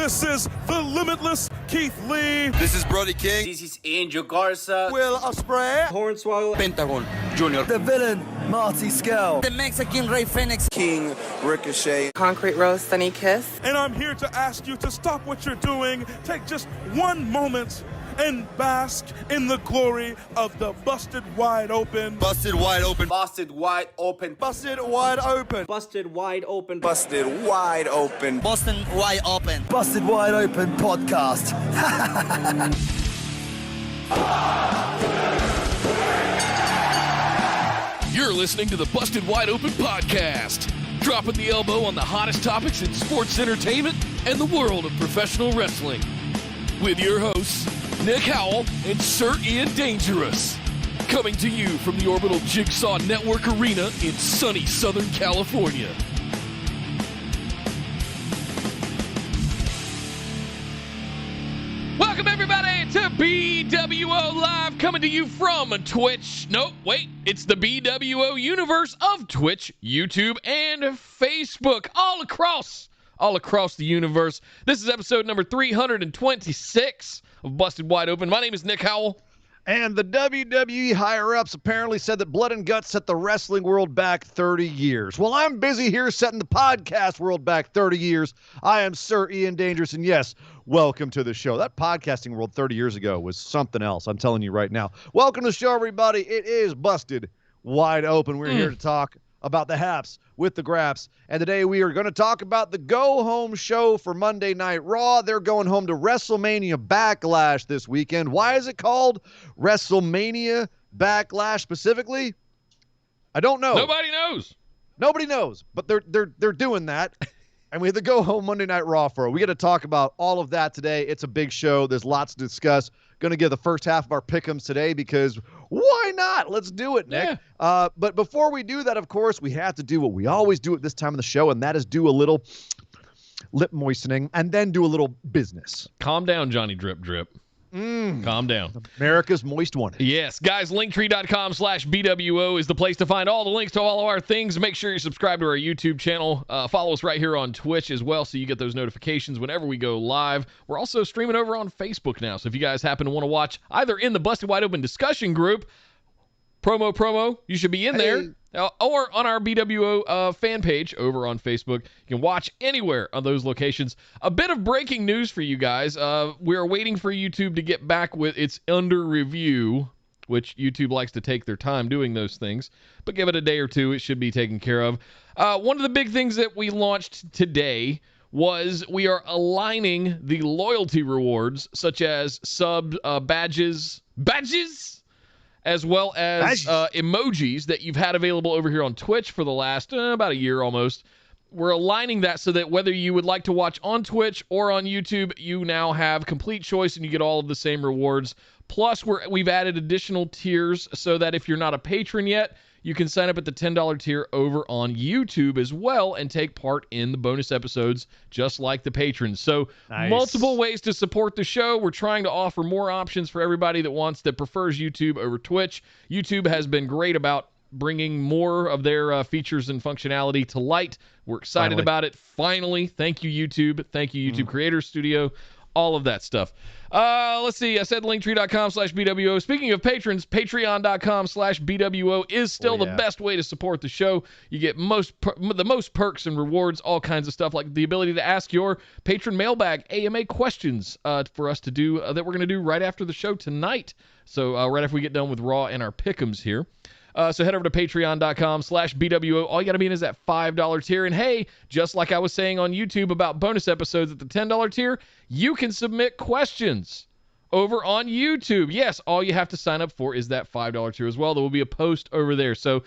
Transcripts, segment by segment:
This is the limitless Keith Lee. This is Brody King. This is Angel Garza. Will Ospreay. Hornswoggle. Pentagon Junior. The villain, Marty Scurll. The Mexican Rey Fenix. King Ricochet. Concrete Rose, Sunny Kiss. And I'm here to ask you to stop what you're doing, take just one moment, and bask in the glory of the Busted Wide Open. Busted wide open. Busted wide open. Busted wide open. Busted wide open. Busted wide open. Boston Wide Open. Busted wide open podcast. You're listening to the Busted Wide Open podcast, dropping the elbow on the hottest topics in sports entertainment and the world of professional wrestling. With your hosts, Nick Howell and Sir Ian Dangerous. Coming to you from the Orbital Jigsaw Network Arena in sunny Southern California. Welcome everybody to BWO Live, coming to you from Twitch. No, wait, it's the BWO universe of Twitch, YouTube, and Facebook, all across the universe. This is episode number 326 of Busted Wide Open. My name is Nick Howell. And the WWE higher-ups apparently said that blood and guts set the wrestling world back 30 years. Well, I'm busy here setting the podcast world back 30 years. I am Sir Ian Dangerous, and yes, welcome to the show. That podcasting world 30 years ago was something else, I'm telling you right now. Welcome to the show, everybody. It is Busted Wide Open. We're here to talk about the haps with the graps. And today we are going to talk about the go-home show for Monday Night Raw. They're going home to WrestleMania Backlash this weekend. Why is it called WrestleMania Backlash specifically? I don't know. Nobody knows, but they're doing that. And we have the go-home Monday Night Raw for it. We got to talk about all of that today. It's a big show. There's lots to discuss. Going to give the first half of our pick'ems today because why not? Let's do it, Nick. Yeah. But before we do that, of course, we have to do what we always do at this time of the show, and that is do a little lip moistening and then do a little business. Calm down, Johnny Drip Drip. Calm down. America's Moist One. Yes, guys, linktree.com/BWO is the place to find all the links to all of our things. Make sure you subscribe to our YouTube channel. Follow us right here on Twitch as well so you get those notifications whenever we go live. We're also streaming over on Facebook now, so if you guys happen to want to watch either in the Busted Wide Open discussion group, promo, you should be in there. Or on our BWO fan page over on Facebook. You can watch anywhere on those locations. A bit of breaking news for you guys. We're waiting for YouTube to get back with its under review, which YouTube likes to take their time doing those things. But give it a day or two, it should be taken care of. One of the big things that we launched today was we are aligning the loyalty rewards, such as sub badges, as well as emojis that you've had available over here on Twitch for the last about a year almost. We're aligning that so that whether you would like to watch on Twitch or on YouTube, you now have complete choice and you get all of the same rewards. Plus, we've added additional tiers so that if you're not a patron yet, you can sign up at the $10 tier over on YouTube as well and take part in the bonus episodes just like the patrons. So multiple ways to support the show. We're trying to offer more options for everybody that prefers YouTube over Twitch. YouTube has been great about bringing more of their features and functionality to light. We're excited about it. Finally, thank you, YouTube. Thank you, YouTube Creators Studio. All of that stuff. Let's see. I said linktree.com/BWO. Speaking of patrons, patreon.com/BWO is still the best way to support the show. You get the most perks and rewards, all kinds of stuff, like the ability to ask your patron mailbag AMA questions for us to do that we're going to do right after the show tonight. So right after we get done with Raw and our pick'ems here. So head over to patreon.com/BWO. All you got to be in is that $5 tier. And hey, just like I was saying on YouTube about bonus episodes at the $10 tier, you can submit questions over on YouTube. Yes, all you have to sign up for is that $5 tier as well. There will be a post over there. So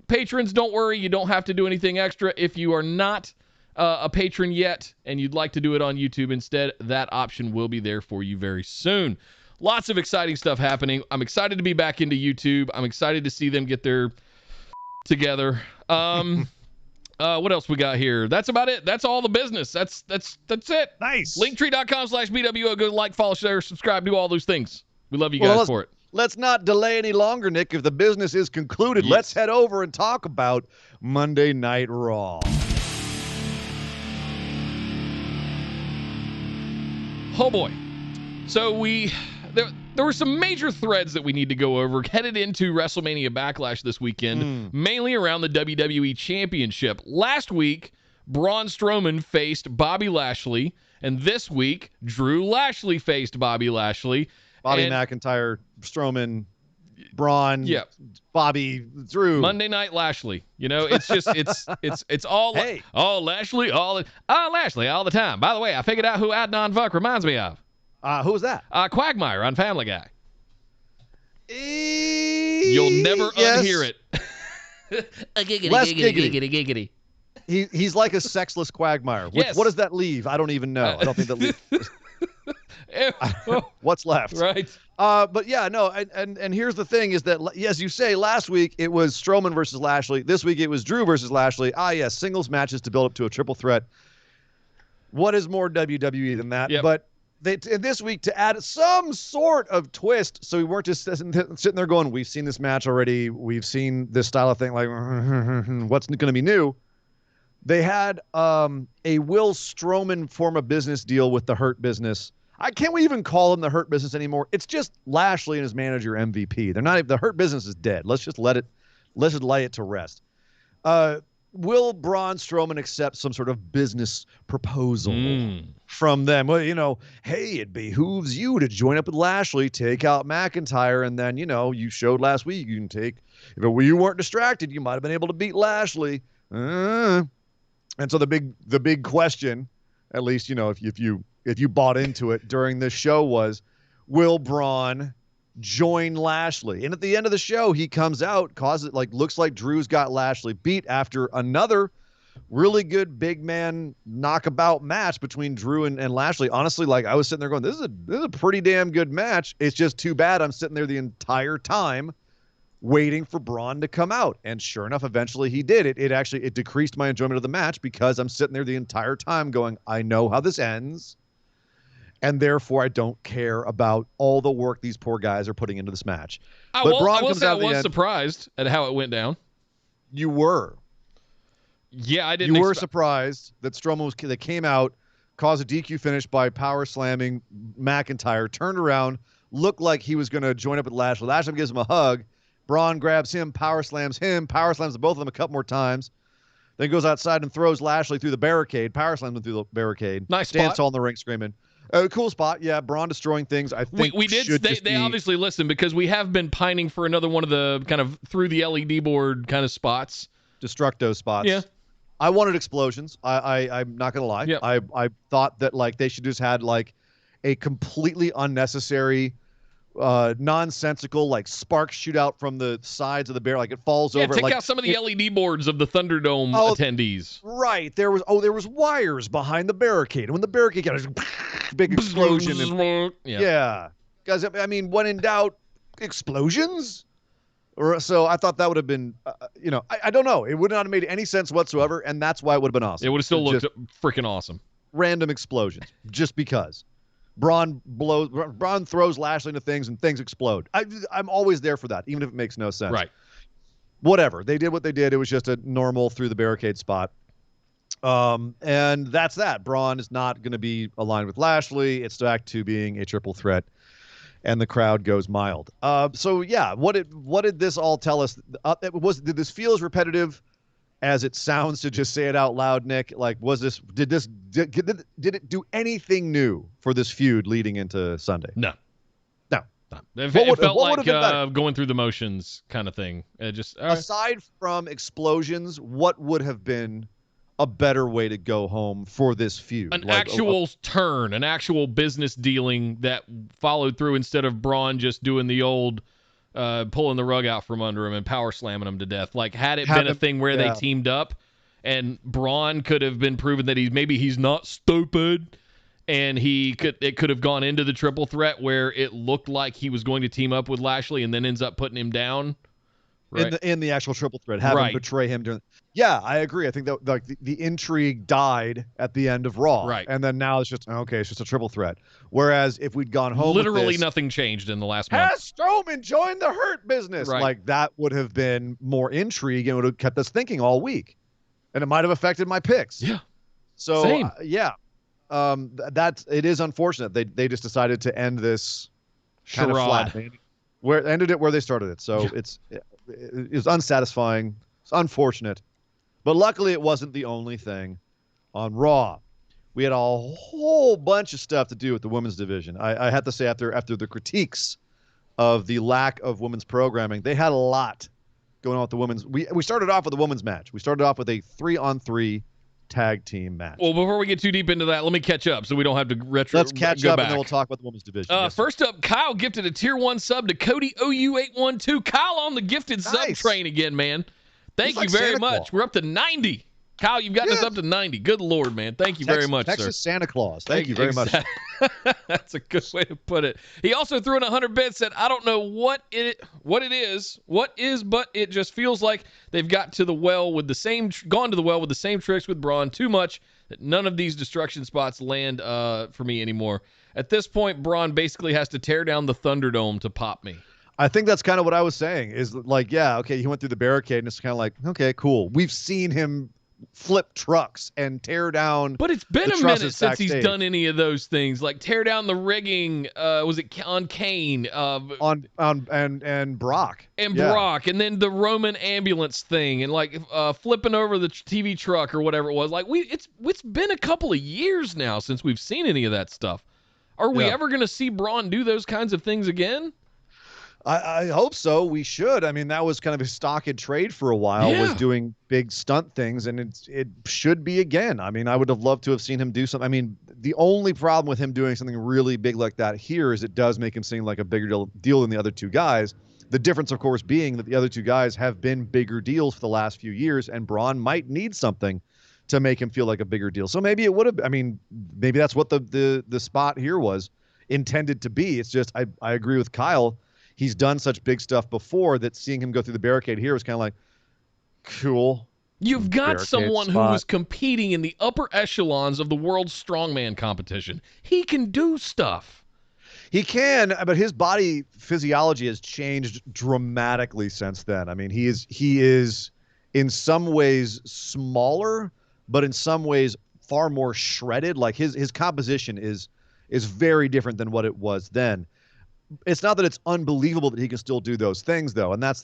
patrons, don't worry. You don't have to do anything extra. If you are not a patron yet and you'd like to do it on YouTube instead, that option will be there for you very soon. Lots of exciting stuff happening. I'm excited to be back into YouTube. I'm excited to see them get their together. What else we got here? That's about it. That's all the business. That's it. Nice. Linktree.com/BWO. Go like, follow, share, subscribe, do all those things. We love you guys for it. Let's not delay any longer, Nick. If the business is concluded, let's head over and talk about Monday Night Raw. Oh boy. So there were some major threads that we need to go over headed into WrestleMania Backlash this weekend, mainly around the WWE Championship. Last week, Braun Strowman faced Bobby Lashley, and this week, Drew Lashley faced Bobby Lashley. Bobby McIntyre, Strowman, Braun, Bobby, Drew. Monday Night Lashley. You know, it's just it's all Lashley Lashley all the time. By the way, I figured out who Adnan Vuk reminds me of. Who was that? Quagmire on Family Guy. You'll never unhear it. Less giggity. He's like a sexless Quagmire. Yes. What does that leave? I don't even know. I don't think that leaves. What's left? Right. But yeah, no, and here's the thing is that, as you say, last week it was Strowman versus Lashley. This week it was Drew versus Lashley. Yes, singles matches to build up to a triple threat. What is more WWE than that? Yep. But this week, to add some sort of twist, so we weren't just sitting there going, we've seen this match already. We've seen this style of thing. Like, what's going to be new? They had a Will Strowman form a business deal with the Hurt Business. Can't we even call him the Hurt Business anymore? It's just Lashley and his manager MVP. They're not. The Hurt Business is dead. Let's just lay it to rest. Will Braun Strowman accept some sort of business proposal from them? Well, hey, it behooves you to join up with Lashley, take out McIntyre, and then, you showed last week you can take. If you weren't distracted, you might have been able to beat Lashley. And so the big question, at least if you bought into it during this show, was, will Braun join Lashley? And at the end of the show, he comes out, looks like Drew's got Lashley beat after another really good big man knockabout match between Drew and Lashley. Honestly, I was sitting there going, this is a pretty damn good match. It's just too bad I'm sitting there the entire time waiting for Braun to come out. And sure enough, eventually he did. It decreased my enjoyment of the match because I'm sitting there the entire time going, I know how this ends. And therefore, I don't care about all the work these poor guys are putting into this match. I was surprised at how it went down. You were. Yeah, I didn't. You were surprised that Strowman that came out, caused a DQ finish by power slamming McIntyre, turned around, looked like he was going to join up with Lashley. Lashley gives him a hug. Braun grabs him, power slams both of them a couple more times. Then goes outside and throws Lashley through the barricade, power slams him through the barricade. Nice Stands spot. tall in the ring screaming. Cool spot. Yeah, Braun destroying things. I think we did. They obviously listened because we have been pining for another one of the kind of through the LED board kind of spots. Destructo spots. Yeah. I wanted explosions. I'm not going to lie. Yep. I thought that they should just had a completely unnecessary, nonsensical spark shoot out from the sides of the bear. It falls over. Take out some of the LED boards of the Thunderdome attendees. Right. There was wires behind the barricade. And when the barricade got a big explosion. Yeah. Guys, I mean, when in doubt, explosions? So I thought that would have been, I don't know. It would not have made any sense whatsoever, and that's why it would have been awesome. It would have still looked freaking awesome. Random explosions, just because. Braun throws Lashley into things, and things explode. I'm always there for that, even if it makes no sense. Right. Whatever. They did what they did. It was just a normal through the barricade spot. And that's that. Braun is not going to be aligned with Lashley. It's back to being a triple threat. And the crowd goes mild. So yeah, what did this all tell us? Did this feel as repetitive as it sounds to just say it out loud, Nick? Did it do anything new for this feud leading into Sunday? No. It felt like going through the motions kind of thing. Aside from explosions, what would have been a better way to go home for this feud? An actual turn, an actual business dealing that followed through instead of Braun just doing the old pulling the rug out from under him and power slamming him to death. Had it been a thing where they teamed up and Braun could have been proven that he's not stupid and it could have gone into the triple threat where it looked like he was going to team up with Lashley and then ends up putting him down. Right. In the actual triple threat, have him betray him during. Yeah, I agree. I think that the intrigue died at the end of Raw, right? And then now it's just a triple threat. Whereas if we'd gone home, literally nothing changed in the last month. Has Strowman joined the Hurt Business? Right. That would have been more intrigue and would have kept us thinking all week, and it might have affected my picks. Yeah. So same. Yeah. it is unfortunate. They just decided to end this kind of Charade. flat. Where ended it where they started it. So it was unsatisfying. It's unfortunate. But luckily it wasn't the only thing on Raw. We had a whole bunch of stuff to do with the women's division. I have to say, after the critiques of the lack of women's programming, they had a lot going on with the women's. We started off with a women's match. We started off with a 3-on-3 tag team match. Well, before we get too deep into that, let me catch up so we don't have to Let's catch go up back. and then we'll talk about the women's division. Yes, first up, Kyle gifted a tier 1 sub to Cody OU812. Kyle on the gifted sub train again, man. Thank you very much. We're up to 90. Kyle, you've gotten us up to 90. Good Lord, man. Thank you very much, Texas sir. Santa Claus. Thank you very much. That's a good way to put it. He also threw in 100 bits, said, I don't know what it is, but it just feels like they've gone to the well with the same tricks with Braun too much that none of these destruction spots land for me anymore. At this point, Braun basically has to tear down the Thunderdome to pop me. I think that's kind of what I was saying is like, yeah, okay, he went through the barricade and it's kind of like, okay, cool. We've seen him flip trucks and tear down. But it's been a minute since backstage. he's done any of those things, like tear down the rigging. Was it on Kane? And Brock and Brock, and then the Roman ambulance thing, and like flipping over the TV truck or whatever it was. Like it's been a couple of years now since we've seen any of that stuff. Are we ever going to see Braun do those kinds of things again? I hope so. We should. I mean, that was kind of his stock in trade for a while, was doing big stunt things, and it should be again. I mean, I would have loved to have seen him do something. I mean, the only problem with him doing something really big like that here is it does make him seem like a bigger deal than the other two guys. The difference, of course, being that the other two guys have been bigger deals for the last few years, and Braun might need something to make him feel like a bigger deal. So maybe it would have, I mean, maybe that's what the spot here was intended to be. It's just, I agree with Kyle. He's done such big stuff before that seeing him go through the barricade here was kind of like, cool. You've got someone who was competing in the upper echelons of the world's strongman competition. He can do stuff. He can, but his body physiology has changed dramatically since then. I mean, he is in some ways smaller, but in some ways far more shredded. Like his composition is very different than what it was then. It's not that it's unbelievable that he can still do those things, though, and it's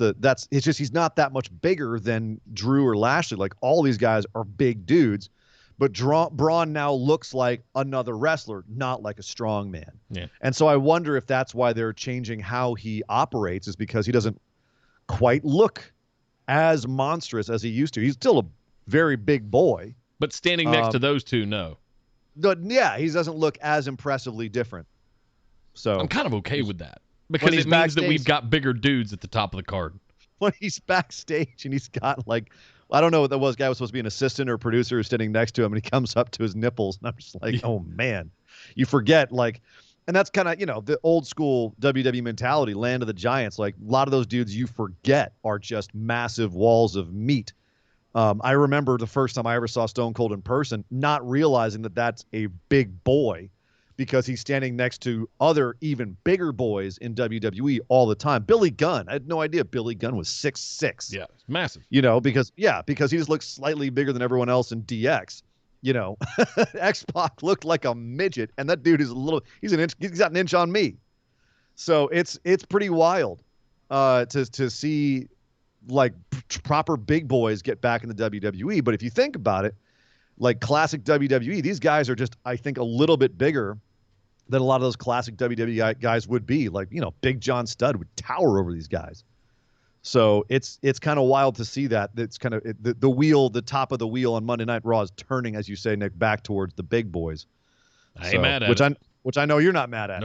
just he's not that much bigger than Drew or Lashley. Like, all these guys are big dudes, but Braun now looks like another wrestler, not like a strong man. Yeah. And so I wonder if that's why they're changing how he operates, is because he doesn't quite look as monstrous as he used to. He's still a very big boy, but standing next to those two, no. But yeah, he doesn't look as impressively different. So I'm kind of okay with that, because it means that we've got bigger dudes at the top of the card. When he's backstage and he's got, like, I don't know what that was. Guy was supposed to be an assistant or producer who's sitting next to him, and he comes up to his nipples, and I'm just like, oh man, you forget, like, and that's kind of, the old school WWE mentality, land of the giants. Like, a lot of those dudes you forget are just massive walls of meat. I remember the first time I ever saw Stone Cold in person, not realizing that that's a big boy, because he's standing next to other even bigger boys in WWE all the time. Billy Gunn. I had no idea Billy Gunn was 6'6". Yeah, massive. Because he just looks slightly bigger than everyone else in DX. X-Pac looked like a midget, and that dude is he's got an inch on me. So it's pretty wild to see, like, proper big boys get back in the WWE. But if you think about it, like classic WWE, these guys are just, I think, a little bit bigger than a lot of those classic WWE guys would be. Like, Big John Studd would tower over these guys. So it's kind of wild to see that. It's kind of the top of the wheel on Monday Night Raw is turning, as you say, Nick, back towards the big boys. I ain't mad at it. Which I know you're not mad at.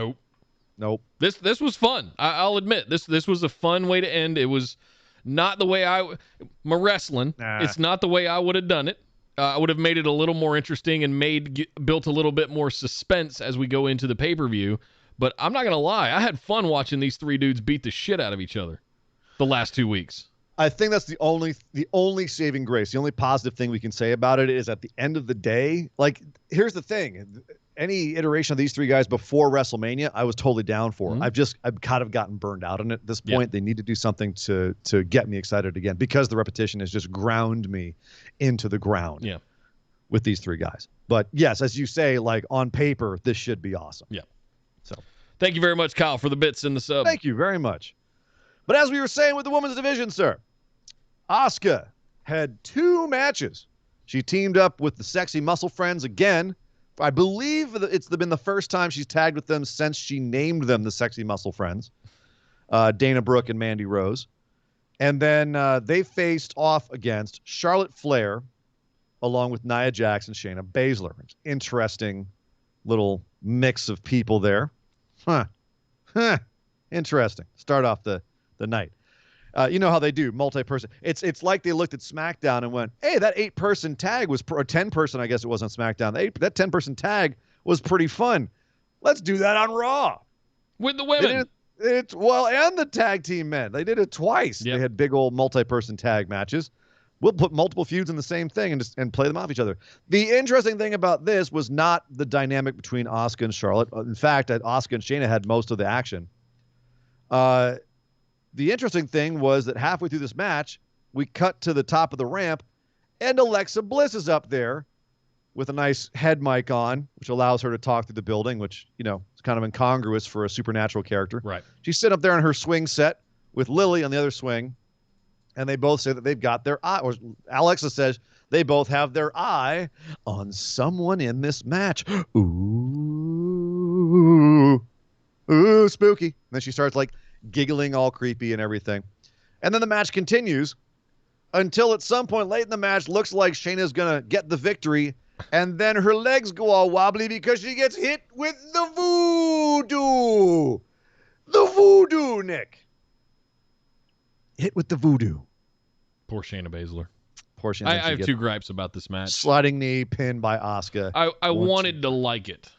Nope. This was fun. I'll admit, this was a fun way to end. It was not the way my wrestling. Nah. It's not the way I would have done it. I would have made it a little more interesting and built a little bit more suspense as we go into the pay-per-view. But I'm not going to lie. I had fun watching these three dudes beat the shit out of each other the last 2 weeks. I think that's the only saving grace. The only positive thing we can say about it is, at the end of the day, like, here's the thing. Any iteration of these three guys before WrestleMania, I was totally down for. Mm-hmm. I've kind of gotten burned out on it at this point. Yeah. They need to do something to get me excited again, because the repetition has just ground me into the ground. Yeah. with these three guys. But yes, as you say, like on paper, this should be awesome. Yeah. So thank you very much, Kyle, for the bits in the sub. thank you very much. But as we were saying with the women's division, sir, Asuka had 2 matches. She teamed up with the Sexy Muscle Friends again. I believe it's been the first time she's tagged with them since she named them the Sexy Muscle Friends. Dana Brooke and Mandy Rose. And then they faced off against Charlotte Flair along with Nia Jax and Shayna Baszler. Interesting little mix of people there. Interesting. Start off the night. You know how they do multi-person. It's like they looked at SmackDown and went, hey, that 8-person tag was, or 10-person, I guess it was on SmackDown. That 10-person tag was pretty fun. Let's do that on Raw. With the women. And the tag team men. They did it twice. Yep. They had big old multi-person tag matches. We'll put multiple feuds in the same thing and play them off each other. The interesting thing about this was not the dynamic between Asuka and Charlotte. In fact, Asuka and Shayna had most of the action. The interesting thing was that halfway through this match, we cut to the top of the ramp, and Alexa Bliss is up there with a nice head mic on, which allows her to talk through the building, which, you know, is kind of incongruous for a supernatural character. Right. She's sitting up there in her swing set with Lily on the other swing, and they both say that they've got their eye, or Alexa says they both have their eye on someone in this match. Ooh, spooky. And then she starts like giggling all creepy and everything. And then the match continues until at some point late in the match, looks like Shayna's going to get the victory. And then her legs go all wobbly because she gets hit with the voodoo. The voodoo, Nick. Hit with the voodoo. Poor Shayna Baszler. Poor Shayna. I have 2 gripes about this match. Sliding knee, pinned by Asuka. I wanted to like it.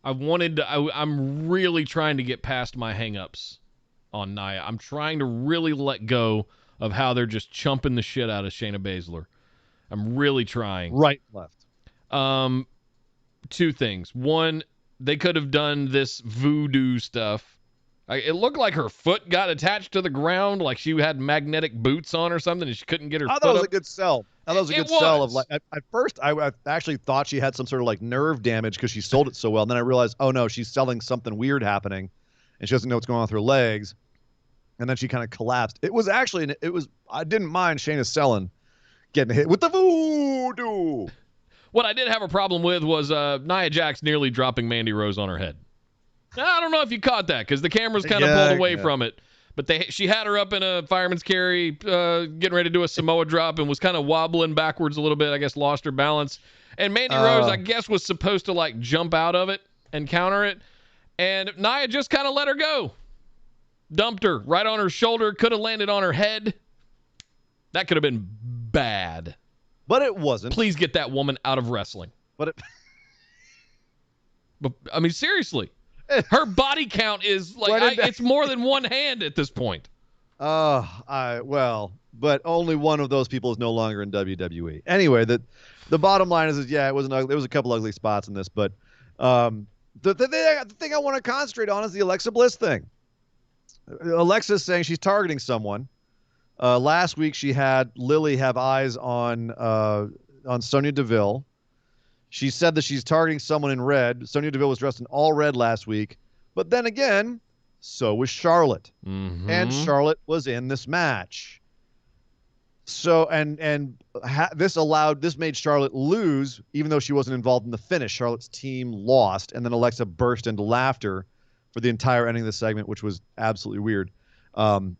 I'm really trying to get past my hangups on Nia. I'm trying to really let go of how they're just chumping the shit out of Shayna Baszler. I'm really trying. Right, left. 2 things. One, they could have done this voodoo stuff. It looked like her foot got attached to the ground, like she had magnetic boots on or something, and she couldn't get her foot up. I thought it was a good sell. I thought it was a good sell of like. At first, I actually thought she had some sort of like nerve damage because she sold it so well. And then I realized, oh no, she's selling something weird happening, and she doesn't know what's going on with her legs. And then she kind of collapsed. It was actually, I didn't mind Shayna selling, getting hit with the voodoo. What I did have a problem with was Nia Jax nearly dropping Mandy Rose on her head. I don't know if you caught that because the camera's kind of pulled away from it. But she had her up in a fireman's carry, getting ready to do a Samoa drop and was kind of wobbling backwards a little bit. I guess lost her balance. And Mandy Rose, I guess, was supposed to like jump out of it and counter it. And Nia just kind of let her go. Dumped her right on her shoulder. Could have landed on her head. That could have been bad. But it wasn't. Please get that woman out of wrestling. But I mean, seriously. Her body count is like, it's more than one hand at this point. Well, but only one of those people is no longer in WWE. Anyway, the bottom line is yeah, it wasn't ugly. There was a couple ugly spots in this, but the thing I want to concentrate on is the Alexa Bliss thing. Alexa's saying she's targeting someone. Last week she had Lily have eyes on Sonya Deville. She said that she's targeting someone in red. Sonya Deville was dressed in all red last week. But then again, so was Charlotte. Mm-hmm. And Charlotte was in this match. So, this made Charlotte lose, even though she wasn't involved in the finish. Charlotte's team lost, and then Alexa burst into laughter for the entire ending of the segment, which was absolutely weird. And,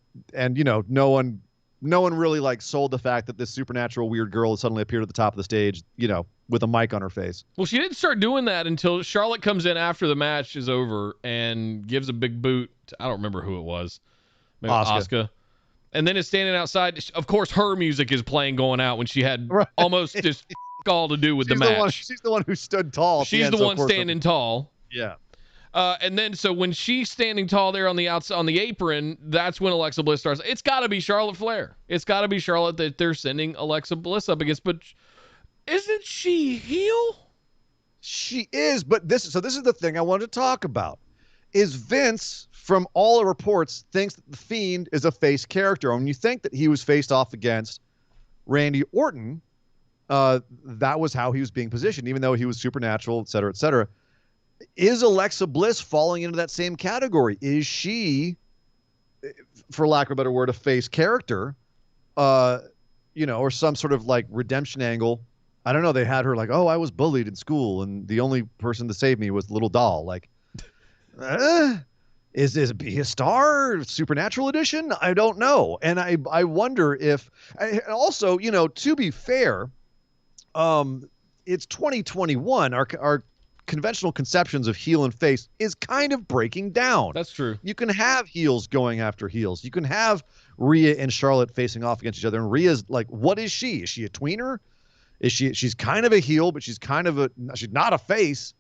you know, no one really like sold the fact that this supernatural weird girl suddenly appeared at the top of the stage, you know, with a mic on her face. Well, she didn't start doing that until Charlotte comes in after the match is over and gives a big boot to, I don't remember who it was. Maybe Asuka. And then is standing outside. Of course, her music is playing going out when she had almost just all to do with the match. She's the one who stood tall. She's the one standing tall. Yeah. And then so when she's standing tall there on the outside on the apron, that's when Alexa Bliss starts. It's got to be Charlotte Flair. It's got to be Charlotte that they're sending Alexa Bliss up against. But isn't she heel? She is, but this is the thing I wanted to talk about. Is Vince, from all the reports, thinks that the Fiend is a face character. When you think that he was faced off against Randy Orton, that was how he was being positioned, even though he was supernatural, et cetera, et cetera. Is Alexa Bliss falling into that same category? Is she, for lack of a better word, a face character, or some sort of like redemption angle? I don't know. They had her like, oh, I was bullied in school, and the only person to save me was the little doll. Like, is it be a star supernatural edition? I don't know. And I wonder if, also, to be fair, it's 2021. Our conventional conceptions of heel and face is kind of breaking down. That's true. You can have heels going after heels. You can have Rhea and Charlotte facing off against each other. And Rhea's like, what is she? Is she a tweener? She's kind of a heel, but she's not a face.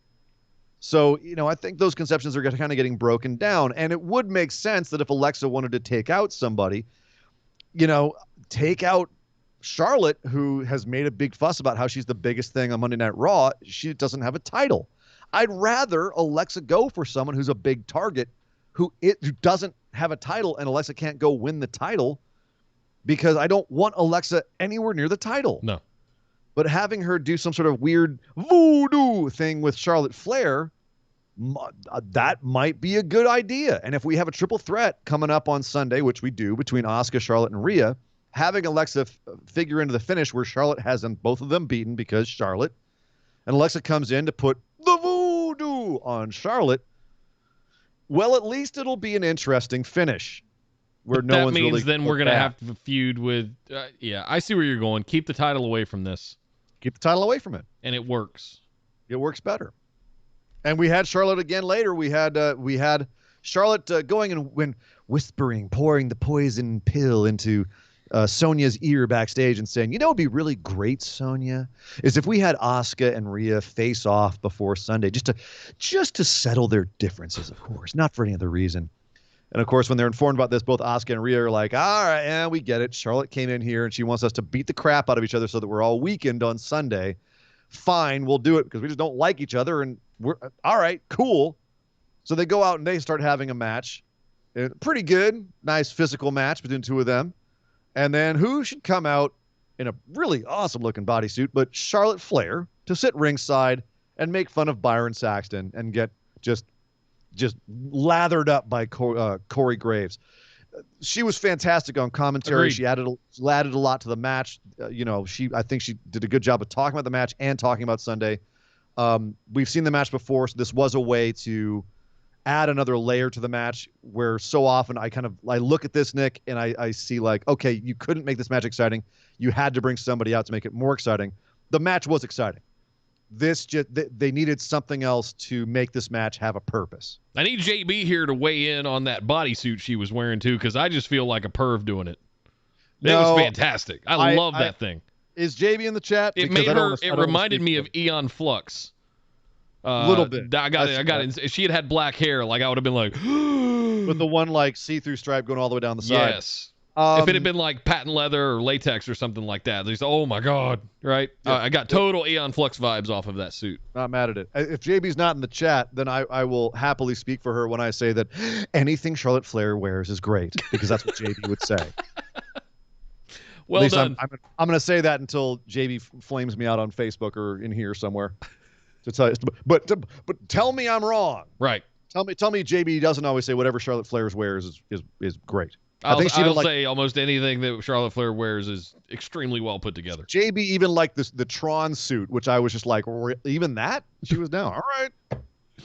So, I think those conceptions are kind of getting broken down. And it would make sense that if Alexa wanted to take out somebody, take out Charlotte, who has made a big fuss about how she's the biggest thing on Monday Night Raw. She doesn't have a title. I'd rather Alexa go for someone who's a big target who doesn't have a title, and Alexa can't go win the title, because I don't want Alexa anywhere near the title. No. But having her do some sort of weird voodoo thing with Charlotte Flair, that might be a good idea. And if we have a triple threat coming up on Sunday, which we do, between Asuka, Charlotte, and Rhea, having Alexa figure into the finish where Charlotte has them, both of them beaten because Charlotte, and Alexa comes in to put the voodoo on Charlotte, well, at least it'll be an interesting finish. Where no one's really. That means then we're going to have to feud with. I see where you're going. Keep the title away from this. Keep the title away from it. And it works. It works better. And we had Charlotte again later. We had Charlotte going and whispering, pouring the poison pill into Sonya's ear backstage and saying, it'd be really great, Sonya, is if we had Asuka and Rhea face off before Sunday, just to settle their differences, of course, not for any other reason. And of course, when they're informed about this, both Asuka and Rhea are like, all right, yeah, we get it. Charlotte came in here and she wants us to beat the crap out of each other so that we're all weakened on Sunday. Fine, we'll do it because we just don't like each other. And we're all right, cool. So they go out and they start having a match. Pretty good, nice physical match between two of them. And then who should come out in a really awesome looking bodysuit but Charlotte Flair to sit ringside and make fun of Byron Saxton and get just lathered up by Corey Graves. She was fantastic on commentary. Agreed. She added a lot to the match. I think she did a good job of talking about the match and talking about Sunday. We've seen the match before, so this was a way to add another layer to the match, where so often I look at this, Nick, and I see like, okay, you couldn't make this match exciting. You had to bring somebody out to make it more exciting. The match was exciting. They needed something else to make this match have a purpose. I need JB here to weigh in on that bodysuit she was wearing too, because I just feel like a perv doing it. It was fantastic. I love that thing. Is JB in the chat? It reminded me of Aeon Flux. A little bit. I got it. If she had black hair, like I would have been like, with the one like see-through stripe going all the way down the side. Yes. If it had been like patent leather or latex or something like that, they say, oh my God, right? Yeah. I got total Aeon Flux vibes off of that suit. Not mad at it. If JB's not in the chat, then I will happily speak for her when I say that anything Charlotte Flair wears is great, because that's what JB would say. Well done. I'm going to say that until JB flames me out on Facebook or in here somewhere. To tell you, but tell me I'm wrong. Right. Tell me JB doesn't always say whatever Charlotte Flair wears is great. I'll say almost anything that Charlotte Flair wears is extremely well put together. JB even liked the Tron suit, which I was just like, even that? She was down. All right.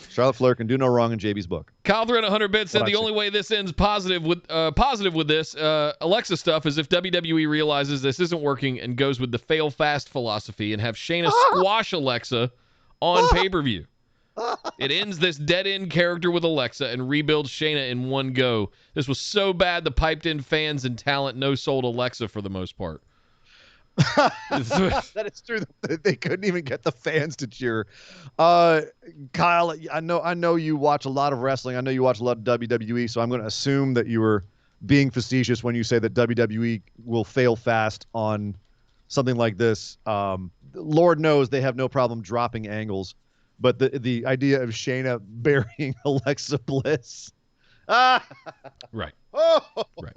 Charlotte Flair can do no wrong in JB's book. Kyle Thread 100 bits said the only way this ends positive with this Alexa stuff is if WWE realizes this isn't working and goes with the fail fast philosophy and have Shayna squash Alexa on pay-per-view. It ends this dead-end character with Alexa and rebuilds Shayna in one go. This was so bad the piped-in fans and talent no-sold Alexa for the most part. That is true. They couldn't even get the fans to cheer. Kyle, I know you watch a lot of wrestling. I know you watch a lot of WWE, so I'm going to assume that you were being facetious when you say that WWE will fail fast on something like this. Lord knows they have no problem dropping angles. But the idea of Shayna burying Alexa Bliss. Right. Oh, right.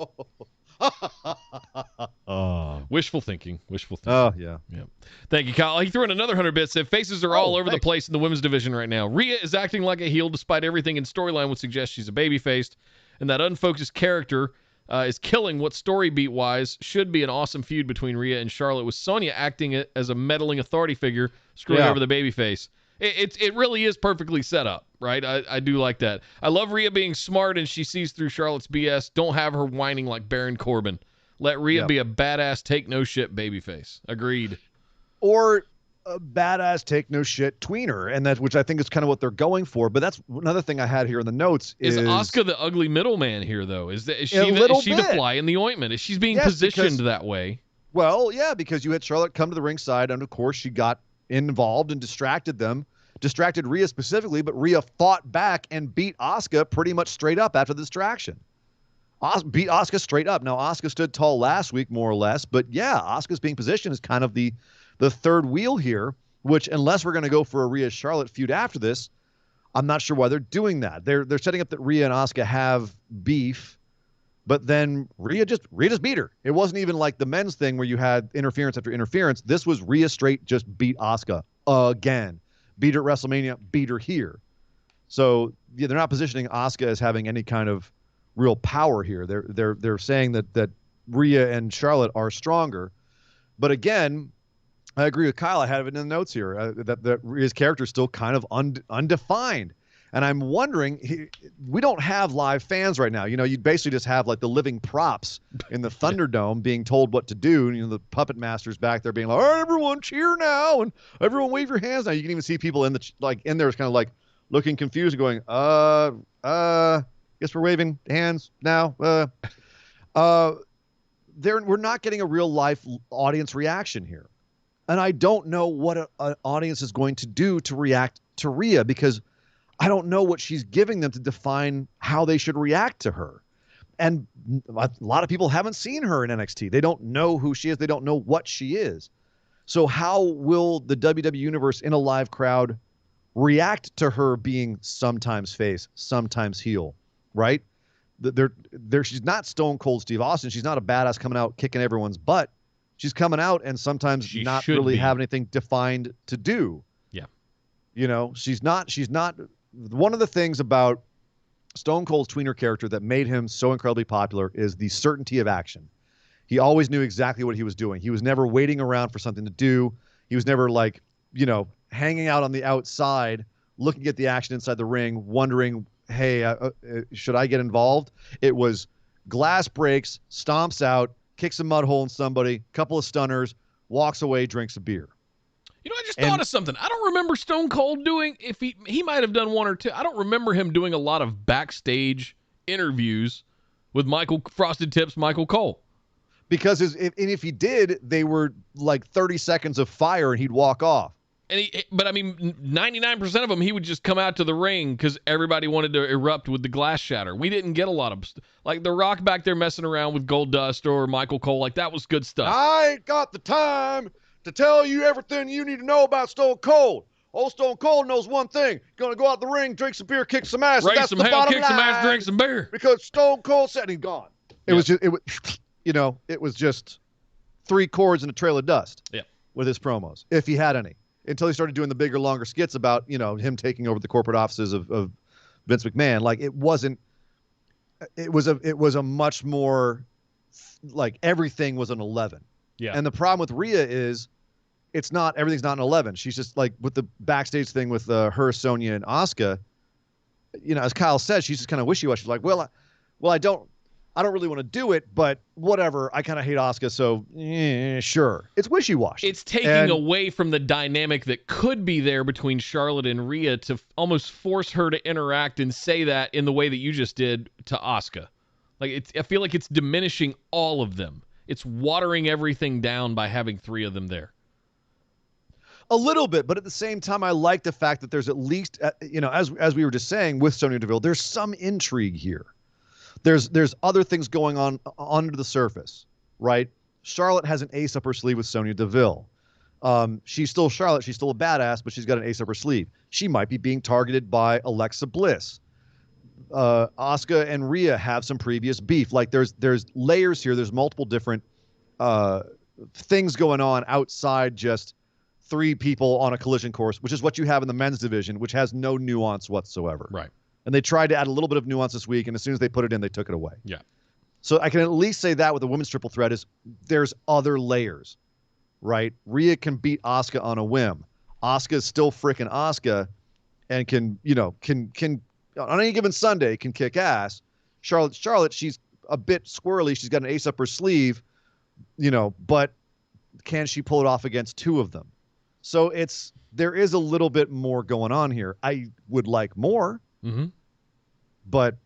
Wishful thinking. Wishful thinking. Oh, yeah. Yeah. Thank you, Kyle. He threw in another 100 bits. Said faces are all over the thanks. place in the women's division right now. Rhea is acting like a heel despite everything in storyline would suggest she's a babyface. And that unfocused character is killing what story beat wise should be an awesome feud between Rhea and Charlotte, with Sonya acting as a meddling authority figure screwing over the babyface. It really is perfectly set up, right? I do like that. I love Rhea being smart and she sees through Charlotte's BS. Don't have her whining like Baron Corbin. Let Rhea be a badass, take no shit babyface. Agreed. Or a badass, take no shit tweener, and which I think is kind of what they're going for. But that's another thing I had here in the notes. Is Asuka the ugly middleman here, though? Is she the fly in the ointment? Is she being positioned that way? Well, yeah, because you had Charlotte come to the ringside, and of course she got involved and distracted Rhea specifically, but Rhea fought back and beat Asuka pretty much straight up after the distraction. Beat Asuka straight up. Now, Asuka stood tall last week, more or less, but yeah, Asuka's being positioned as kind of the third wheel here, which unless we're going to go for a Rhea-Charlotte feud after this, I'm not sure why they're doing that. They're setting up that Rhea and Asuka have beef, but then Rhea just beat her. It wasn't even like the men's thing where you had interference after interference. This was Rhea straight just beat Asuka again. Beat her at WrestleMania, beat her here. So yeah, they're not positioning Asuka as having any kind of real power here. They're saying that Rhea and Charlotte are stronger. But again, I agree with Kyle. I have it in the notes here that Rhea's character is still kind of undefined. And I'm wondering, we don't have live fans right now. You know, you basically just have like the living props in the Thunderdome being told what to do. You know, the puppet masters back there being like, all right, everyone cheer now. And everyone wave your hands now. You can even see people in there kind of like looking confused and going, guess we're waving hands now. We're not getting a real life audience reaction here. And I don't know what an audience is going to do to react to Rhea, because I don't know what she's giving them to define how they should react to her. And a lot of people haven't seen her in NXT. They don't know who she is. They don't know what she is. So how will the WWE Universe in a live crowd react to her being sometimes face, sometimes heel, right? She's not Stone Cold Steve Austin. She's not a badass coming out kicking everyone's butt. She's coming out and sometimes she not really have anything defined to do. Yeah. You know, she's not one of the things about Stone Cold's tweener character that made him so incredibly popular is the certainty of action. He always knew exactly what he was doing. He was never waiting around for something to do. He was never like, you know, hanging out on the outside, looking at the action inside the ring, wondering, hey, should I get involved? It was glass breaks, stomps out, kicks a mud hole in somebody, couple of stunners, walks away, drinks a beer. You know, I just thought of something. I don't remember Stone Cold doing, if he might have done one or two. I don't remember him doing a lot of backstage interviews with Frosted Tips Michael Cole. Because if he did, they were like 30 seconds of fire and he'd walk off. But I mean, 99% of them, he would just come out to the ring because everybody wanted to erupt with the glass shatter. We didn't get a lot of, like The Rock back there messing around with Gold Dust or Michael Cole. Like, that was good stuff. I ain't got the time to tell you everything you need to know about Stone Cold. Old Stone Cold knows one thing. Gonna go out the ring, drink some beer, kick some ass. Raise some hell, kick some ass, drink some beer. Because Stone Cold said he's gone. It was just 3 chords and a trail of dust. Yeah. With his promos, if he had any. Until he started doing the bigger, longer skits about, you know, him taking over the corporate offices of Vince McMahon. Like, it was a much more, like, everything was an 11. Yeah. And the problem with Rhea is everything's not an 11. She's just like with the backstage thing with her, Sonya, and Asuka, you know, as Kyle said, she's just kind of wishy-washy. She's like, well, I don't really want to do it, but whatever. I kind of hate Asuka, so sure. It's wishy-washy. It's taking away from the dynamic that could be there between Charlotte and Rhea to almost force her to interact and say that in the way that you just did to Asuka. Like, I feel like it's diminishing all of them. It's watering everything down by having 3 of them there. A little bit, but at the same time, I like the fact that there's at least, you know, as we were just saying with Sonya Deville, there's some intrigue here. There's other things going on under the surface, right? Charlotte has an ace up her sleeve with Sonya Deville. She's still Charlotte. She's still a badass, but she's got an ace up her sleeve. She might be being targeted by Alexa Bliss. Asuka and Rhea have some previous beef. Like there's layers here. There's multiple different things going on outside just three people on a collision course, which is what you have in the men's division, which has no nuance whatsoever. Right. And they tried to add a little bit of nuance this week, and as soon as they put it in, they took it away. Yeah. So I can at least say that with the women's triple threat is there's other layers, right? Rhea can beat Asuka on a whim. Asuka is still freaking Asuka and can on any given Sunday can kick ass. Charlotte, she's a bit squirrely. She's got an ace up her sleeve, but can she pull it off against two of them? So there is a little bit more going on here. I would like more, but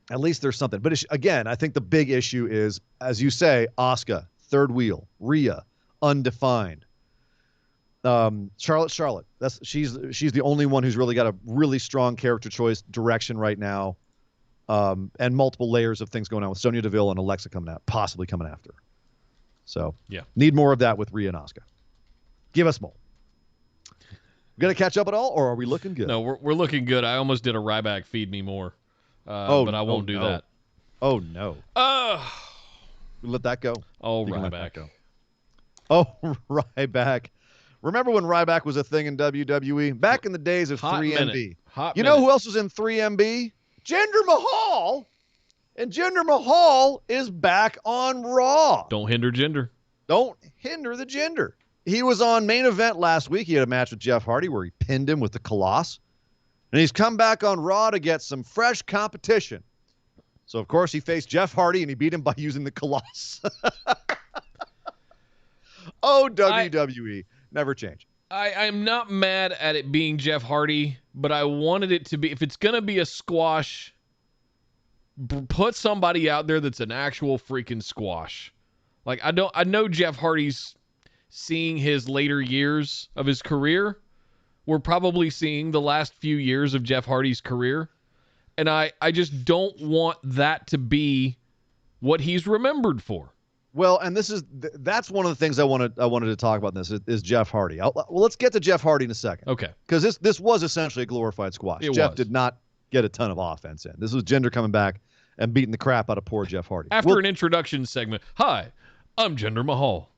at least there's something. But again, I think the big issue is, as you say, Asuka, third wheel, Rhea, undefined. Charlotte. She's the only one who's really got a really strong character choice direction right now, and multiple layers of things going on with Sonya Deville and Alexa possibly coming after her. So yeah, need more of that with Rhea and Asuka. Give us more. We gonna catch up at all, or are we looking good? No, we're looking good. I almost did a Ryback feed me more, but I won't do that. Oh no. We let that go. Oh, Ryback. Let that go. Oh, Ryback. Remember when Ryback was a thing in WWE? Back in the days of 3MB. You know who else was in 3MB? Jinder Mahal. And Jinder Mahal is back on Raw. Don't hinder Jinder. Don't hinder the Jinder. He was on Main Event last week. He had a match with Jeff Hardy where he pinned him with the Colossus. And he's come back on Raw to get some fresh competition. So, of course, he faced Jeff Hardy, and he beat him by using the Colossus. Oh, WWE. Never change. I'm not mad at it being Jeff Hardy, but I wanted it to be, if it's going to be a squash, put somebody out there that's an actual freaking squash. Like, I know Jeff Hardy's seeing his later years of his career. We're probably seeing the last few years of Jeff Hardy's career. And I just don't want that to be what he's remembered for. Well, and that's one of the things I wanted to talk about in this is Jeff Hardy. Well, let's get to Jeff Hardy in a second. Okay. Because this was essentially a glorified squash. Jeff did not get a ton of offense in. This was Jinder coming back and beating the crap out of poor Jeff Hardy. After an introduction segment, hi, I'm Jinder Mahal.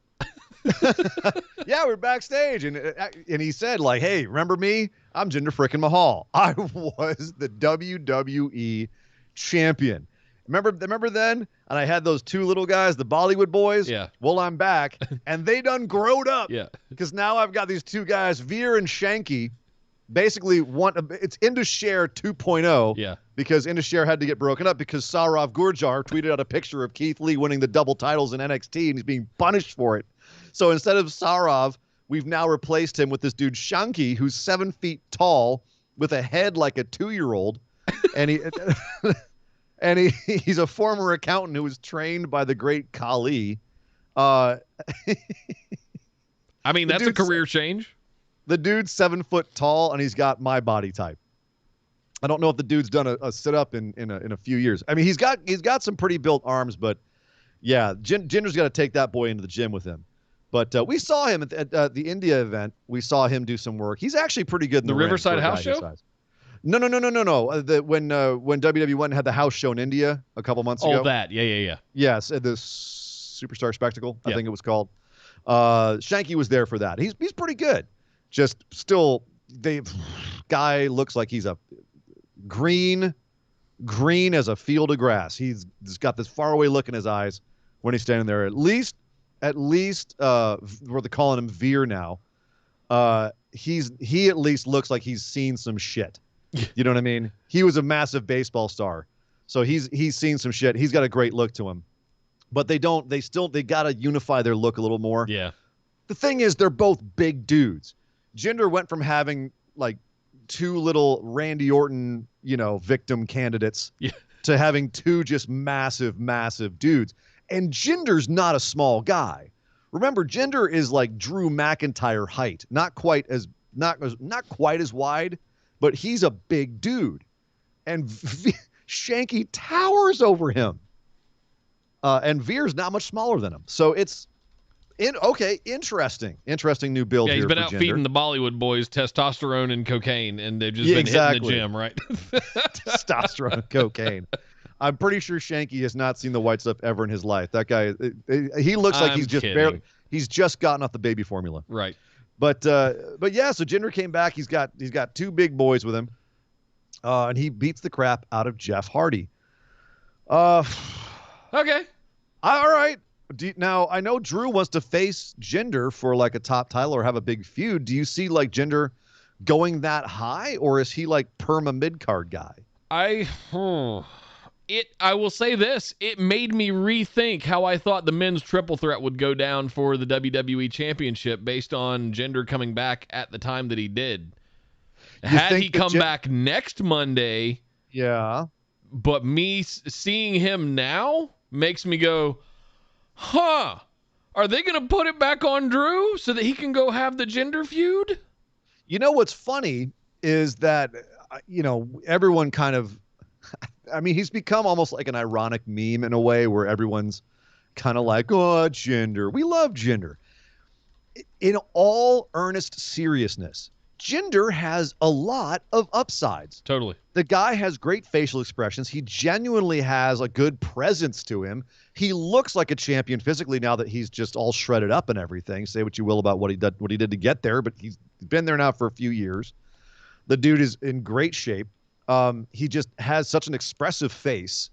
Yeah, we're backstage, and he said, like, hey, remember me? I'm Jinder frickin' Mahal. I was the WWE champion. Remember then? And I had those two little guys, the Bollywood boys. Yeah. Well, I'm back, and they done growed up. Yeah. Because now I've got these two guys, Veer and Shanky. Basically, it's Indus-Share 2.0. Yeah. Because Indus-Share had to get broken up because Saurav Gurjar tweeted out a picture of Keith Lee winning the double titles in NXT, and he's being punished for it. So instead of Saurav, we've now replaced him with this dude Shanky, who's 7 feet tall with a head like a 2-year-old, and he's a former accountant who was trained by the great Khali. I mean, that's a career change. The dude's 7 foot tall, and he's got my body type. I don't know if the dude's done a sit up in a few years. I mean, he's got some pretty built arms, but yeah, Jinder's got to take that boy into the gym with him. But we saw him at the India event. We saw him do some work. He's actually pretty good in the Riverside House Show. No. When WWE went and had the house show in India a couple months ago. Oh, that. Yeah. Yes, at the Superstar Spectacle, I think it was called. Shanky was there for that. He's pretty good. Just still, guy looks like he's a green as a field of grass. He's got this faraway look in his eyes when he's standing there. At least we're calling him Veer now. He at least looks like he's seen some shit. You know what I mean? He was a massive baseball star, so he's seen some shit. He's got a great look to him, but they got to unify their look a little more. Yeah. The thing is, they're both big dudes. Jinder went from having like two little Randy Orton, victim candidates to having two just massive dudes. And Jinder's not a small guy. Remember, Jinder is like Drew McIntyre height, not quite as wide, but he's a big dude. And Shanky towers over him. And Veer's not much smaller than him. So it's Interesting new build. Yeah, here he's been for out Jinder. feeding the Bollywood boys testosterone and cocaine, and they've just been hitting the gym, right? Testosterone and cocaine. I'm pretty sure Shanky has not seen the white stuff ever in his life. That guy, he looks like he's just gotten off the baby formula. Right. But yeah, so Jinder came back. He's got two big boys with him, and he beats the crap out of Jeff Hardy. Okay. All right. Now, I know Drew wants to face Jinder for like a top title or have a big feud. Do you see like Jinder going that high, or is he like perma mid-card guy? I will say this. It made me rethink how I thought the men's triple threat would go down for the WWE Championship based on Jinder coming back at the time that he did. Had he come back next Monday, yeah. But me seeing him now makes me go, huh, are they going to put it back on Drew so that he can go have the Jinder feud? You know what's funny is that, everyone kind of, I mean, he's become almost like an ironic meme in a way where everyone's kind of like, oh, Jinder. We love Jinder. In all earnest seriousness, Jinder has a lot of upsides. Totally. The guy has great facial expressions. He genuinely has a good presence to him. He looks like a champion physically now that he's just all shredded up and everything. Say what you will about what he did to get there, but he's been there now for a few years. The dude is in great shape. He just has such an expressive face.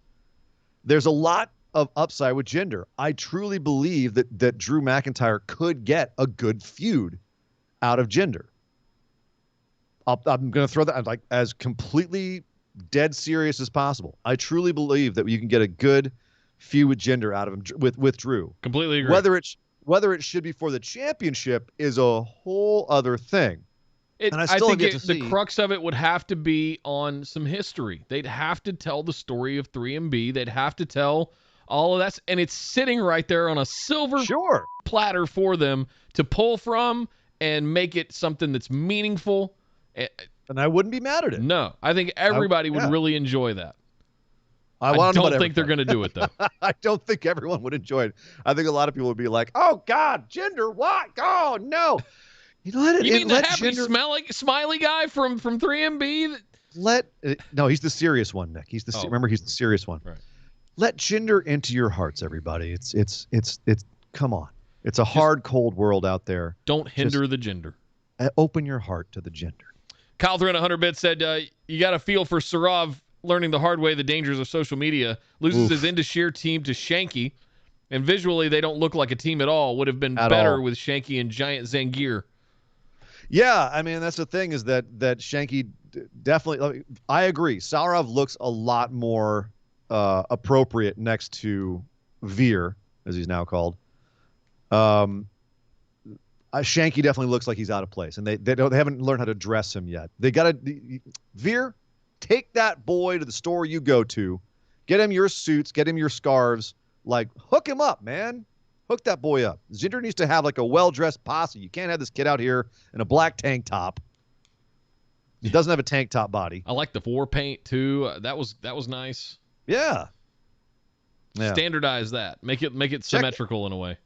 There's a lot of upside with Jinder. I truly believe that Drew McIntyre could get a good feud out of Jinder. I'm going to throw that like as completely dead serious as possible. I truly believe that you can get a good feud with Jinder out of him with Drew. Completely agree. Whether it should be for the championship is a whole other thing. I think the crux of it would have to be on some history. They'd have to tell the story of 3MB. They'd have to tell all of that. And it's sitting right there on a silver platter for them to pull from and make it something that's meaningful. And I wouldn't be mad at it. No, I think everybody would really enjoy that. I don't think they're going to do it, though. I don't think everyone would enjoy it. I think a lot of people would be like, oh, God, Jinder, what? Oh, no. You mean the happy, smiley guy from 3MB? No, he's the serious one, Nick. Remember, he's the serious one. Right. Let Jinder into your hearts, everybody. It's come on. It's a hard, cold world out there. Don't hinder the Jinder. Open your heart to the Jinder. Kyle Thread 100 bits said, you got to feel for Sarov learning the hard way the dangers of social media. Loses his into sheer team to Shanky, and visually they don't look like a team at all. Would have been better with Shanky and Giant Zangier. Yeah, I mean, that's the thing is that Shanky definitely, I agree. Sarov looks a lot more appropriate next to Veer, as he's now called. Shanky definitely looks like he's out of place, and they haven't learned how to dress him yet. They got to Veer, take that boy to the store you go to, get him your suits, get him your scarves, like hook him up, man. Hook that boy up. Jinder needs to have like a well-dressed posse. You can't have this kid out here in a black tank top. He doesn't have a tank top body. I like the war paint too. That was nice. Yeah. Standardize that. Make it symmetrical in a way.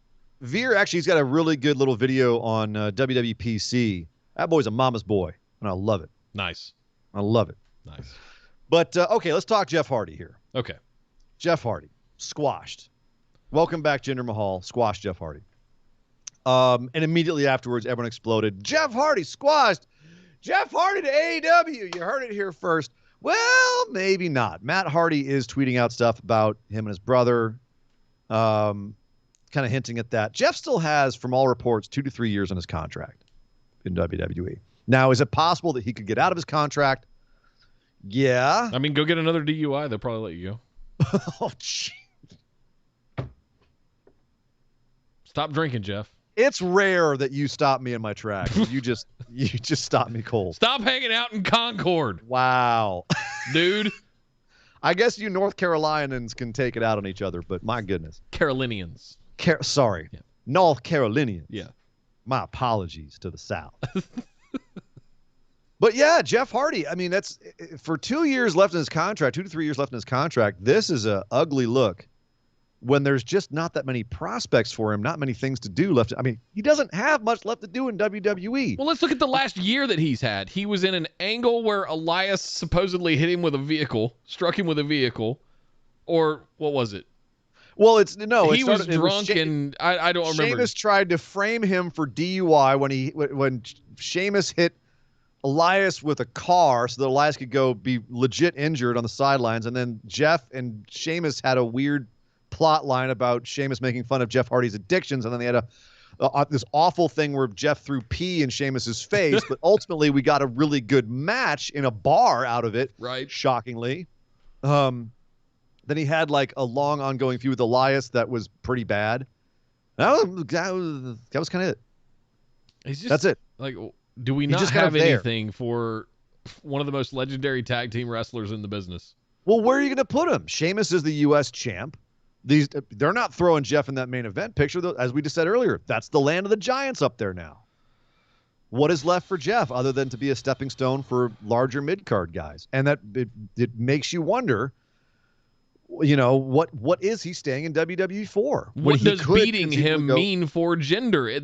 Veer actually, he's got a really good little video on WWPC. That boy's a mama's boy, and I love it. Nice. I love it. Nice. But okay, let's talk Jeff Hardy here. Okay. Jeff Hardy squashed. Welcome back, Jinder Mahal. Squashed Jeff Hardy. And immediately afterwards, everyone exploded. Jeff Hardy squashed. Jeff Hardy to AEW. You heard it here first. Well, maybe not. Matt Hardy is tweeting out stuff about him and his brother, kind of hinting at that. Jeff still has, from all reports, 2 to 3 years on his contract in WWE. Now, is it possible that he could get out of his contract? Yeah. I mean, go get another DUI. They'll probably let you go. Oh, gee. Stop drinking, Jeff. It's rare that you stop me in my tracks. You just stop me cold. Stop hanging out in Concord. Wow. Dude. I guess you North Carolinians can take it out on each other, but my goodness. Carolinians. Sorry. Yeah. North Carolinians. Yeah. My apologies to the South. But yeah, Jeff Hardy, I mean, that's for 2 years left in his contract, 2 to 3 years left in his contract. This is a ugly look when there's just not that many prospects for him, not many things to do left. I mean, he doesn't have much left to do in WWE. Well, let's look at the last year that he's had. He was in an angle where Elias supposedly hit him with a vehicle, struck him with a vehicle, or what was it? Well, He was drunk, and I don't remember. Sheamus tried to frame him for DUI when Sheamus hit Elias with a car so that Elias could go be legit injured on the sidelines. And then Jeff and Sheamus had a weird plot line about Sheamus making fun of Jeff Hardy's addictions. And then they had this awful thing where Jeff threw pee in Sheamus's face. But ultimately, we got a really good match in a bar out of it. Right. Shockingly. Then he had like a long ongoing feud with Elias that was pretty bad. That was kind of it. That's it. Like, do we not have anything for one of the most legendary tag team wrestlers in the business? Well, where are you going to put him? Sheamus is the U.S. champ. They're not throwing Jeff in that main event picture, though, as we just said earlier. That's the land of the giants up there now. What is left for Jeff other than to be a stepping stone for larger mid-card guys? And that it makes you wonder, what is he staying in WWE for? What does beating him mean for gender?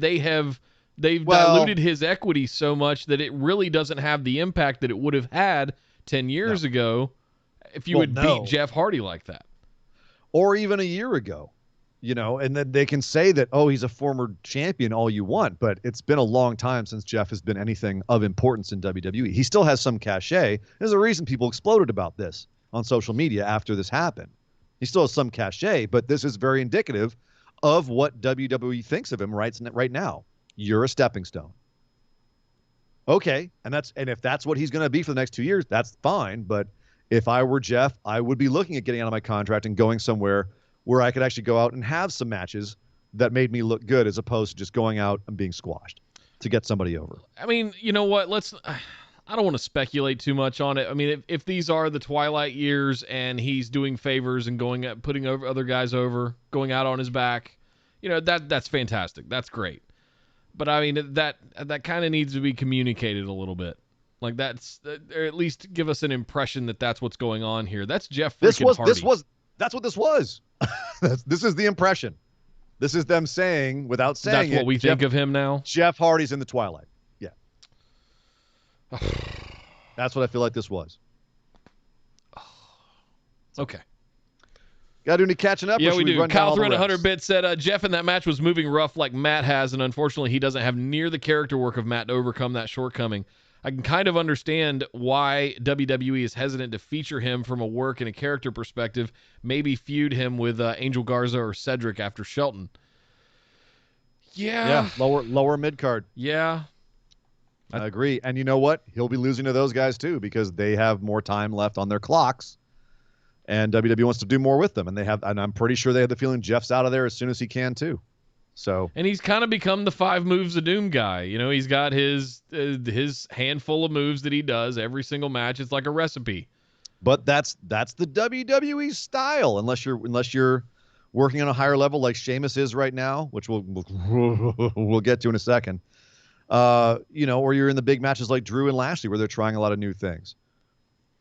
They've diluted his equity so much that it really doesn't have the impact that it would have had 10 years ago if you would beat Jeff Hardy like that. Or even a year ago, and then they can say that, he's a former champion all you want, but it's been a long time since Jeff has been anything of importance in WWE. He still has some cachet. There's a reason people exploded about this on social media after this happened. He still has some cachet, but this is very indicative of what WWE thinks of him right now. You're a stepping stone. Okay, and if that's what he's going to be for the next 2 years, that's fine. But if I were Jeff, I would be looking at getting out of my contract and going somewhere where I could actually go out and have some matches that made me look good, as opposed to just going out and being squashed to get somebody over. I mean, you know what? I don't want to speculate too much on it. I mean, if these are the twilight years and he's doing favors and putting over other guys over, going out on his back, that's fantastic. That's great. But I mean, that kind of needs to be communicated a little bit. Like or at least give us an impression that that's what's going on here. That's Jeff Hardy. That's what this was. This is the impression. This is them saying, without saying that's what we think of him now. Jeff Hardy's in the twilight. Yeah. That's what I feel like this was. Okay. Got to do any catching up? Yeah, we do. Kyle Thread 100-bit said, Jeff in that match was moving rough like Matt has, and unfortunately he doesn't have near the character work of Matt to overcome that shortcoming. I can kind of understand why WWE is hesitant to feature him from a work and a character perspective, maybe feud him with Angel Garza or Cedric after Shelton. Yeah. Yeah, lower mid-card. Yeah. I agree. And you know what? He'll be losing to those guys too, because they have more time left on their clocks. And WWE wants to do more with them, and I'm pretty sure they have the feeling Jeff's out of there as soon as he can too. And he's kind of become the 5 moves of doom guy. He's got his handful of moves that he does every single match. It's like a recipe. But that's the WWE style, unless you're working on a higher level like Sheamus is right now, which we'll get to in a second. Or you're in the big matches like Drew and Lashley, where they're trying a lot of new things.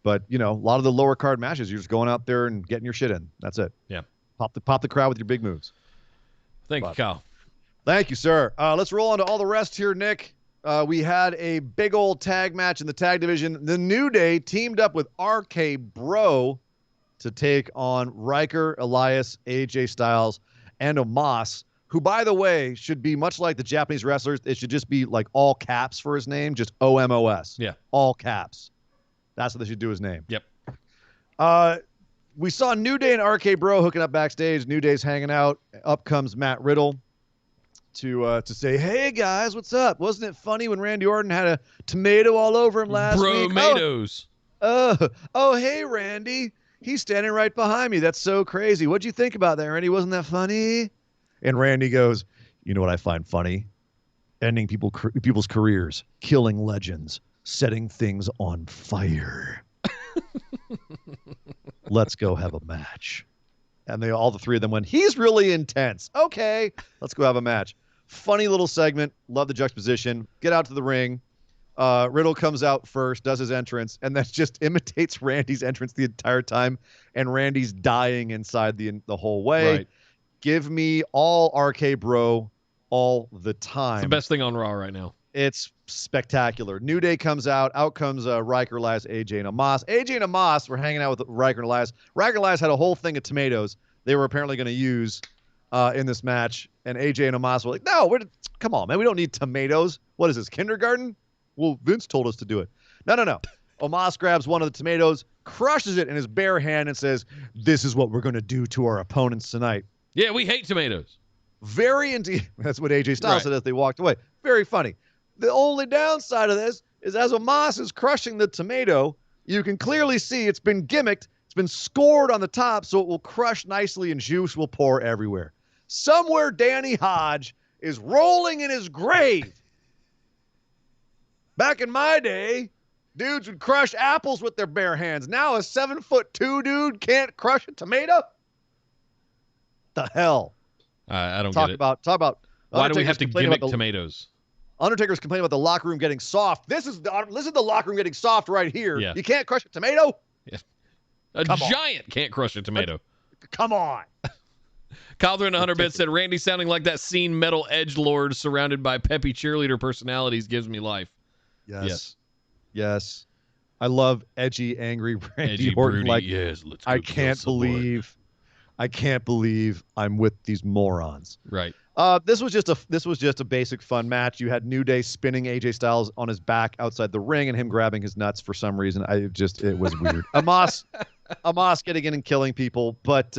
But, a lot of the lower card matches, you're just going out there and getting your shit in. That's it. Yeah. Pop the crowd with your big moves. Thank you, Kyle. Thank you, sir. Let's roll on to all the rest here, Nick. We had a big old tag match in the tag division. The New Day teamed up with RK Bro to take on Riker, Elias, AJ Styles, and Omos, who, by the way, should be much like the Japanese wrestlers. It should just be like all caps for his name, just OMOS. Yeah. All caps. That's what they should do his name. Yep. We saw New Day and RK Bro hooking up backstage. New Day's hanging out. Up comes Matt Riddle to say, "Hey guys, what's up? Wasn't it funny when Randy Orton had a tomato all over him last week?" Tomatoes. Oh, hey Randy, he's standing right behind me. That's so crazy. What'd you think about that, Randy? Wasn't that funny? And Randy goes, "You know what I find funny? Ending people's careers, killing legends, setting things on fire. Let's go have a match." And all the three of them went, "He's really intense. Okay, let's go have a match." Funny little segment. Love the juxtaposition. Get out to the ring. Riddle comes out first, does his entrance, and then just imitates Randy's entrance the entire time. And Randy's dying inside the whole way. Right. Give me all RK Bro all the time. It's the best thing on Raw right now. It's spectacular. New Day comes out. Out comes Riker, Elias, AJ, and Amos. AJ and Amos were hanging out with Riker and Elias. Riker and Elias had a whole thing of tomatoes they were apparently going to use in this match. And AJ and Amos were like, no, come on, man. We don't need tomatoes. What is this, kindergarten? Well, Vince told us to do it. No. Amos grabs one of the tomatoes, crushes it in his bare hand, and says, this is what we're going to do to our opponents tonight. Yeah, we hate tomatoes. Very indeed. That's what AJ Styles said as they walked away. Very funny. The only downside of this is as Amos is crushing the tomato, you can clearly see it's been gimmicked. It's been scored on the top so it will crush nicely and juice will pour everywhere. Somewhere Danny Hodge is rolling in his grave. Back in my day, dudes would crush apples with their bare hands. Now a 7'2" dude can't crush a tomato? The hell? I don't get it. Talk about. Why do we have to gimmick tomatoes? Undertaker's complaining about the locker room getting soft. Listen to the locker room getting soft right here. Yeah. You can't crush a tomato? Yeah. A giant can't crush a tomato. Come on. Calder 100 bits said, Randy sounding like that scene metal edgelord surrounded by peppy cheerleader personalities gives me life. Yes. I love edgy, angry Randy Edgy, Orton. broody, Like, yes, let's I go can't kill someone. believe I'm with these morons. Right. This was just a basic fun match. You had New Day spinning AJ Styles on his back outside the ring and him grabbing his nuts for some reason. It was weird. Amos getting in and killing people, but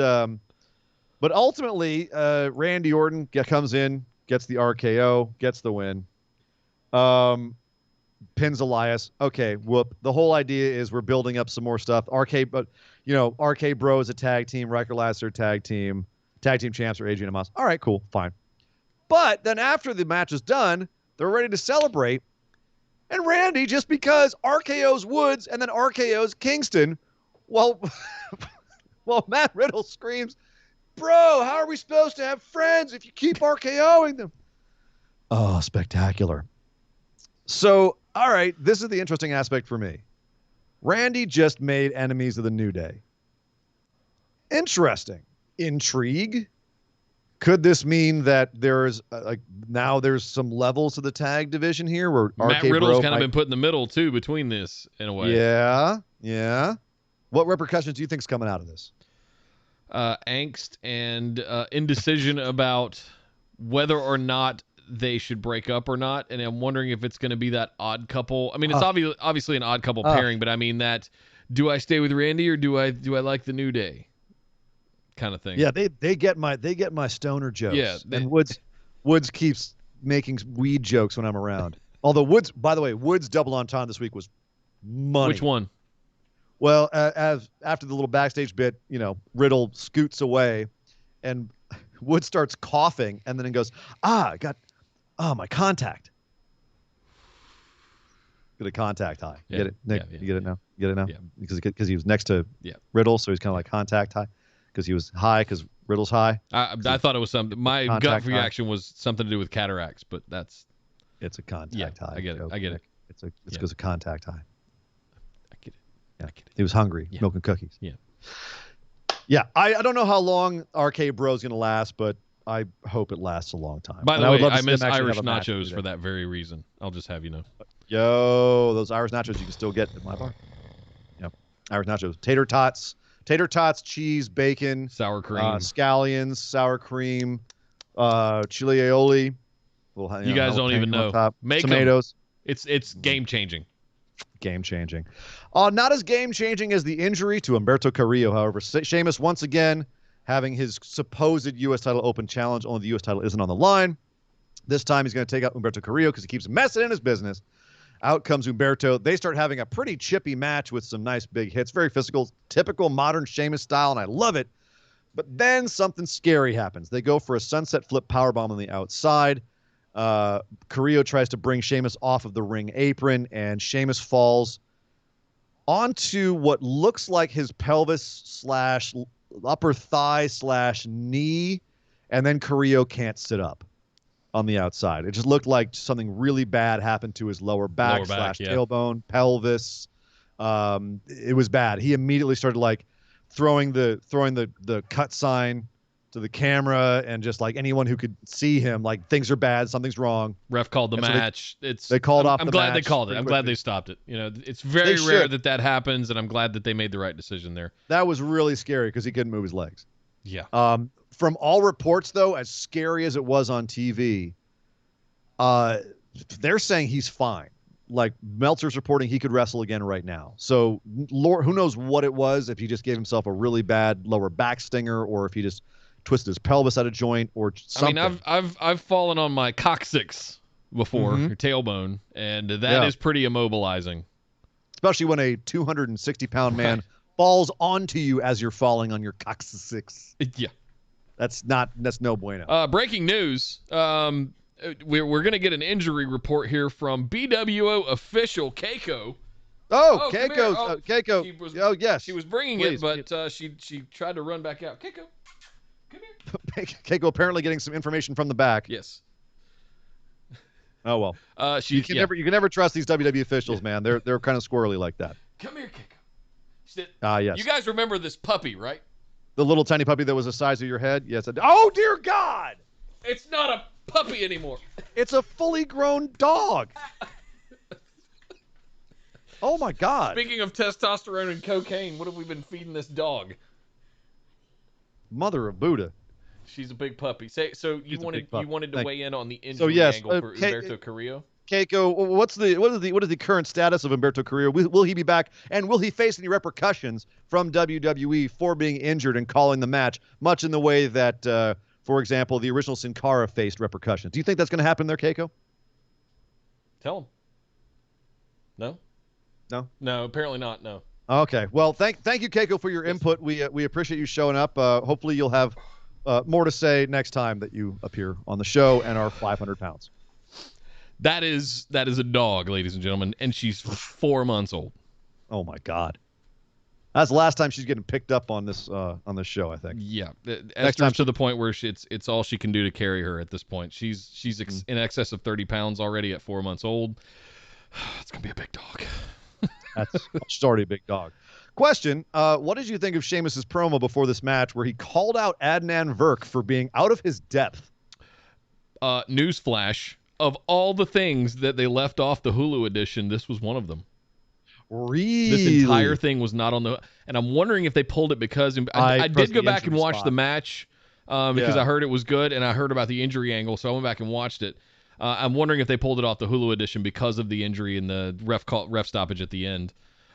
ultimately Randy Orton comes in, gets the RKO, gets the win. Pins Elias. Okay, whoop. The whole idea is we're building up some more stuff. RK Bro is a tag team. Riker Elias are a tag team. Tag team champs are AJ and Amos. All right, cool, fine. But then after the match is done, they're ready to celebrate. And Randy, just because RKO's Woods and then RKO's Kingston, well, Matt Riddle screams, bro, how are we supposed to have friends if you keep RKOing them? Oh, spectacular. So, all right, this is the interesting aspect for me. Randy just made enemies of the New Day. Interesting. Intrigue. Could this mean that there's now there's some levels to the tag division here where Matt Riddle's kind of been put in the middle too between this in a way. Yeah. What repercussions do you think's coming out of this? Angst and indecision about whether or not they should break up or not, and I'm wondering if it's going to be that odd couple. I mean, it's obviously an odd couple pairing, but I mean that. Do I stay with Randy or do I like the New Day? Kind of thing. Yeah, they get my stoner jokes. Yeah, and Woods keeps making weed jokes when I'm around. Although Woods double entendre this week was money. Which one? Well, as after the little backstage bit, Riddle scoots away, and Woods starts coughing, and then he goes, I got my contact. Get a contact high. You get it, Nick? Yeah. You get it now? You get it now? Yeah. Because he was next to Riddle, so he's kind of like contact high. Because he was high, because Riddle's high. I thought it was something. My gut reaction was something to do with cataracts, but it's a contact high. I get it. I get it. It's because of contact high. I get it. Yeah. I get it. He was hungry, milk and cookies. Yeah. Yeah, I don't know how long RK Bro's gonna last, but I hope it lasts a long time. By the way, I miss Irish nachos for that very reason. I'll just have you know. Yo, those Irish nachos you can still get at my bar. Yep, Irish nachos, tater tots, cheese, bacon, sour cream, scallions, sour cream, chili aioli. You guys don't even know. Make tomatoes. It's game changing. Game changing. Not as game changing as the injury to Humberto Carrillo, however. Sheamus once again having his supposed U.S. title open challenge, only the U.S. title isn't on the line. This time he's going to take out Humberto Carrillo because he keeps messing in his business. Out comes Humberto. They start having a pretty chippy match with some nice big hits. Very physical, typical modern Sheamus style, and I love it. But then something scary happens. They go for a sunset flip powerbomb on the outside. Carrillo tries to bring Sheamus off of the ring apron, and Sheamus falls onto what looks like his pelvis / upper thigh / knee, and then Carrillo can't sit up on the outside. It just looked like something really bad happened to his lower back / tailbone, pelvis. It was bad. He immediately started throwing the cut sign to the camera and just like anyone who could see him, like things are bad, something's wrong. Ref called the match. They called off. I'm the glad match they called it. I'm glad they stopped it. You know, it's very rare that happens, and I'm glad that they made the right decision there. That was really scary because he couldn't move his legs. Yeah. From all reports, though, as scary as it was on TV, they're saying he's fine. Like Meltzer's reporting he could wrestle again right now. So Lord, who knows what it was, if he just gave himself a really bad lower back stinger or if he just twisted his pelvis out of joint or something. I mean, I've fallen on my coccyx before, or tailbone, and that is pretty immobilizing. Especially when a 260-pound man falls onto you as you're falling on your coccyx. Yeah. That's no bueno. Breaking news. We're going to get an injury report here from BWO official Keiko. Keiko. Keiko. Yes. She was bringing it, but she tried to run back out. Keiko, come here. Keiko apparently getting some information from the back. Yes. Oh, well. You can never trust these WWE officials, man. They're kind of squirrely like that. Come here, Keiko. Yes. You guys remember this puppy, right? The little tiny puppy that was the size of your head? Yes. Oh, dear God! It's not a puppy anymore. It's a fully grown dog. Oh, my God. Speaking of testosterone and cocaine, what have we been feeding this dog? Mother of Buddha. She's a big puppy. So you wanted to weigh in on the injury angle for Humberto Carrillo? Keiko, what is the current status of Humberto Carrillo? Will he be back, and will he face any repercussions from WWE for being injured and calling the match, much in the way that, for example, the original Sin Cara faced repercussions? Do you think that's going to happen there, Keiko? Tell him. No? No? No, apparently not, no. Okay. Well, thank you, Keiko, for your input. We appreciate you showing up. Hopefully you'll have more to say next time that you appear on the show and are 500 pounds. That is a dog, ladies and gentlemen, and she's 4 months old. Oh my God, that's the last time she's getting picked up on this show, I think. Yeah, Esther's to the point where it's all she can do to carry her at this point. She's in excess of 30 pounds already at 4 months old. It's gonna be a big dog. She's already a big dog. Question: what did you think of Sheamus's promo before this match, where he called out Adnan Virk for being out of his depth? Newsflash. Of all the things that they left off the Hulu edition, this was one of them. Really? This entire thing was not on the... And I'm wondering if they pulled it because... I did go back and watch the match because I heard it was good, and I heard about the injury angle, so I went back and watched it. I'm wondering if they pulled it off the Hulu edition because of the injury and the ref stoppage at the end.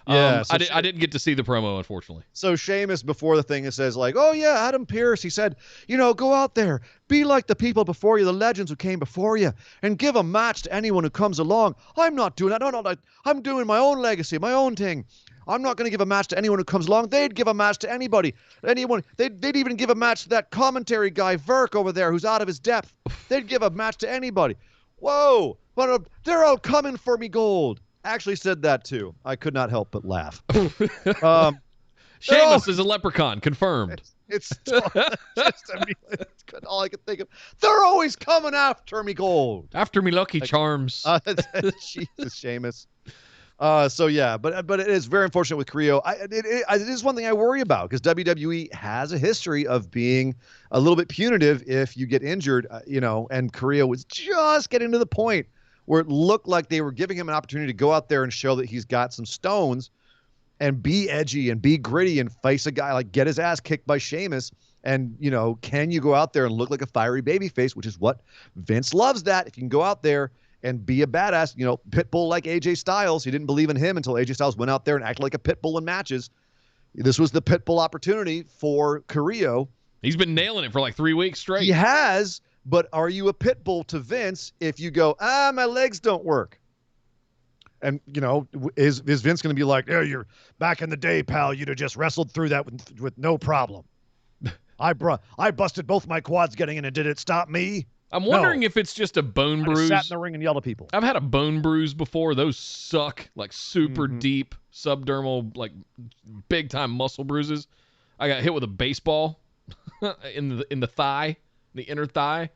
Yeah, I didn't get to see the promo, unfortunately. So Sheamus, before the thing, it says like, oh yeah, Adam Pearce, he said, go out there, be like the people before you, the legends who came before you, and give a match to anyone who comes along. I'm not doing that. No, I'm doing my own legacy, my own thing. I'm not going to give a match to anyone who comes along. They'd give a match to anybody. Anyone. They'd even give a match to that commentary guy, Virk, over there, who's out of his depth. They'd give a match to anybody. Whoa, but they're all coming for me gold. Actually said that too. I could not help but laugh. Sheamus is a leprechaun, confirmed. It's all I could think of. They're always coming after me gold. After me lucky charms. Jesus, Sheamus. So yeah, but it is very unfortunate with Carrillo. It is one thing I worry about because WWE has a history of being a little bit punitive if you get injured, and Carrillo was just getting to the point where it looked like they were giving him an opportunity to go out there and show that he's got some stones and be edgy and be gritty and face a guy, like get his ass kicked by Sheamus. And, can you go out there and look like a fiery babyface, which is what Vince loves that. If you can go out there and be a badass, Pitbull like AJ Styles. He didn't believe in him until AJ Styles went out there and acted like a Pitbull in matches. This was the Pitbull opportunity for Carrillo. He's been nailing it for like 3 weeks straight. He has. But are you a pit bull to Vince if you go, my legs don't work? And, is Vince going to be like, yeah, you're back in the day, pal, you'd have just wrestled through that with no problem. I busted both my quads getting in, and did it stop me? I'm wondering if it's just a bone bruise. I sat in the ring and yelled at people. I've had a bone bruise before. Those suck, like super deep subdermal, like big time muscle bruises. I got hit with a baseball in the thigh. The inner thigh,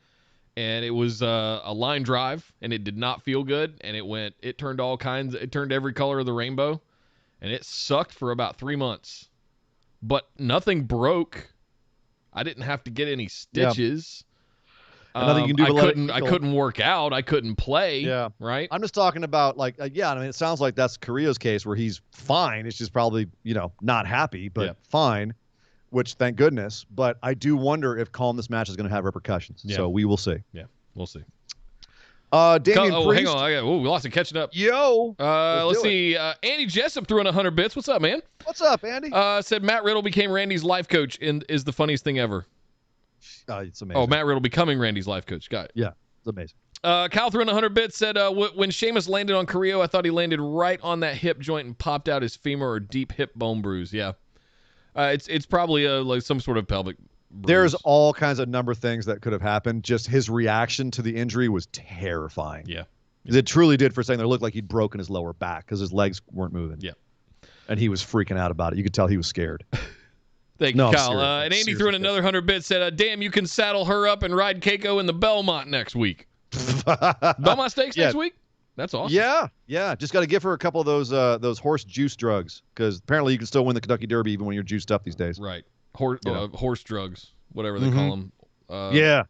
and it was a line drive, and it did not feel good, and it turned every color of the rainbow, and it sucked for about 3 months, but nothing broke. I didn't have to get any stitches. And nothing you can do but I couldn't work out. I couldn't play. Yeah. Right. I'm just talking about I mean, it sounds like that's Carrillo's case where he's fine. It's just probably, not happy, but fine, which thank goodness. But I do wonder if calling this match is going to have repercussions. Yeah. So we will see. Yeah, we'll see. Damien Priest. Hang on. We lost it catching up. Yo. Let's see. Andy Jessup threw in 100 bits. What's up, man? What's up, Andy? Said Matt Riddle became Randy's life coach and is the funniest thing ever. It's amazing. Oh, Matt Riddle becoming Randy's life coach. Got it. Yeah, it's amazing. Kyle threw in 100 bits. Said when Sheamus landed on Carrillo, I thought he landed right on that hip joint and popped out his femur or deep hip bone bruise. Yeah. It's probably like some sort of pelvic bruise. There's all kinds of number of things that could have happened. Just his reaction to the injury was terrifying. Yeah. It truly did for a second. It looked like he'd broken his lower back because his legs weren't moving. Yeah. And he was freaking out about it. You could tell he was scared. Thank you, Kyle. And Andy threw in another 100 bits. Said, damn, you can saddle her up and ride Keiko in the Belmont next week. Belmont Steaks next week? That's awesome. Yeah. Just got to give her a couple of those horse juice drugs because apparently you can still win the Kentucky Derby even when you're juiced up these days. Right. Horse drugs, whatever they call them. Yeah.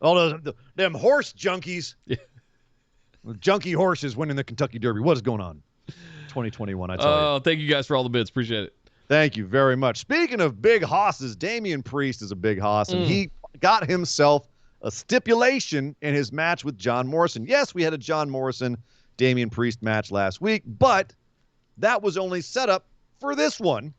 Oh, them horse junkies. Yeah. Junkie horses winning the Kentucky Derby. What is going on? 2021, I tell you. Oh, thank you guys for all the bits. Appreciate it. Thank you very much. Speaking of big hosses, Damien Priest is a big hoss, and he got himself a stipulation in his match with John Morrison. Yes, we had a John Morrison-Damien Priest match last week, but that was only set up for this one,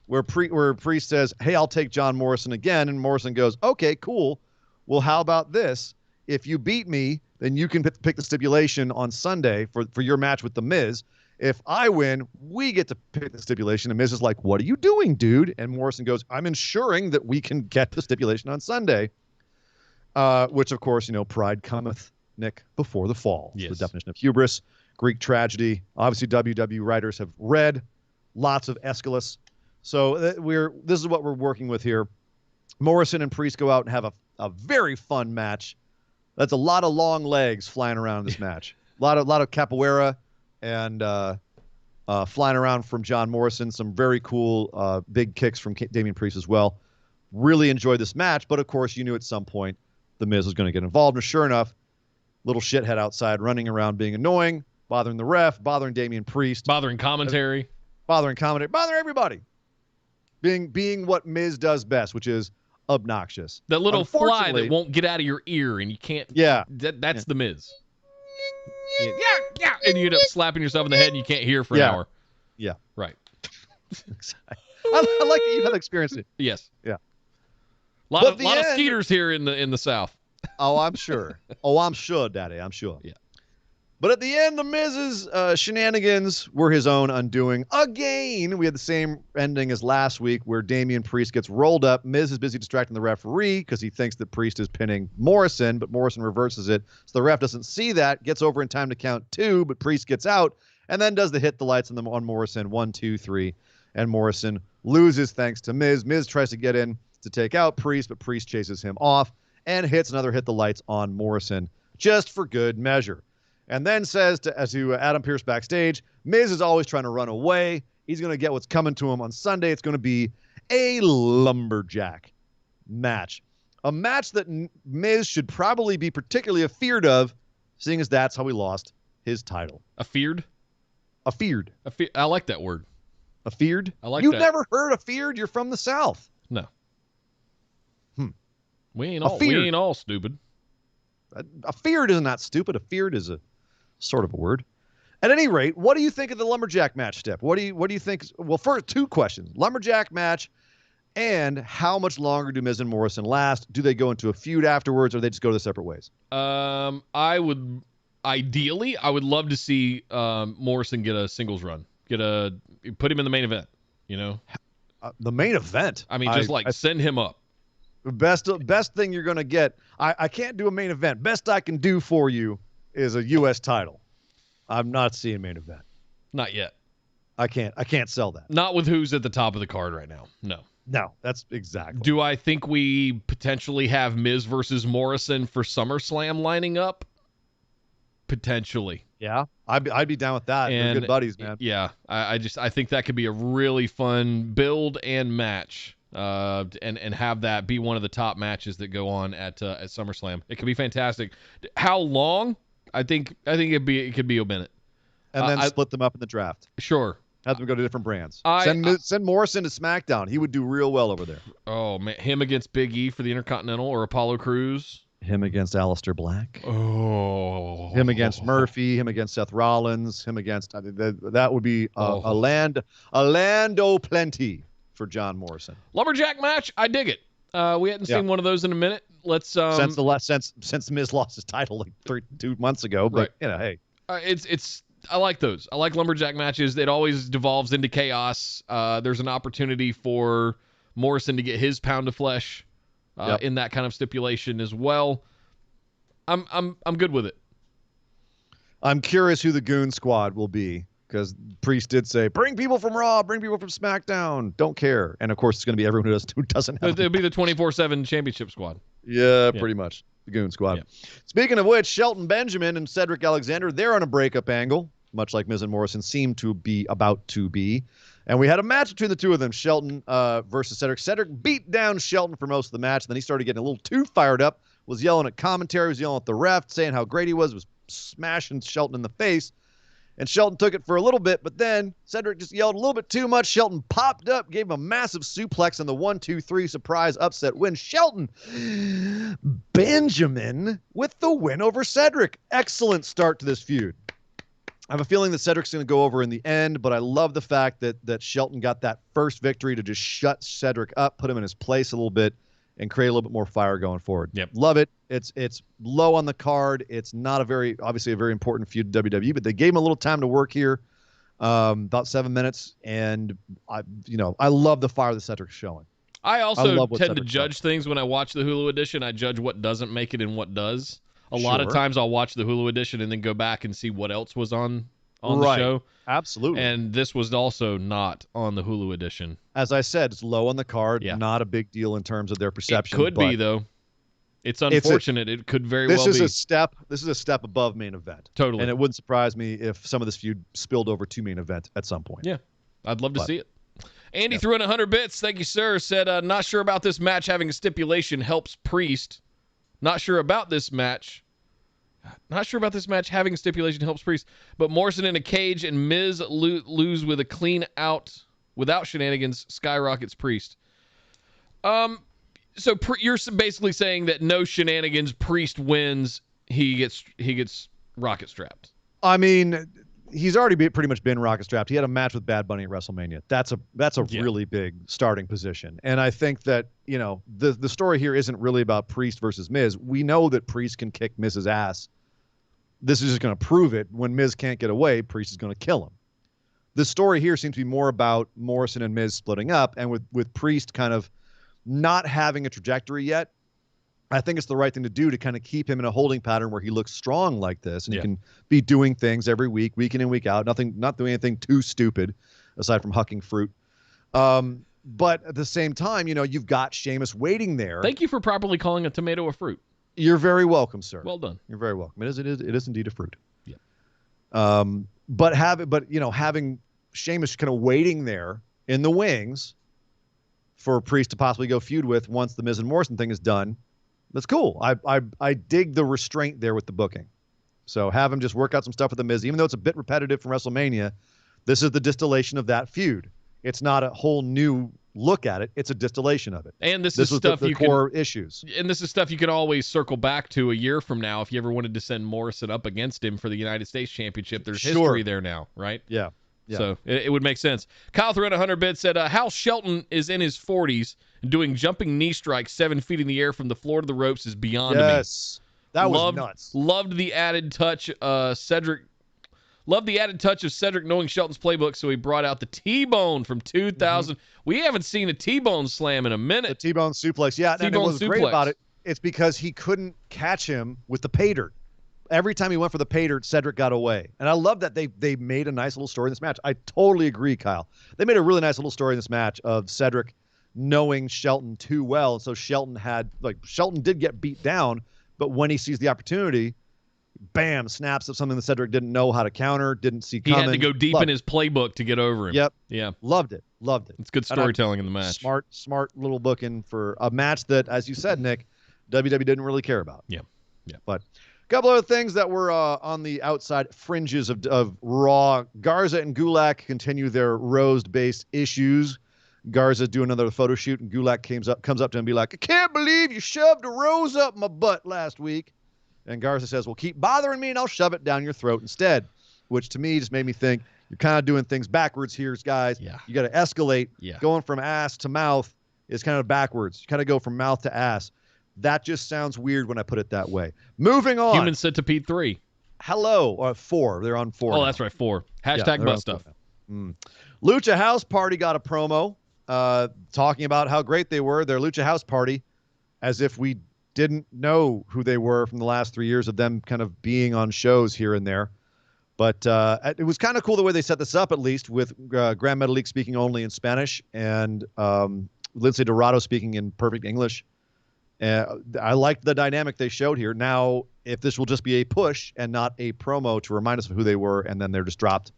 where Priest says, hey, I'll take John Morrison again, and Morrison goes, okay, cool. Well, how about this? If you beat me, then you can pick the stipulation on Sunday for your match with The Miz. If I win, we get to pick the stipulation. And Miz is like, what are you doing, dude? And Morrison goes, I'm ensuring that we can get the stipulation on Sunday. Which, of course, pride cometh, Nick, before the fall. Yes. The definition of hubris, Greek tragedy. Obviously, WWE writers have read lots of Aeschylus. So this is what we're working with here. Morrison and Priest go out and have a very fun match. That's a lot of long legs flying around in this match. A lot of capoeira and flying around from John Morrison. Some very cool big kicks from Damien Priest as well. Really enjoyed this match, but of course you knew at some point The Miz was going to get involved. And sure enough, little shithead outside running around being annoying, bothering the ref, bothering Damien Priest. Bothering commentary. Bothering everybody. Being what Miz does best, which is obnoxious. That little fly that won't get out of your ear and you can't. Yeah. That's The Miz. Yeah. And you end up slapping yourself in the head and you can't hear for an hour. Yeah. Right. I like that you have experienced it. Yes. Yeah. A lot of skeeters here in the South. Oh, I'm sure. I'm sure, Daddy. I'm sure. Yeah. But at the end, the Miz's shenanigans were his own undoing. Again, we had the same ending as last week where Damien Priest gets rolled up. Miz is busy distracting the referee because he thinks that Priest is pinning Morrison, but Morrison reverses it. So the ref doesn't see that, gets over in time to count 2, but Priest gets out, and then does the hit the lights on Morrison, 1, 2, 3, and Morrison loses thanks to Miz. Miz tries to get in to take out Priest, but Priest chases him off and hits another hit the lights on Morrison just for good measure. And then says to Adam Pearce backstage, Miz is always trying to run away. He's going to get what's coming to him on Sunday. It's going to be a lumberjack match. A match that Miz should probably be particularly afeared of, seeing as that's how he lost his title. Afeared? Afeared. I like that word. Afeared? I like You've that. never heard afeared? You're from the South. No. We ain't all stupid. Afeared is not stupid. Afeared is a sort of a word. At any rate, what do you think of the lumberjack match, Step? What do you think? Well, first, 2 questions. Lumberjack match and how much longer do Miz and Morrison last? Do they go into a feud afterwards or they just go their separate ways? I would love to see Morrison get a singles run. Put him in the main event, The main event? I mean, send him up. Best thing you're going to get. I can't do a main event. Best I can do for you is a U.S. title. I'm not seeing main event. Not yet. I can't sell that. Not with who's at the top of the card right now. No, that's exactly. Do I think we potentially have Miz versus Morrison for SummerSlam lining up? Potentially. Yeah, I'd be down with that. They're good buddies, man. Yeah, I think that could be a really fun build and match. and have that be one of the top matches that go on at SummerSlam. It could be fantastic. How long? I think it could be a minute. And then split them up in the draft. Sure. Have them go to different brands. Send Morrison to SmackDown. He would do real well over there. Oh, man. Him against Big E for the Intercontinental or Apollo Crews. Him against Aleister Black. Oh. Him against Murphy. Him against Seth Rollins. Him against that would be a land plenty for John Morrison. Lumberjack match. I dig it. We hadn't seen one of those in a minute. Let's since the Miz lost his title like 2 months ago. But hey, it's. I like those. I like lumberjack matches. It always devolves into chaos. There's an opportunity for Morrison to get his pound of flesh in that kind of stipulation as well. I'm good with it. I'm curious who the Goon Squad will be, because Priest did say, bring people from Raw, bring people from SmackDown. Don't care. And of course, it's going to be everyone who doesn't have. It'll be the 24/7 championship squad. Yeah, pretty much. The Goon Squad. Yeah. Speaking of which, Shelton Benjamin and Cedric Alexander, they're on a breakup angle, much like Miz and Morrison seem to be about to be. And we had a match between the two of them, Shelton versus Cedric. Cedric beat down Shelton for most of the match. Then he started getting a little too fired up, was yelling at commentary, was yelling at the ref, saying how great he was smashing Shelton in the face. And Shelton took it for a little bit, but then Cedric just yelled a little bit too much. Shelton popped up, gave him a massive suplex in the 1-2-3 surprise upset win. Shelton Benjamin with the win over Cedric. Excellent start to this feud. I have a feeling that Cedric's going to go over in the end, but I love the fact that Shelton got that first victory to just shut Cedric up, put him in his place a little bit, and create a little bit more fire going forward. Yep. Love it. It's low on the card. It's not obviously a very important feud to WWE, but they gave him a little time to work here, about 7 minutes, and I love the fire that Cedric's showing. I also tend to judge things when I watch the Hulu edition. I judge what doesn't make it and what does. A lot of times I'll watch the Hulu edition and then go back and see what else was on the show. Absolutely. And this was also not on the Hulu edition. As I said, it's low on the card. Yeah. Not a big deal in terms of their perception. It could be, though. It's unfortunate. It could very well be. This is a step above main event. Totally. And it wouldn't surprise me if some of this feud spilled over to main event at some point. Yeah. I'd love to see it. Andy threw in 100 bits. Thank you, sir. Said, not sure about this match having a stipulation helps Priest. Not sure about this match having a stipulation helps Priest. But Morrison in a cage and Miz lose with a clean out without shenanigans skyrockets Priest. So you're basically saying that no shenanigans, Priest wins, he gets rocket strapped. I mean, he's already pretty much been rocket strapped. He had a match with Bad Bunny at WrestleMania. That's a really big starting position. And I think that, the story here isn't really about Priest versus Miz. We know that Priest can kick Miz's ass. This is just going to prove it. When Miz can't get away, Priest is going to kill him. The story here seems to be more about Morrison and Miz splitting up, and with Priest kind of not having a trajectory yet. I think it's the right thing to do to kind of keep him in a holding pattern where he looks strong like this, and he can be doing things every week in and week out. Not doing anything too stupid, aside from hucking fruit. But at the same time, you've got Sheamus waiting there. Thank you for properly calling a tomato a fruit. You're very welcome, sir. Well done. You're very welcome. It is indeed a fruit. Yeah. But having Sheamus kind of waiting there in the wings for Priest to possibly go feud with once the Miz and Morrison thing is done, that's cool. I dig the restraint there with the booking. So have him just work out some stuff with the Miz, even though it's a bit repetitive from WrestleMania. This is the distillation of that feud. It's not a whole new look at it. It's a distillation of it. And this is stuff the core issues. And this is stuff you can always circle back to a year from now if you ever wanted to send Morrison up against him for the United States Championship. There's history there now, right? Yeah. So it would make sense. Kyle threw in 100 bits, said, Hal Shelton is in his 40s and doing jumping knee strikes 7 feet in the air from the floor to the ropes is beyond me. Yes. That was nuts. Loved the added touch Cedric. Loved the added touch of Cedric knowing Shelton's playbook, so he brought out the T-Bone from 2000. We haven't seen a T-Bone slam in a minute. The T-Bone suplex, yeah. And what was great about it, it's because he couldn't catch him with the pay dirt. Every time he went for the pay dirt, Cedric got away. And I love that they made a nice little story in this match. I totally agree, Kyle. They made a really nice little story in this match of Cedric knowing Shelton too well. And so Shelton did get beat down, but when he sees the opportunity, bam, snaps at something that Cedric didn't know how to counter, didn't see He coming. had to go deep in his playbook to get over him. Yep. Yeah. Loved it. It's good storytelling in the match. Smart little booking for a match that, as you said, Nick, WWE didn't really care about. Yeah. But a couple other things that were on the outside fringes of Raw. Garza and Gulak continue their Rose-based issues. Garza do another photo shoot, and Gulak comes up to him and be like, I can't believe you shoved a rose up my butt last week. And Garza says, well, keep bothering me and I'll shove it down your throat instead, which to me just made me think you're kind of doing things backwards here, guys. Yeah. You got to escalate. Yeah. Going from ass to mouth is kind of backwards. You kind of go from mouth to ass. That just sounds weird when I put it that way. Moving on. Human Centipede 3. Hello. 4. They're on 4. Oh, now. That's right. 4. Hashtag butt stuff. Lucha House Party got a promo talking about how great they were. Their Lucha House Party, as if we didn't know who they were from the last 3 years of them kind of being on shows here and there. But it was kind of cool the way they set this up, at least, with Grand Metalik speaking only in Spanish and Lindsay Dorado speaking in perfect English. I liked the dynamic they showed here. Now, if this will just be a push and not a promo to remind us of who they were, and then they're just dropped,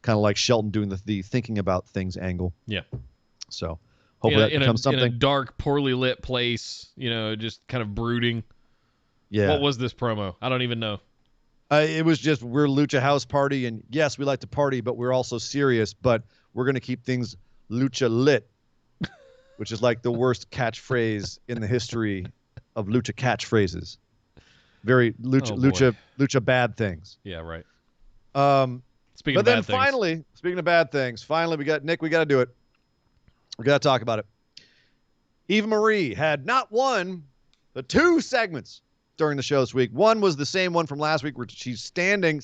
kind of like Shelton doing the thinking about things angle. Yeah. So hopefully that becomes something. In a dark, poorly lit place, just kind of brooding. Yeah. What was this promo? I don't even know. It was just, we're Lucha House Party, and yes, we like to party, but we're also serious, but we're going to keep things Lucha lit, which is like the worst catchphrase in the history of Lucha catchphrases. Very Lucha bad things. Yeah, right. Speaking of bad things, finally we got Nick, we got to do it. We got to talk about it. Eva Marie had not one, but 2 segments during the show this week. One was the same one from last week where she's standing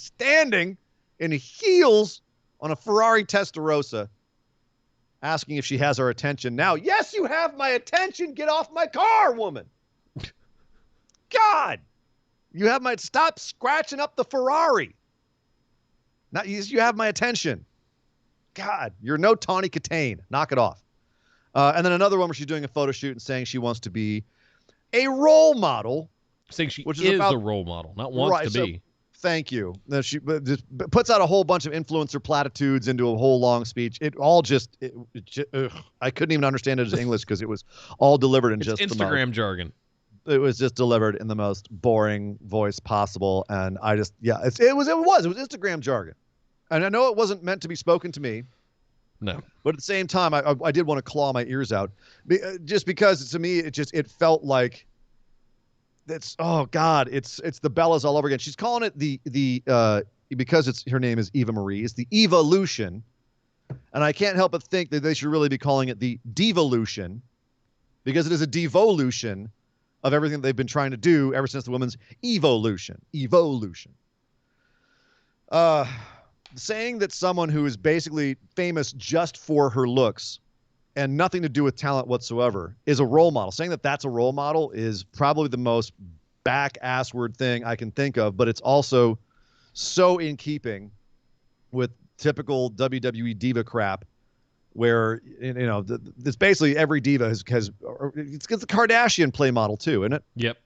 in heels on a Ferrari Testarossa, asking if she has our attention. Now, yes, you have my attention. Get off my car, woman. God, you have my, stop scratching up the Ferrari. Now, you have my attention. God, you're no Tawny Katane. Knock it off. And then another one where she's doing a photo shoot and saying she wants to be a role model. Saying she which is about, a role model, not wants to be. Thank you. She just puts out a whole bunch of influencer platitudes into a whole long speech. It all just, I couldn't even understand it as English because it was all delivered in just Instagram jargon. It was just delivered in the most boring voice possible, and I just, it was Instagram jargon, and I know it wasn't meant to be spoken to me. No, but at the same time, I did want to claw my ears out, just because to me it felt like it's, oh God, it's the Bellas all over again. She's calling it the because her name is Eva Marie, it's the Evolution, and I can't help but think that they should really be calling it the Devolution, because it is a devolution of everything they've been trying to do ever since the women's evolution. Saying that someone who is basically famous just for her looks and nothing to do with talent whatsoever is a role model. Saying that that's a role model is probably the most back-assward thing I can think of, but it's also so in keeping with typical WWE diva crap, where it's basically every diva has it's the Kardashian play model too, isn't it? Yep.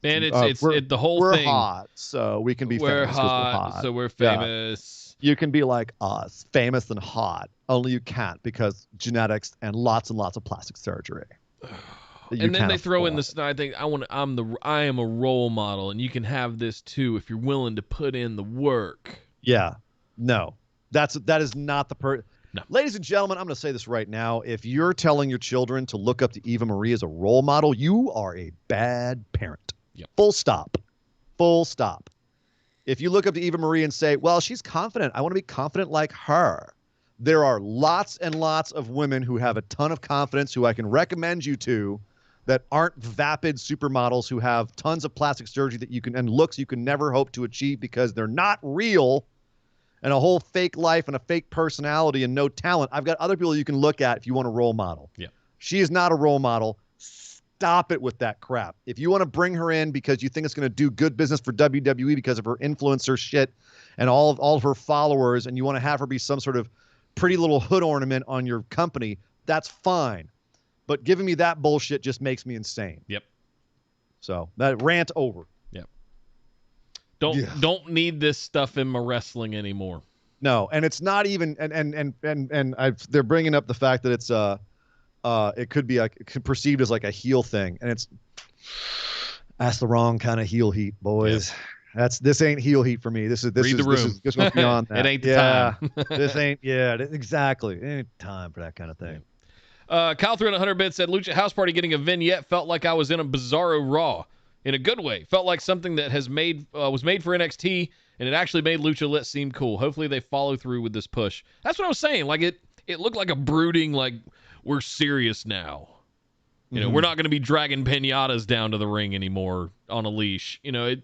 And it's the whole we're thing. We're hot, so we can be we're famous. Hot, we're hot, so we're famous. Yeah. You can be like us, famous and hot. Only you can't because genetics and lots of plastic surgery. And then they throw in this. I think I am a role model, and you can have this too if you're willing to put in the work. Yeah. No, that is not the No. Ladies and gentlemen, I'm going to say this right now. If you're telling your children to look up to Eva Marie as a role model, you are a bad parent. Yep. Full stop. Full stop. If you look up to Eva Marie and say, well, she's confident, I want to be confident like her. There are lots and lots of women who have a ton of confidence who I can recommend you to that aren't vapid supermodels who have tons of plastic surgery and looks you can never hope to achieve because they're not real, and a whole fake life and a fake personality and no talent. I've got other people you can look at if you want a role model. Yeah. She is not a role model. Stop it with that crap. If you want to bring her in because you think it's going to do good business for WWE because of her influencer shit and all of her followers, and you want to have her be some sort of pretty little hood ornament on your company, that's fine. But giving me that bullshit just makes me insane. Yep. So that rant over. Yep. Don't need this stuff in my wrestling anymore. No, and it's not even they're bringing up the fact that it's it could be perceived as like a heel thing, and that's the wrong kind of heel heat, boys. Yep. This ain't heel heat for me. This is beyond that. It ain't the time. This ain't exactly. It ain't time for that kind of thing. Kyle threw in 100 bits, said Lucha House Party getting a vignette felt like I was in a Bizarro Raw in a good way. Felt like something that was made for NXT, and it actually made Lucha Lit seem cool. Hopefully they follow through with this push. That's what I was saying. Like it looked like a brooding, like we're serious now. You know, we're not going to be dragging piñatas down to the ring anymore on a leash. You know,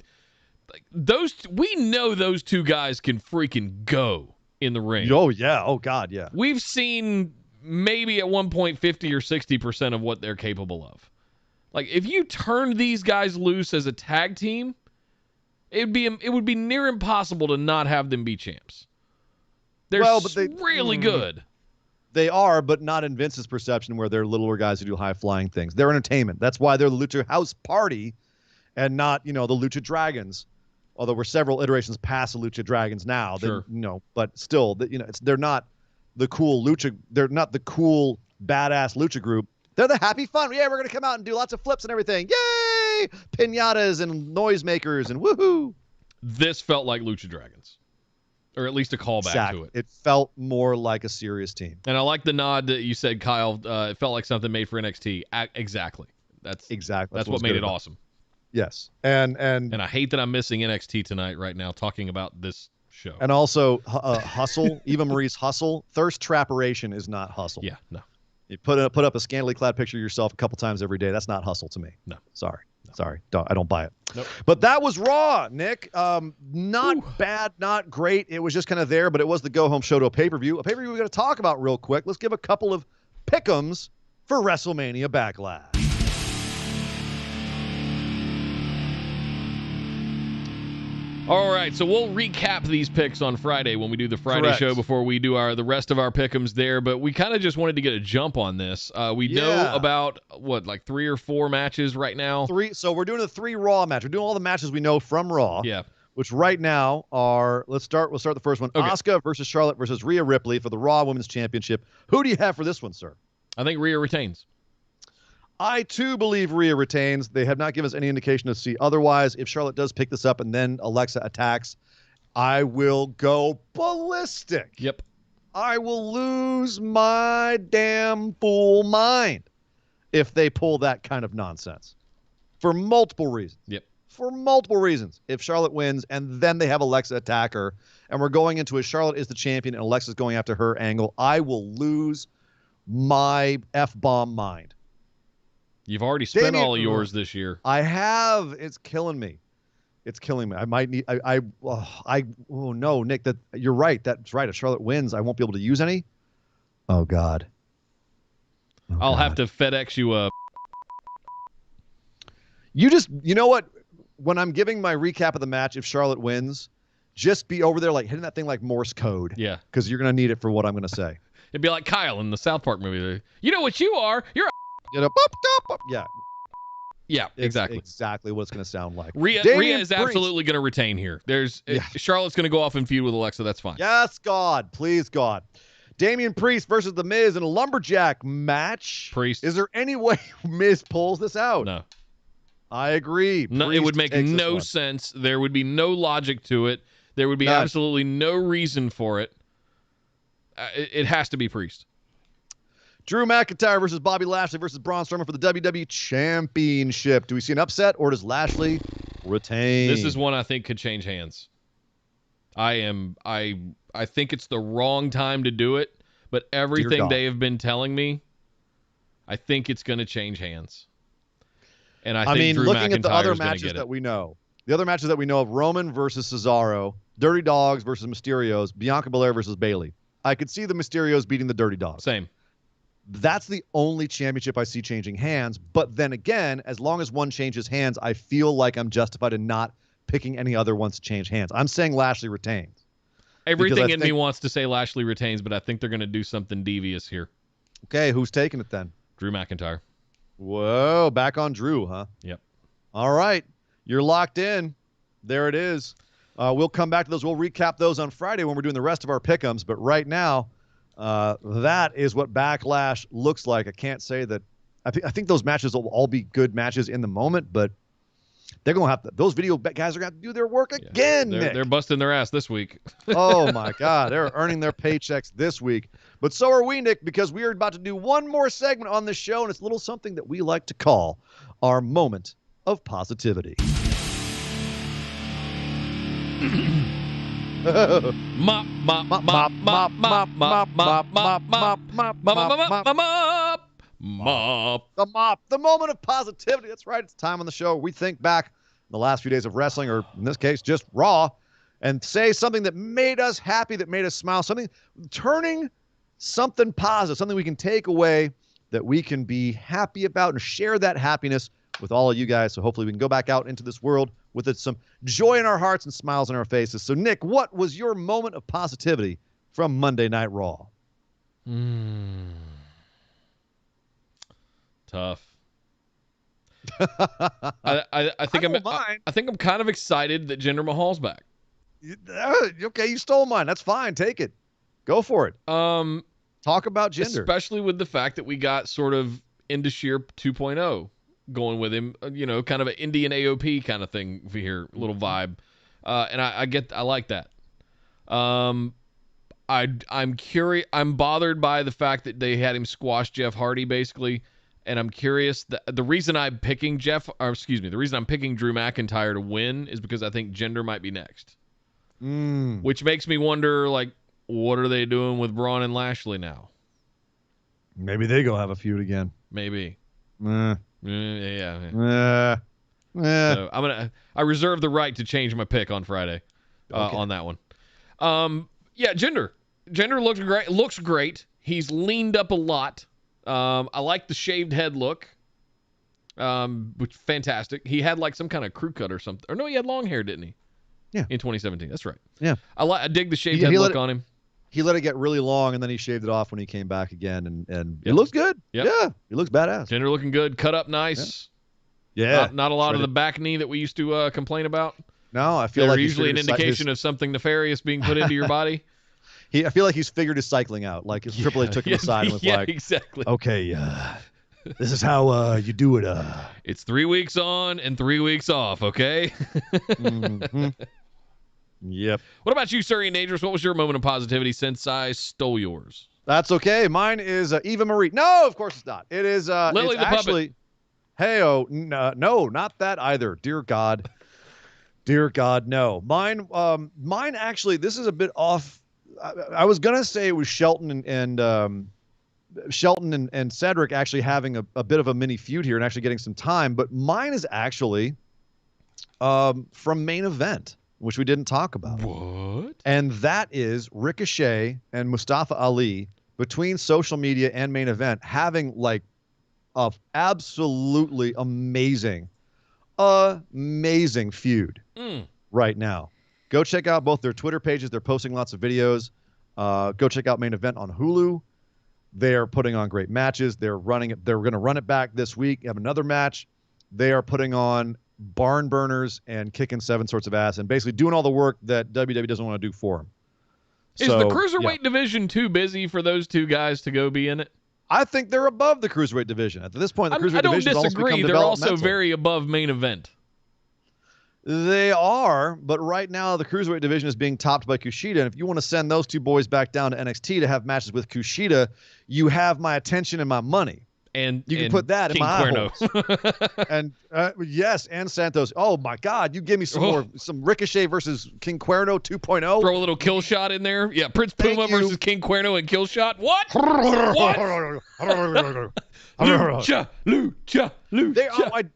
we know those two guys can freaking go in the ring. Oh yeah. Oh God, yeah. We've seen maybe at one point 50 or 60% of what they're capable of. Like if you turned these guys loose as a tag team, it would be near impossible to not have them be champs. They're really good. They are, but not in Vince's perception, where they're littler guys who do high-flying things. They're entertainment. That's why they're the Lucha House Party and not, the Lucha Dragons. Although we're several iterations past the Lucha Dragons now. Sure. But still, they're not the cool Lucha. They're not the cool, badass Lucha group. They're the happy fun. Yeah, we're going to come out and do lots of flips and everything. Yay! Piñatas and noisemakers and woohoo. This felt like Lucha Dragons. Or at least a callback to it. It felt more like a serious team. And I like the nod that you said, Kyle. It felt like something made for NXT. Exactly. That's what made it awesome. Yes. And I hate that I'm missing NXT tonight right now talking about this show. And also hustle. Eva Marie's hustle. Thirst traperation is not hustle. Yeah, no. You put up a scantily clad picture of yourself a couple times every day. That's not hustle to me. No. Sorry. I don't buy it. Nope. But that was Raw, Nick. Not bad, not great. It was just kind of there, but it was the go-home show to a pay-per-view. A pay-per-view we're going to talk about real quick. Let's give a couple of pick'ems for WrestleMania Backlash. All right, so we'll recap these picks on Friday when we do the Friday Correct. show before we do the rest of our pick'ems there. But we kind of just wanted to get a jump on this. We know about, 3 or 4 matches right now? 3. So we're doing the 3 Raw match. We're doing all the matches we know from Raw. Yeah. Which right now are, we'll start the first one. Okay. Asuka versus Charlotte versus Rhea Ripley for the Raw Women's Championship. Who do you have for this one, sir? I think Rhea retains. I, too, believe Rhea retains. They have not given us any indication to see otherwise. If Charlotte does pick this up and then Alexa attacks, I will go ballistic. Yep. I will lose my damn fool mind if they pull that kind of nonsense. For multiple reasons. Yep. For multiple reasons. If Charlotte wins and then they have Alexa attack her, and we're going into a Charlotte is the champion and Alexa's going after her angle, I will lose my F-bomb mind. You've already spent all of yours this year. I have. It's killing me. I might need. Oh no, Nick. That you're right. That's right. If Charlotte wins, I won't be able to use any. Oh God. I'll have to FedEx you a. You know what? When I'm giving my recap of the match, if Charlotte wins, just be over there like hitting that thing like Morse code. Yeah. Because you're gonna need it for what I'm gonna say. It'd be like Kyle in the South Park movie. You know what you are? You're. Yeah. Yeah, exactly. Exactly what it's going to sound like. Rhea is absolutely going to retain here. Charlotte's going to go off and feud with Alexa. That's fine. Yes, God. Please, God. Damien Priest versus The Miz in a lumberjack match. Priest. Is there any way Miz pulls this out? No. I agree. No, it would make no sense. There would be no logic to it. There would be absolutely no reason for it. It has to be Priest. Drew McIntyre versus Bobby Lashley versus Braun Strowman for the WWE Championship. Do we see an upset, or does Lashley retain? This is one I think could change hands. I think it's the wrong time to do it, but everything they have been telling me, I think it's going to change hands. And I think Drew looking McIntyre at the other is gonna matches get it. that we know, the other matches that we know of: Roman versus Cesaro, Dirty Dogs versus Mysterios, Bianca Belair versus Bayley. I could see the Mysterios beating the Dirty Dogs. Same. That's the only championship I see changing hands. But then again, as long as one changes hands, I feel like I'm justified in not picking any other ones to change hands. I'm saying Lashley retains. Everything in me wants to say Lashley retains, but I think they're going to do something devious here. Okay, who's taking it then? Drew McIntyre. Whoa, back on Drew, huh? Yep. All right, you're locked in. There it is. We'll come back to those. We'll recap those on Friday when we're doing the rest of our pick'ems. But right now, that is what Backlash looks like. I can't say that. I think those matches will all be good matches in the moment, but they're going to have to. Those video guys are going to have to do their work again. They're busting their ass this week. Oh my God, they're earning their paychecks this week. But so are we, Nick, because we are about to do one more segment on the show, and it's a little something that we like to call our moment of positivity. Mop, mop, mop, mop, mop, mop, mop, mop, mop, mop. The mop, the moment of positivity. That's right. It's time on the show. We think back the last few days of wrestling, or in this case, just Raw, and say something that made us happy, that made us smile, something, turning something positive, something we can take away that we can be happy about and share that happiness with all of you guys. So hopefully we can go back out into this world with some joy in our hearts and smiles on our faces. So, Nick, what was your moment of positivity from Monday Night Raw? Tough. I think I'm kind of excited that Jinder Mahal's back. Okay, you stole mine. That's fine. Take it. Go for it. Talk about Jinder. Especially with the fact that we got sort of Indashir 2.0 going with him, kind of an Indian AOP kind of thing here, little vibe. And I like that. I'm curious. I'm bothered by the fact that they had him squash Jeff Hardy basically. And I'm curious, the reason I'm picking the reason I'm picking Drew McIntyre to win is because I think Jinder might be next. Which makes me wonder, what are they doing with Braun and Lashley now? Maybe they go have a feud again. Maybe. Yeah. So I reserve the right to change my pick on Friday on that one. Jinder. Jinder looks great. He's leaned up a lot. I like the shaved head look, which fantastic. He had some kind of crew cut or something. Or no, he had long hair, didn't he? Yeah. In 2017. That's right. Yeah. I dig the shaved head look on him. He let it get really long, and then he shaved it off when he came back again, and it looks good. Yep. Yeah, he looks badass. Jinder looking good, cut up nice. Yeah. Not a lot of the back knee that we used to complain about. No, I feel like usually an indication of something nefarious being put into your body. I feel like he's figured his cycling out. Like if Triple H took him aside and was exactly. Okay, this is how you do it. It's 3 weeks on and 3 weeks off, okay? Mm-hmm. Yep. What about you, Sir Ian Dangerous? What was your moment of positivity since I stole yours? That's okay. Mine is Eva Marie. No, of course it's not. It is Lily the puppet. Hey-oh, no, not that either. Dear God. Dear God, no. Mine actually, this is a bit off. I was going to say it was Shelton and Cedric actually having a bit of a mini feud here and actually getting some time, but mine is actually from Main Event, which we didn't talk about. What? And that is Ricochet and Mustafa Ali between social media and Main Event having a absolutely amazing feud right now. Go check out both their Twitter pages. They're posting lots of videos. Go check out Main Event on Hulu. They're putting on great matches. They're going to run it back this week. Have another match. They are putting on barn burners and kicking seven sorts of ass and basically doing all the work that WWE doesn't want to do for them. Is the cruiserweight division too busy for those two guys to go be in it? I think they're above the cruiserweight division. At this point, the cruiserweight division has almost become developmental. They're also very above Main Event. They are, but right now the cruiserweight division is being topped by Kushida. And if you want to send those two boys back down to NXT to have matches with Kushida, you have my attention and my money. And you can put that King in my Cuerno. And yes, and Santos. Oh my God, you give me some Ricochet versus King Cuerno 2.0. Throw a little kill shot in there. Yeah, Prince Puma versus King Cuerno and kill shot. What? Lucha.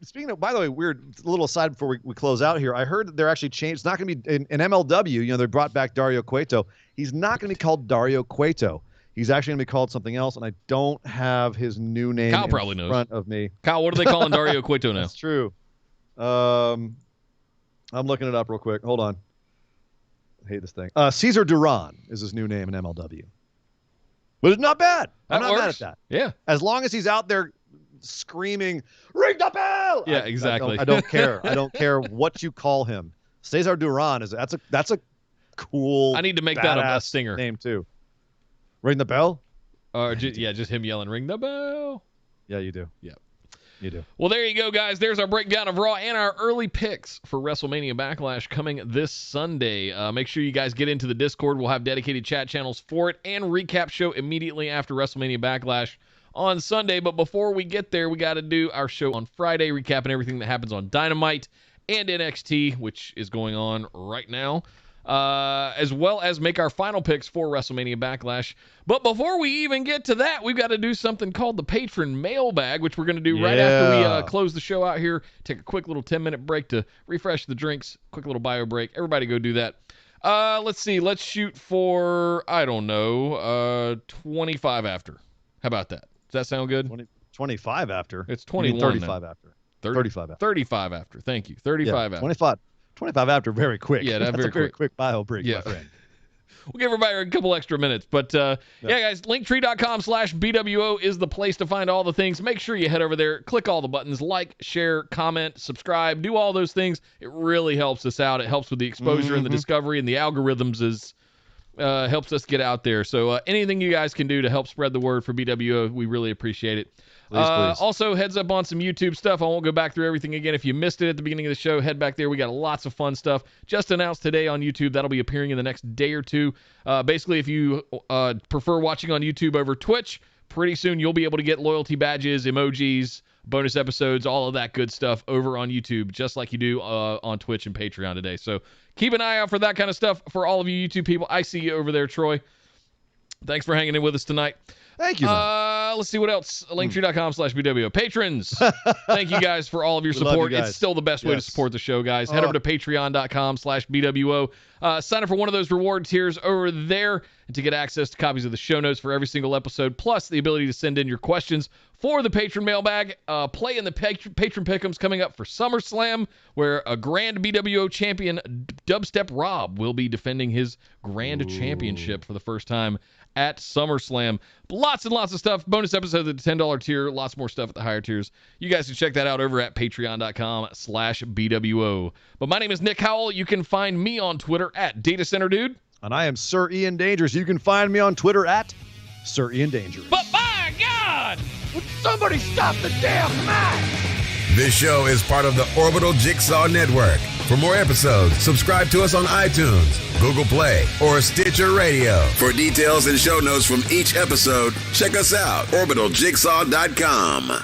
Speaking of, by the way, weird little aside before we close out here. I heard that they're actually changed. It's not going to be in MLW. They brought back Dario Cueto. He's not going to be called Dario Cueto. He's actually going to be called something else, and I don't have his new name Kyle probably knows. Front of me. Kyle, what are they calling Dario Cueto now? That's true. I'm looking it up real quick. Hold on. I hate this thing. Cesar Duran is his new name in MLW. But it's not bad. I'm not mad at that. Yeah. As long as he's out there screaming, ring the bell! Yeah, exactly. I don't care. I don't care what you call him. Cesar Duran that's a cool. I need to make that a badass stinger name too. Ring the bell. Or just him yelling, "Ring the bell." Yeah, you do. Yeah. You do. Well, there you go, guys. There's our breakdown of Raw and our early picks for WrestleMania Backlash coming this Sunday. Make sure you guys get into the Discord. We'll have dedicated chat channels for it and recap show immediately after WrestleMania Backlash on Sunday. But before we get there, we got to do our show on Friday, recapping everything that happens on Dynamite and NXT, which is going on right now, as well as make our final picks for WrestleMania Backlash. But before we even get to that, we've got to do something called the Patron Mailbag, which we're going to do right after we close the show out here. Take a quick little 10-minute break to refresh the drinks. Quick little bio break. Everybody go do that. Let's see. Let's shoot for, I don't know, 25 after. How about that? Does that sound good? 25 after. It's 21 35 now. after. 35 after. 35 after. Thank you. 35 after. 25 after, very quick. Yeah, that's very a very quick bio break, Yeah. my friend. We'll give everybody a couple extra minutes. But, yeah, guys, linktree.com/BWO is the place to find all the things. Make sure you head over there, click all the buttons, like, share, comment, subscribe, do all those things. It really helps us out. It helps with the exposure and the discovery, and the algorithms helps us get out there. So anything you guys can do to help spread the word for BWO, we really appreciate it. Please. Also, heads up on some YouTube stuff. I won't go back through everything again. If you missed it at the beginning of the show, head back there. We got lots of fun stuff just announced today on YouTube. That'll be appearing in the next day or two. Basically, if you prefer watching on YouTube over Twitch, pretty soon you'll be able to get loyalty badges, emojis, bonus episodes, all of that good stuff over on YouTube, just like you do on Twitch and Patreon today. So keep an eye out for that kind of stuff for all of you YouTube people. I see you over there, Troy. Thanks for hanging in with us tonight. Thank you. Let's see what else. Linktree.com/BWO. Patrons, thank you guys for all of your support. It's still the best way to support the show, guys. Head over to patreon.com/BWO. Sign up for one of those reward tiers over there and to get access to copies of the show notes for every single episode, plus the ability to send in your questions for the Patron Mailbag. Play in the Patron Pick'ems coming up for SummerSlam, where a Grand BWO champion, Dubstep Rob, will be defending his Grand Championship for the first time at SummerSlam. Lots and lots of stuff. Bonus episodes at the $10 tier. Lots more stuff at the higher tiers. You guys can check that out over at patreon.com/BWO. But my name is Nick Howell. You can find me on Twitter at DataCenterDude. And I am Sir Ian Dangerous. You can find me on Twitter at Sir Ian Dangerous. But by God, would somebody stop the damn match? This show is part of the Orbital Jigsaw Network. For more episodes, subscribe to us on iTunes, Google Play, or Stitcher Radio. For details and show notes from each episode, check us out, orbitaljigsaw.com.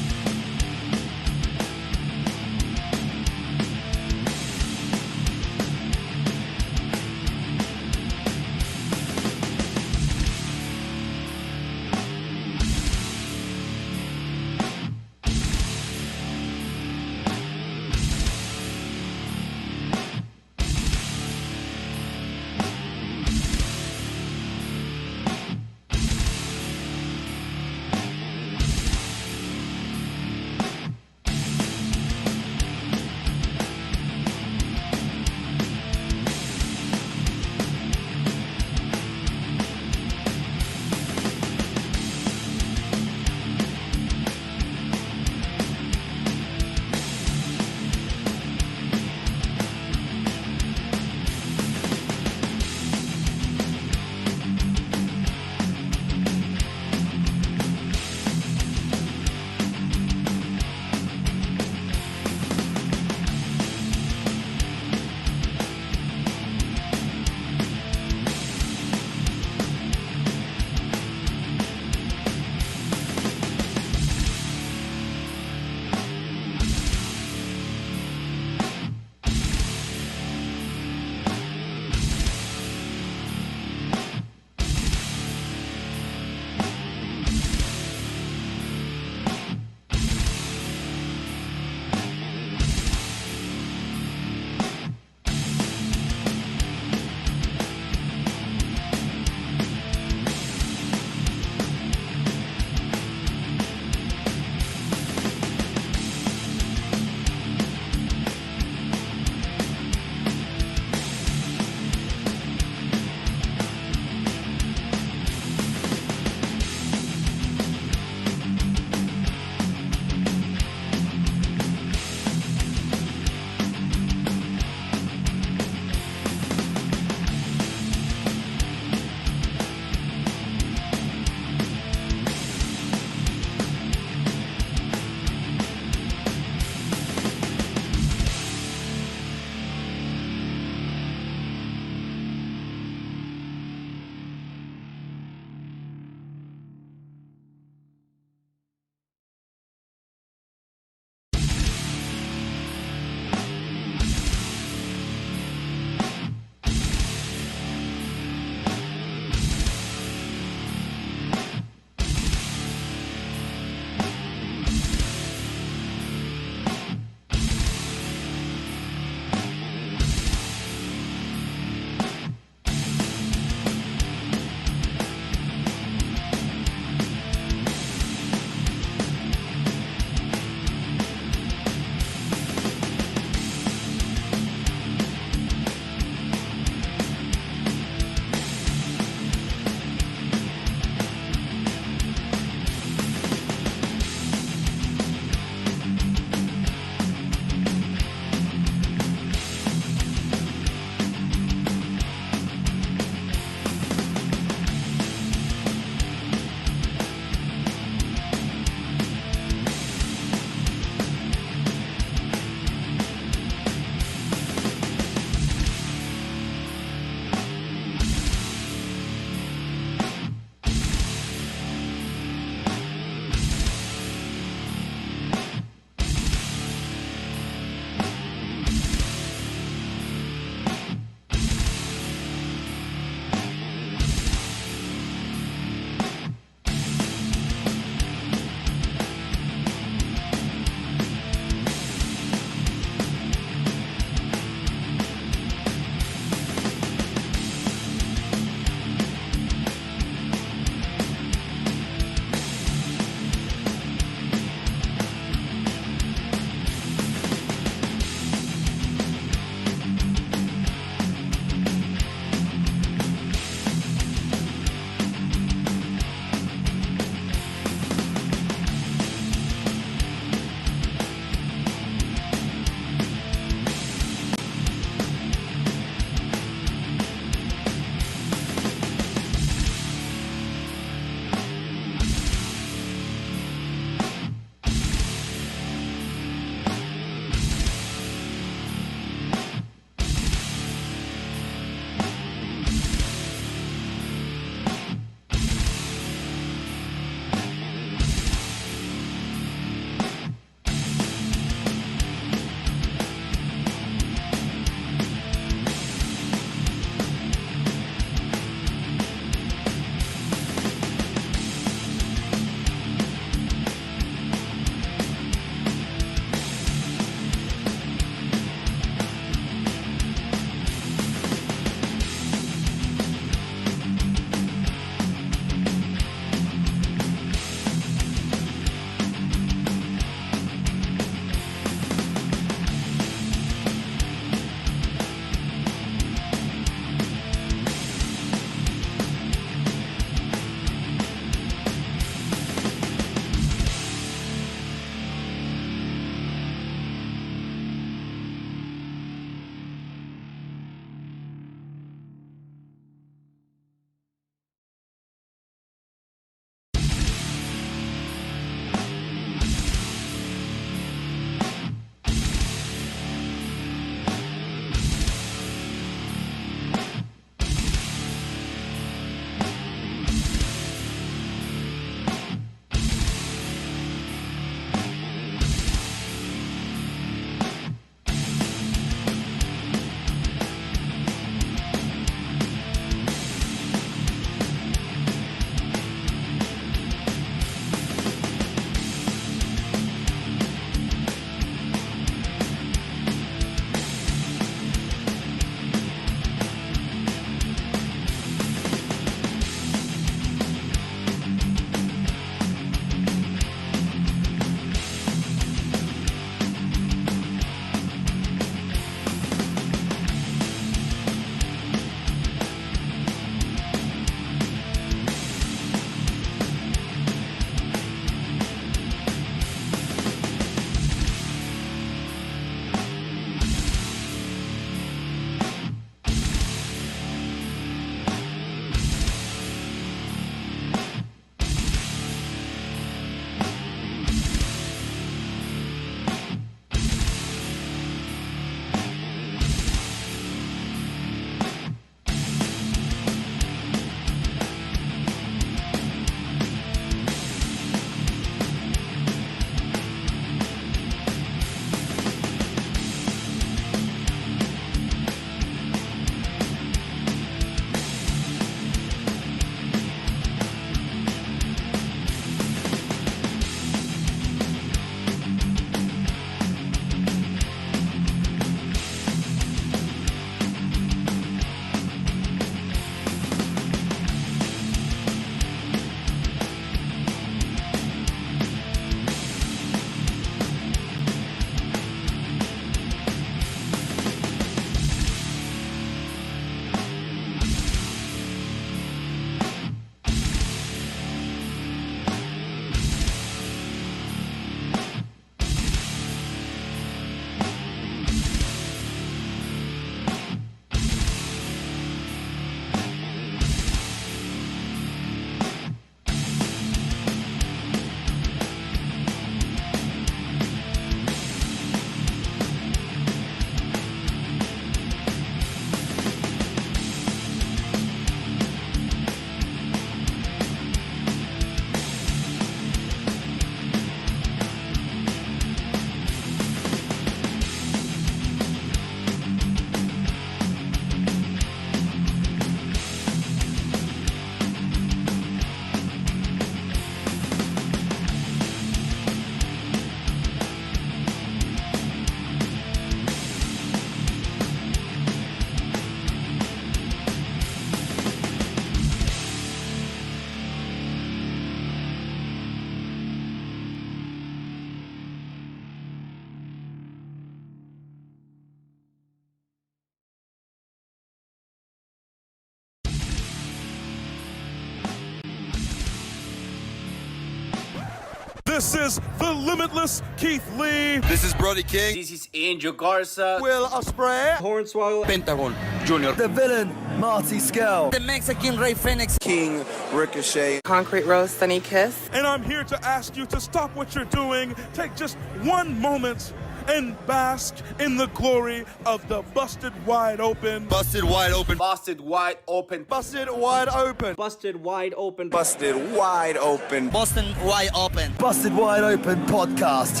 This is the limitless Keith Lee. This is Brody King. This is Angel Garza. Will Ospreay. Hornswoggle. Pentagon. Junior. The villain, Marty Skell. The Mexican Rey Fenix. King Ricochet. Concrete Rose, Sunny Kiss. And I'm here to ask you to stop what you're doing. Take just one moment and bask in the glory of the busted wide open. Busted wide open. Busted wide open. Busted wide open. Busted wide open. Busted wide open. Boston wide open. Busted wide open podcast.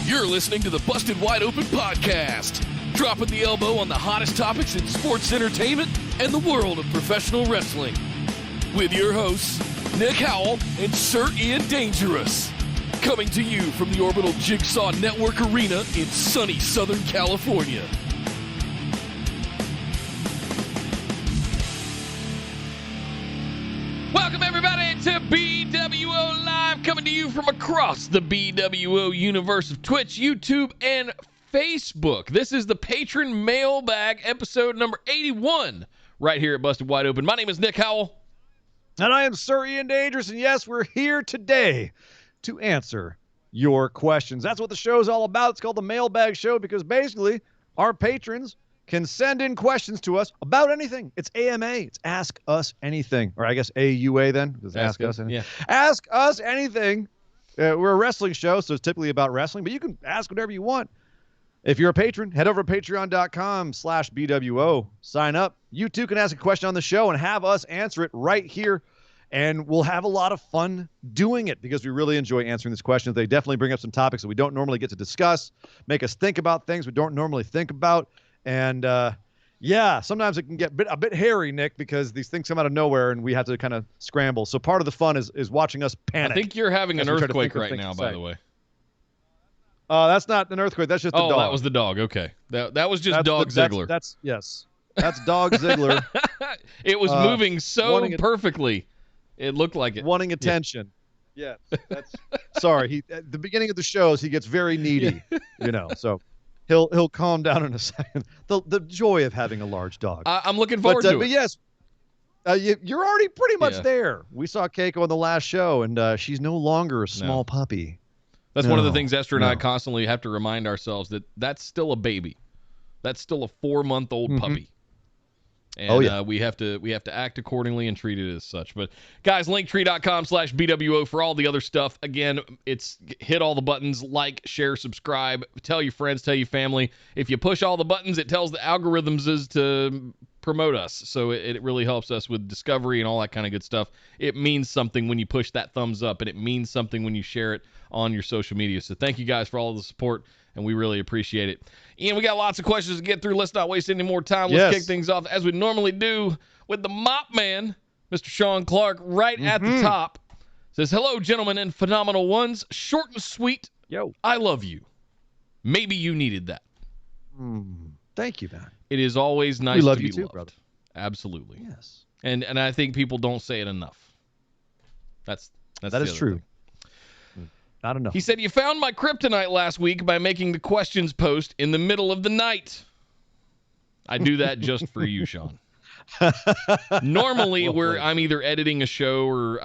You're listening to the Busted Wide Open podcast, dropping the elbow on the hottest topics in sports entertainment and the world of professional wrestling. With your hosts, Nick Howell and Sir Ian Dangerous. Coming to you from the Orbital Jigsaw Network Arena in sunny Southern California. Welcome, everybody, to BWO Live, coming to you from across the BWO universe of Twitch, YouTube, and Facebook. This is the Patron Mailbag, episode number 81, right here at Busted Wide Open. My name is Nick Howell. And I am Sir Ian Dangerous, and yes, we're here today to answer your questions. That's what the show is all about. It's called the Mailbag Show because basically our patrons can send in questions to us about anything. It's AMA. It's Ask Us Anything. Or I guess AUA then. Because Ask Us Anything. Yeah. Ask Us Anything. We're a wrestling show, so it's typically about wrestling, but you can ask whatever you want. If you're a patron, head over to patreon.com/BWO. Sign up. You too can ask a question on the show and have us answer it right here. And we'll have a lot of fun doing it because we really enjoy answering these questions. They definitely bring up some topics that we don't normally get to discuss, make us think about things we don't normally think about. And yeah, sometimes it can get a bit hairy, Nick, because these things come out of nowhere and we have to kind of scramble. So part of the fun is watching us panic. I think you're having an earthquake right now, by the way. That's not an earthquake. That's just the dog. Oh, that was the dog. Okay. That was just Dog Ziggler. Yes. That's Dog Ziggler. It was moving so perfectly. It looked like it. Wanting attention. Yeah. That's sorry. At the beginning of the shows, he gets very needy, so he'll calm down in a second. The joy of having a large dog. I'm looking forward to it. But yes, you're already pretty much there. We saw Keiko on the last show, and she's no longer a small puppy. That's one of the things Esther and I constantly have to remind ourselves that that's still a baby. That's still a 4-month-old puppy. And we have to act accordingly and treat it as such. But guys, linktree.com/BWO for all the other stuff. Again, it's hit all the buttons, like, share, subscribe, tell your friends, tell your family. If you push all the buttons, it tells the algorithms to promote us. So it really helps us with discovery and all that kind of good stuff. It means something when you push that thumbs up, and it means something when you share it on your social media. So thank you guys for all of the support, and we really appreciate it. Ian, we got lots of questions to get through. Let's not waste any more time. Let's kick things off as we normally do with the mop man, Mr. Sean Clark, right at the top. Says, hello, gentlemen and phenomenal ones. Short and sweet. Yo. I love you. Maybe you needed that. Thank you, man. It is always nice to be loved. Brother. Absolutely. Yes. And I think people don't say it enough. That is true. Thing. Not enough. He said, you found my kryptonite last week by making the questions post in the middle of the night. I do that just for you, Sean. Normally, I'm either editing a show or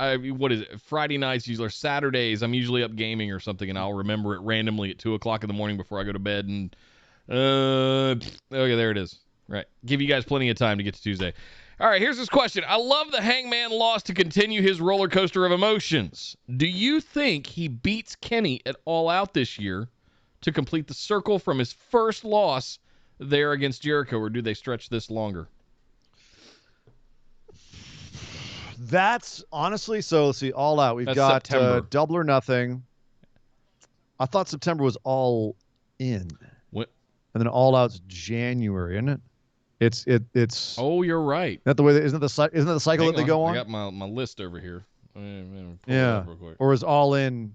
Friday nights, usually, or Saturdays, I'm usually up gaming or something, and I'll remember it randomly at 2 o'clock in the morning before I go to bed. And okay, there it is. Right. Give you guys plenty of time to get to Tuesday. All right, here's this question. I love the Hangman loss to continue his roller coaster of emotions. Do you think he beats Kenny at All Out this year to complete the circle from his first loss there against Jericho, or do they stretch this longer? That's honestly, so let's see, All Out. We've got Double or Nothing. I thought September was All In. What? And then All Out's January, isn't it? It's. Oh, you're right. Isn't that the cycle that they go on? I got my list over here. Yeah. Or is All In?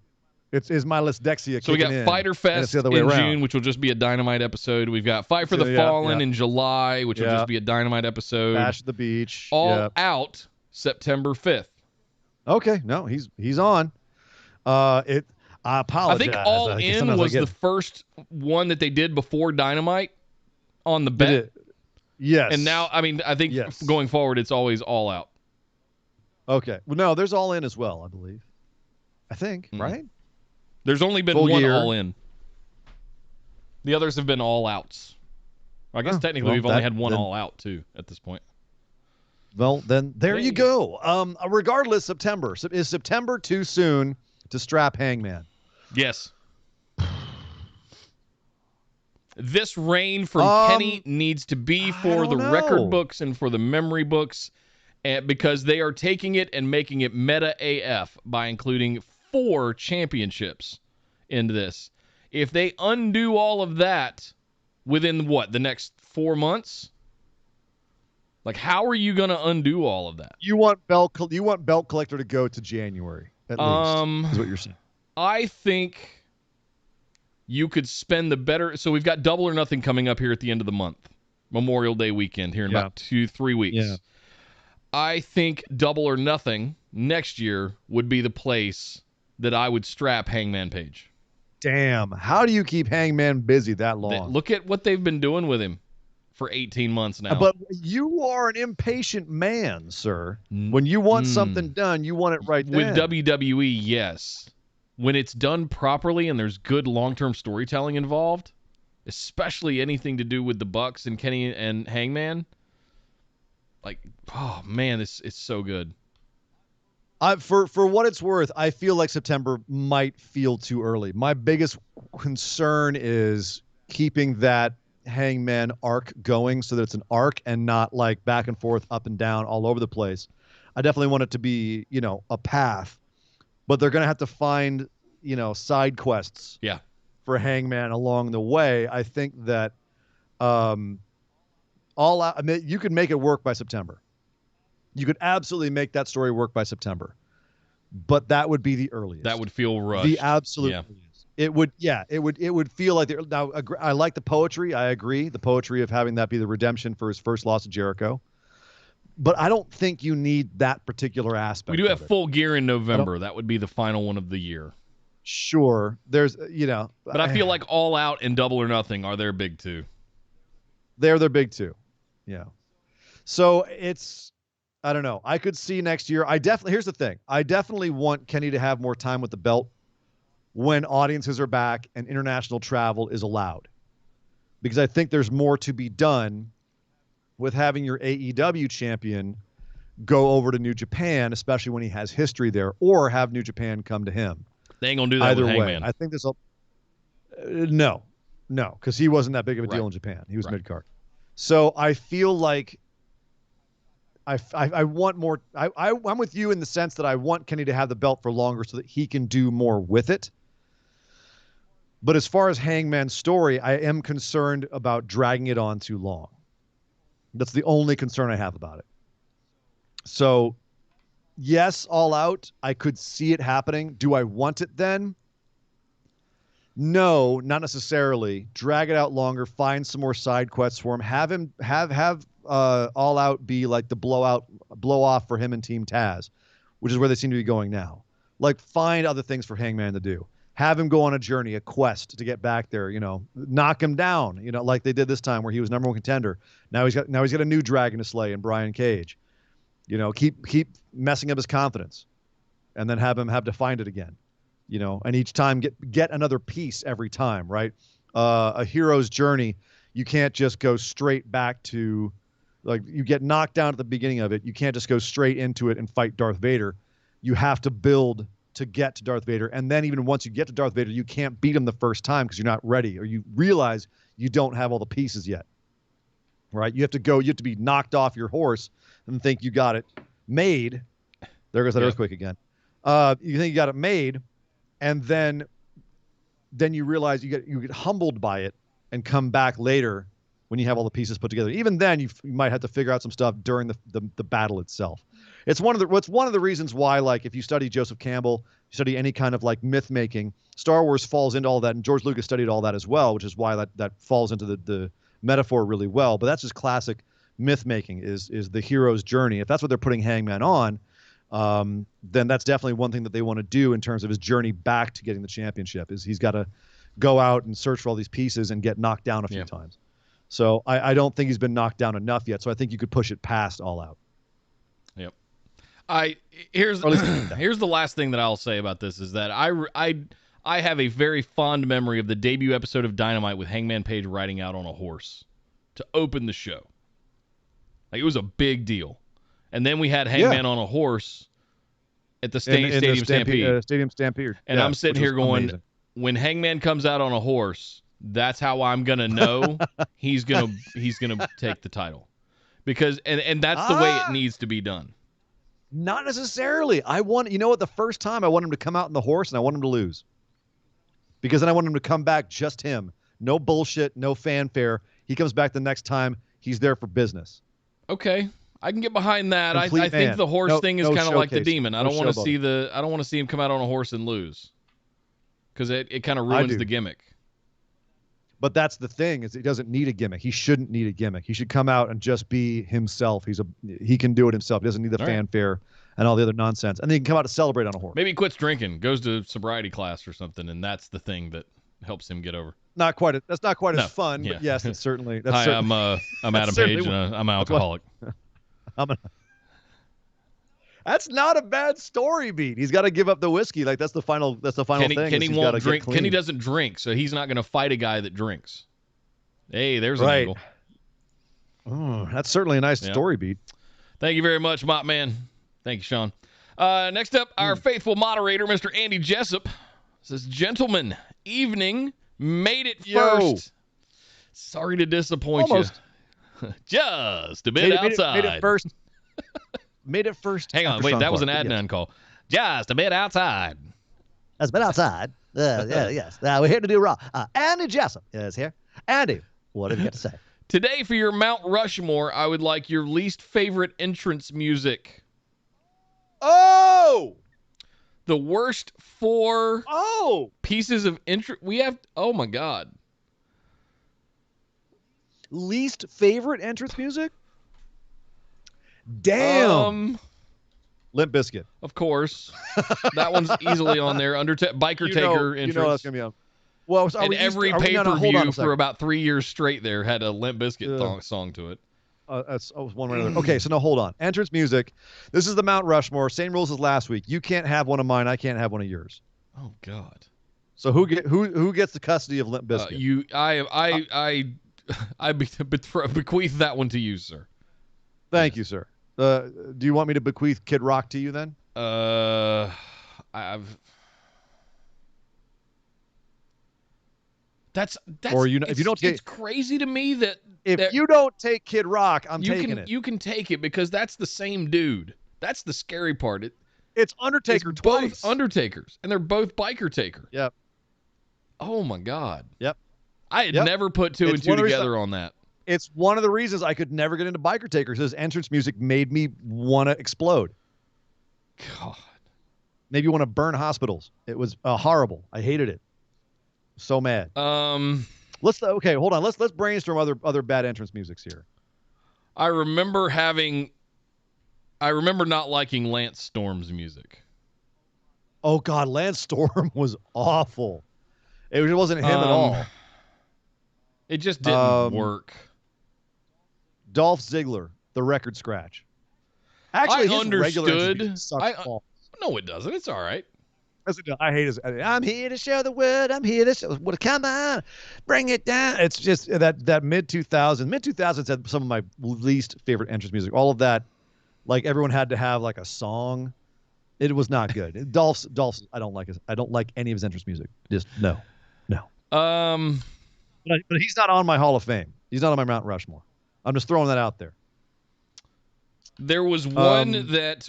Is my list Dexia? So we got Fighter Fest in June, which will just be a Dynamite episode. We've got Fight for the Fallen in July, which will just be a Dynamite episode. Bash at the Beach. All Out September 5th. Okay, no, he's on. I apologize. I think All In was the first one that they did before Dynamite on the bet. Yes. And now, I mean, I think going forward, it's always All Out. Okay. Well, no, there's All In as well, I believe. I think, right? There's only been Full one year. All In. The others have been All Outs. I guess technically we've only had one All Out, too, at this point. Well, then there you go. Regardless, September. Is September too soon to strap Hangman? Yes. This reign from Kenny needs to be for the record books and for the memory books, because they are taking it and making it meta AF by including 4 championships into this. If they undo all of that within the next 4 months? Like, how are you going to undo all of that? You want belt collector to go to January at least. Is what you're saying? I think you could spend the better. So we've got Double or Nothing coming up here at the end of the month, Memorial Day weekend here in about 2-3 weeks. Yeah. I think Double or Nothing next year would be the place that I would strap Hangman Page. Damn, how do you keep Hangman busy that long? Look at what they've been doing with him for 18 months now. But you are an impatient man, sir. When you want something done, you want it right then. With WWE, yes. When it's done properly and there's good long-term storytelling involved, especially anything to do with the Bucks and Kenny and Hangman, like, oh man, it's so good. For what it's worth, I feel like September might feel too early. My biggest concern is keeping that Hangman arc going so that it's an arc and not like back and forth, up and down, all over the place. I definitely want it to be, a path, but they're going to have to find, side quests for Hangman along the way. I think that All Out, I mean, you could make it work by September. You could absolutely make that story work by September, but that would be the earliest. That would feel rushed. The absolute earliest. It would feel like now. I like the poetry. I agree. The poetry of having that be the redemption for his first loss to Jericho. But I don't think you need that particular aspect. We do have Full Gear in November. That would be the final one of the year. Sure. There's, But I feel like All Out and Double or Nothing are their big two. They're their big two. Yeah. So it's, I don't know. I could see next year. Here's the thing. I definitely want Kenny to have more time with the belt when audiences are back and international travel is allowed. Because I think there's more to be done with having your AEW champion go over to New Japan, especially when he has history there, or have New Japan come to him. They ain't going to do that either with way. Hangman. I think there's no, because he wasn't that big of a deal in Japan. He was mid-card. So I feel like I want more. I'm with you in the sense that I want Kenny to have the belt for longer so that he can do more with it. But as far as Hangman's story, I am concerned about dragging it on too long. That's the only concern I have about it. So, yes, All Out. I could see it happening. Do I want it then? No, not necessarily. Drag it out longer. Find some more side quests for him. Have him have All Out be like the blow off for him and Team Taz, which is where they seem to be going now. Like, find other things for Hangman to do. Have him go on a journey, a quest to get back there, knock him down, like they did this time where he was number one contender. Now he's got a new dragon to slay in Brian Cage. Keep messing up his confidence and then have him have to find it again, and each time get another piece every time, right? A hero's journey. You can't just go straight back to, like, you get knocked down at the beginning of it. You can't just go straight into it and fight Darth Vader. You have to build to get to Darth Vader. And then even once you get to Darth Vader, you can't beat him the first time because you're not ready, or you realize you don't have all the pieces yet, right? You have to be knocked off your horse and think you got it made. There goes that earthquake again. You think you got it made, and then you realize you get humbled by it and come back later when you have all the pieces put together. Even then, you might have to figure out some stuff during the battle itself. It's one of the reasons why, like, if you study Joseph Campbell, you study any kind of like myth making, Star Wars falls into all that, and George Lucas studied all that as well, which is why that falls into the metaphor really well. But that's just classic myth making is the hero's journey. If that's what they're putting Hangman on, then that's definitely one thing that they want to do in terms of his journey back to getting the championship. Is he's got to go out and search for all these pieces and get knocked down a few times. So I don't think he's been knocked down enough yet. So I think you could push it past All Out. Yep. Here's the last thing that I'll say about this is that I have a very fond memory of the debut episode of Dynamite with Hangman Page riding out on a horse to open the show. Like, it was a big deal. And then we had Hangman on a horse at the Stadium Stampede. Stadium Stampede. And I'm sitting here going, amazing. When Hangman comes out on a horse, that's how I'm gonna know he's gonna take the title, because and that's the way it needs to be done. Not necessarily. The first time I want him to come out on the horse and I want him to lose, because then I want him to come back just him, no bullshit, no fanfare. He comes back the next time. He's there for business. Okay, I can get behind that. I think the horse thing is kind of like the demon. I don't want to see him come out on a horse and lose, because it kind of ruins the gimmick. But that's the thing, is he doesn't need a gimmick. He shouldn't need a gimmick. He should come out and just be himself. He can do it himself. He doesn't need the fanfare and all the other nonsense. And then he can come out to celebrate on a horse. Maybe he quits drinking, goes to sobriety class or something, and that's the thing that helps him get over. That's not quite as fun, but yes, it's certainly. Hi, I'm Adam Page, and I'm an alcoholic. That's not a bad story beat. He's got to give up the whiskey. Like, that's the final thing. Kenny won't drink. Kenny doesn't drink, so he's not going to fight a guy that drinks. Hey, there's an angle. Oh, that's certainly a nice story beat. Thank you very much, Mop Man. Thank you, Sean. Next up, our faithful moderator, Mr. Andy Jessup, says, "Gentlemen, evening, made it first. Sorry to disappoint you. Just a bit outside. Made it first. Made it first. Hang on, wait, that was an admin call. Just a bit outside. Just a bit outside. Yes. We're here to do Raw. Andy Jessup is here. Andy, what have you got to say? Today, for your Mount Rushmore, I would like your least favorite entrance music. Oh! The worst 4 pieces of entrance. We have, oh my God. Least favorite entrance music? Damn. Limp Bizkit. Of course. That one's easily on there. Biker Taker entrance. You know that's going to be on. Well, and every pay-per-view for about 3 years straight there had a Limp Bizkit song to it. That's one way or another. Okay, so now hold on. Entrance music. This is the Mount Rushmore. Same rules as last week. You can't have one of mine. I can't have one of yours. Oh God. So who gets the custody of Limp Bizkit? I bequeath that one to you, sir. Thank you, sir. Do you want me to bequeath Kid Rock to you then? It's crazy to me that you don't take Kid Rock, I'm taking it. You can take it because that's the same dude. That's the scary part. It's Undertaker twice. Both Undertakers, and they're both Biker Taker. Yep. Oh my God. Yep. I had never put two and two together on that. It's one of the reasons I could never get into Biker Takers. His entrance music made me want to explode. God. Maybe want to burn hospitals. It was horrible. I hated it. So mad. Let's hold on. Let's brainstorm other bad entrance musics here. I remember not liking Lance Storm's music. Oh God, Lance Storm was awful. It wasn't him at all. It just didn't work. Dolph Ziggler, the record scratch. Actually, I understood. No, it doesn't. It's all right. I hate his. I'm here to show the world. I'm here to show. Come on, bring it down. It's just that mid 2000s had some of my least favorite entrance music. All of that, like everyone had to have like a song. It was not good. Dolph's. I don't like any of his entrance music. Just no. But he's not on my Hall of Fame. He's not on my Mount Rushmore. I'm just throwing that out there. There was one that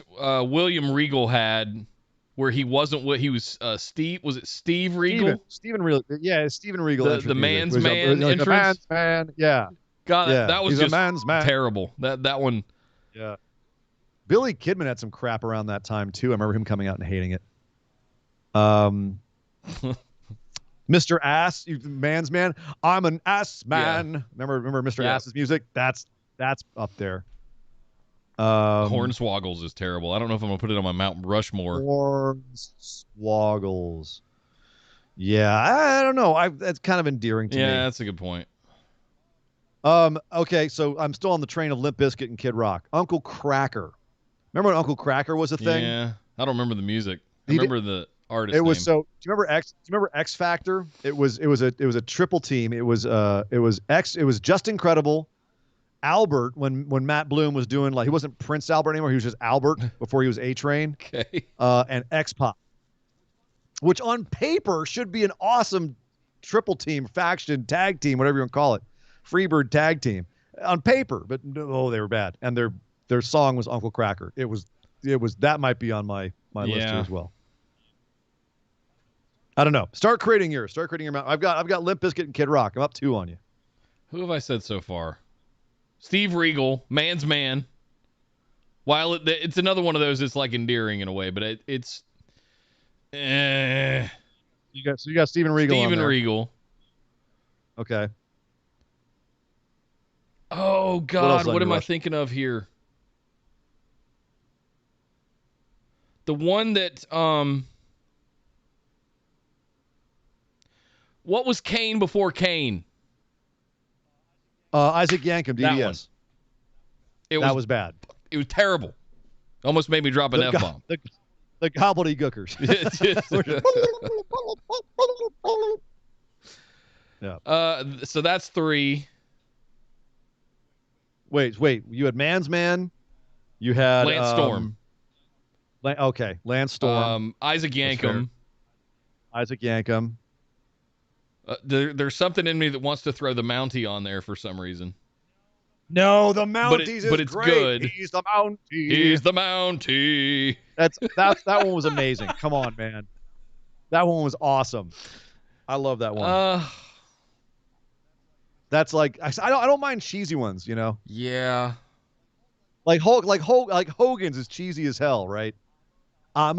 William Regal had where he wasn't what he was. Steve, was it Steve Regal? Steven Regal. Yeah, Steven Regal. The man's man entrance. The man's man. Yeah. God, that was he's just a man's man. Terrible. That one. Yeah. Billy Kidman had some crap around that time too. I remember him coming out and hating it. Mr. Ass, man's man. I'm an ass man. Yeah. Remember Mr. Ass's music? That's up there. Hornswoggles is terrible. I don't know if I'm gonna put it on my Mount Rushmore. Hornswoggles. Yeah, I don't know. That's kind of endearing to me. Yeah, that's a good point. Okay, so I'm still on the train of Limp Bizkit and Kid Rock. Uncle Cracker. Remember when Uncle Cracker was a thing? Yeah, I don't remember the music. I remember the artist It was name. so. Do you remember X Factor? It was a triple team. It was Just Incredible, Albert when Matt Bloom was doing, like, he wasn't Prince Albert anymore. He was just Albert before he was A-Train. Okay. And X-Pac, which on paper should be an awesome triple team, faction, tag team, whatever you want to call it, Freebird tag team on paper. But no, they were bad, and their song was Uncle Cracker. It was that might be on my list here as well. I don't know. Start creating yours. Start creating your mouth. I've got Limp Bizkit and Kid Rock. I'm up 2 on you. Who have I said so far? Steve Regal, man's man. While it's another one of those, it's like endearing in a way, but it's. You got Steven Regal. Steven Regal. Okay. Oh God, what am I thinking of here? The one that what was Kane before Kane? Isaac Yankem, DDS. That was bad. It was terrible. Almost made me drop an F-bomb. The gobbledygookers. Yeah. So that's 3. Wait. You had Man's Man. You had Lance Storm. Lance Storm. Isaac Yankem. Isaac Yankem. There's something in me that wants to throw the Mountie on there for some reason. No, the Mounties but it's great. good. He's the Mountie. He's the Mountie. That one was amazing. Come on, man. That one was awesome. I love that one. That's like, I don't mind cheesy ones, you know. Yeah. Like Hogan's is cheesy as hell, right? I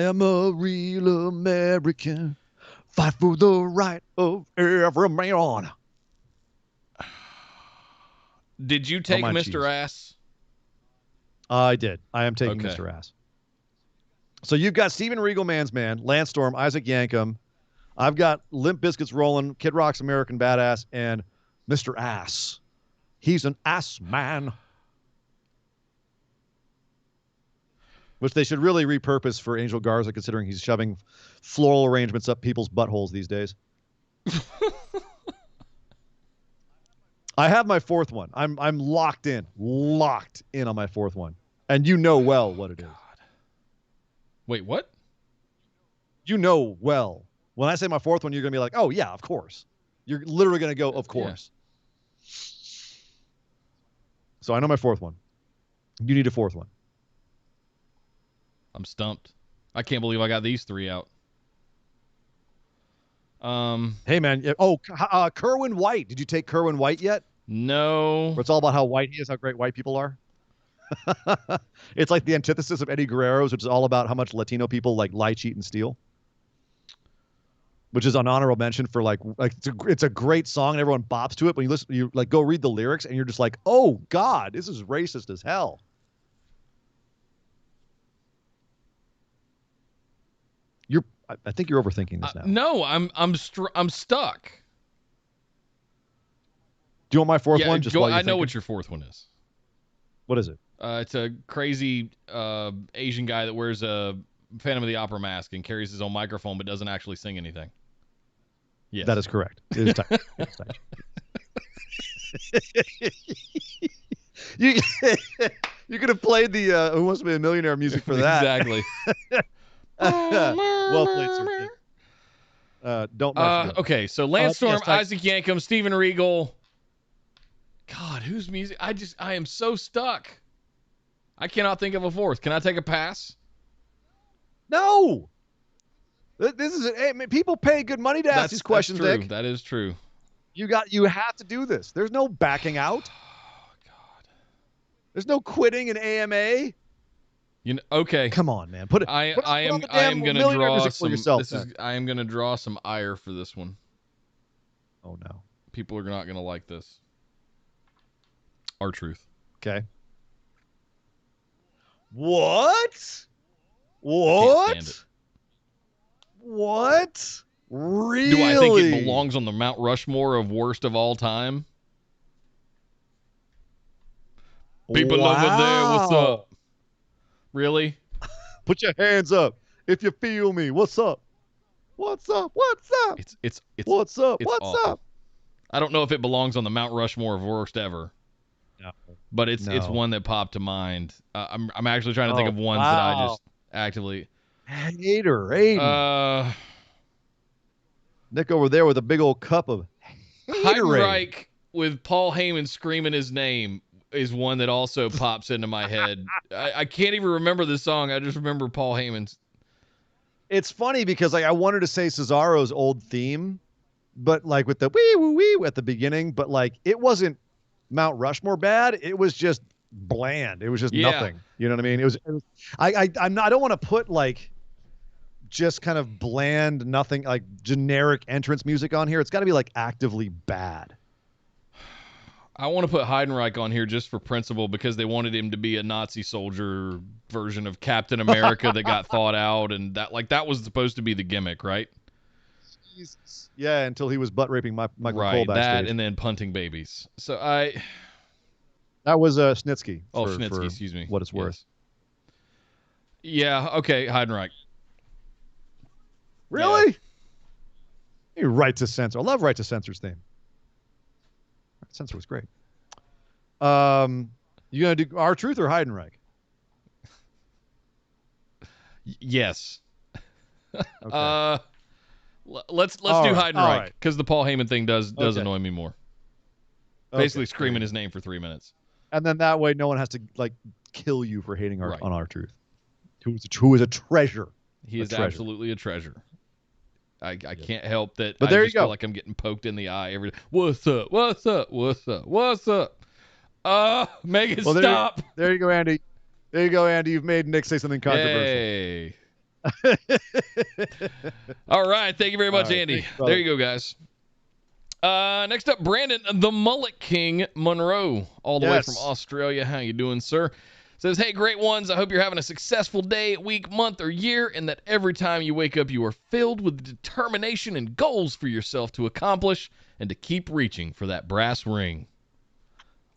am a real American. Fight for the right of every man. Did you take Mr. Ass? I did. I am taking Mr. Ass. So you've got Steven Regal, Man's Man, Lance Storm, Isaac Yankem. I've got Limp Bizkit's rolling, Kid Rock's American Badass, and Mr. Ass. He's an ass man. Which they should really repurpose for Angel Garza, considering he's shoving floral arrangements up people's buttholes these days. I have my 4th one. I'm locked in on my 4th one, and you know well what it is. Wait, what? You know well. When I say my 4th one, you're gonna be like, "Oh yeah, of course." You're literally gonna go, "Of course." Yeah. So I know my 4th one. You need a 4th one. I'm stumped. I can't believe I got these 3 out. Hey man, Kerwin White. Did you take Kerwin White yet? No. Where it's all about how white he is, how great white people are. It's like the antithesis of Eddie Guerrero's, which is all about how much Latino people like lie, cheat, and steal. Which is an honorable mention for like it's a great song and everyone bops to it. But you listen, you like go read the lyrics and you're just like, oh God, this is racist as hell. I think you're overthinking this now. No, I'm stuck. Do you want my 4th one? I know what your 4th one is. What is it? It's a crazy Asian guy that wears a Phantom of the Opera mask and carries his own microphone but doesn't actually sing anything. Yes. That is correct. It is tight. You could have played the Who Wants to Be a Millionaire music for that. Exactly. Well played, sir. Don't. Okay, so Lance Storm, Isaac Yankem, Steven Regal. God, whose music? I am so stuck. I cannot think of a 4th. Can I take a pass? No. This is people pay good money to ask these questions, that's true. Nick. That is true. You have to do this. There's no backing out. Oh God. There's no quitting an AMA. Okay. Come on, man. I am going to draw some. I am going to draw some ire for this one. Oh no. People are not going to like this. R-Truth. Okay. What? What? Can't stand it. What? Really? Do I think it belongs on the Mount Rushmore of worst of all time? People over there, what's Wow. up? Really? Put your hands up if you feel me. What's up? What's up? What's up? It's What's up? it's What's awful. up? I don't know if it belongs on the Mount Rushmore of worst ever. No. But it's No. one that popped to mind. I'm actually trying to think of ones that I just actively Haterade. Nick over there with a big old cup of Haterade. Heidenreich with Paul Heyman screaming his name is one that also pops into my head. I can't even remember the song. I just remember Paul Heyman's. It's funny because like I wanted to say Cesaro's old theme, but like with the wee woo wee at the beginning, but like it wasn't Mount Rushmore bad. It was just bland. It was just nothing. You know what I mean? It was I don't want to put like just kind of bland, nothing, like generic entrance music on here. It's got to be like actively bad. I want to put Heidenreich on here just for principle because they wanted him to be a Nazi soldier version of Captain America that got thought out, and that was supposed to be the gimmick, right? Jesus. Yeah, until he was butt raping Michael right, Cole backstage. that and then punting babies. So that was Snitsky. Snitsky, excuse me. What it's worth. Yeah. Okay, Heidenreich. Really? Yeah. Right to Censor. I love Right to Censor's theme. Right to Censor was great. You gonna do R-Truth or Heidenreich? Yes. Okay. Let's do Heidenreich because the Paul Heyman thing does annoy me more. Basically screaming his name for 3 minutes. And then that way no one has to like kill you for hating on R-Truth. Who is a treasure. He is absolutely a treasure. I can't help that. But there I you go. feel like I'm getting poked in the eye every day. What's up? What's up? What's up? What's up? Megan, stop. There you go, Andy. There you go, Andy. You've made Nick say something controversial. Hey. All right. Thank you very much, Andy. Thanks, there you go, guys. Next up, Brandon, the Mullet King Monroe, all the way from Australia. How you doing, sir? Says, hey, great ones. I hope you're having a successful day, week, month, or year, and that every time you wake up, you are filled with determination and goals for yourself to accomplish and to keep reaching for that brass ring.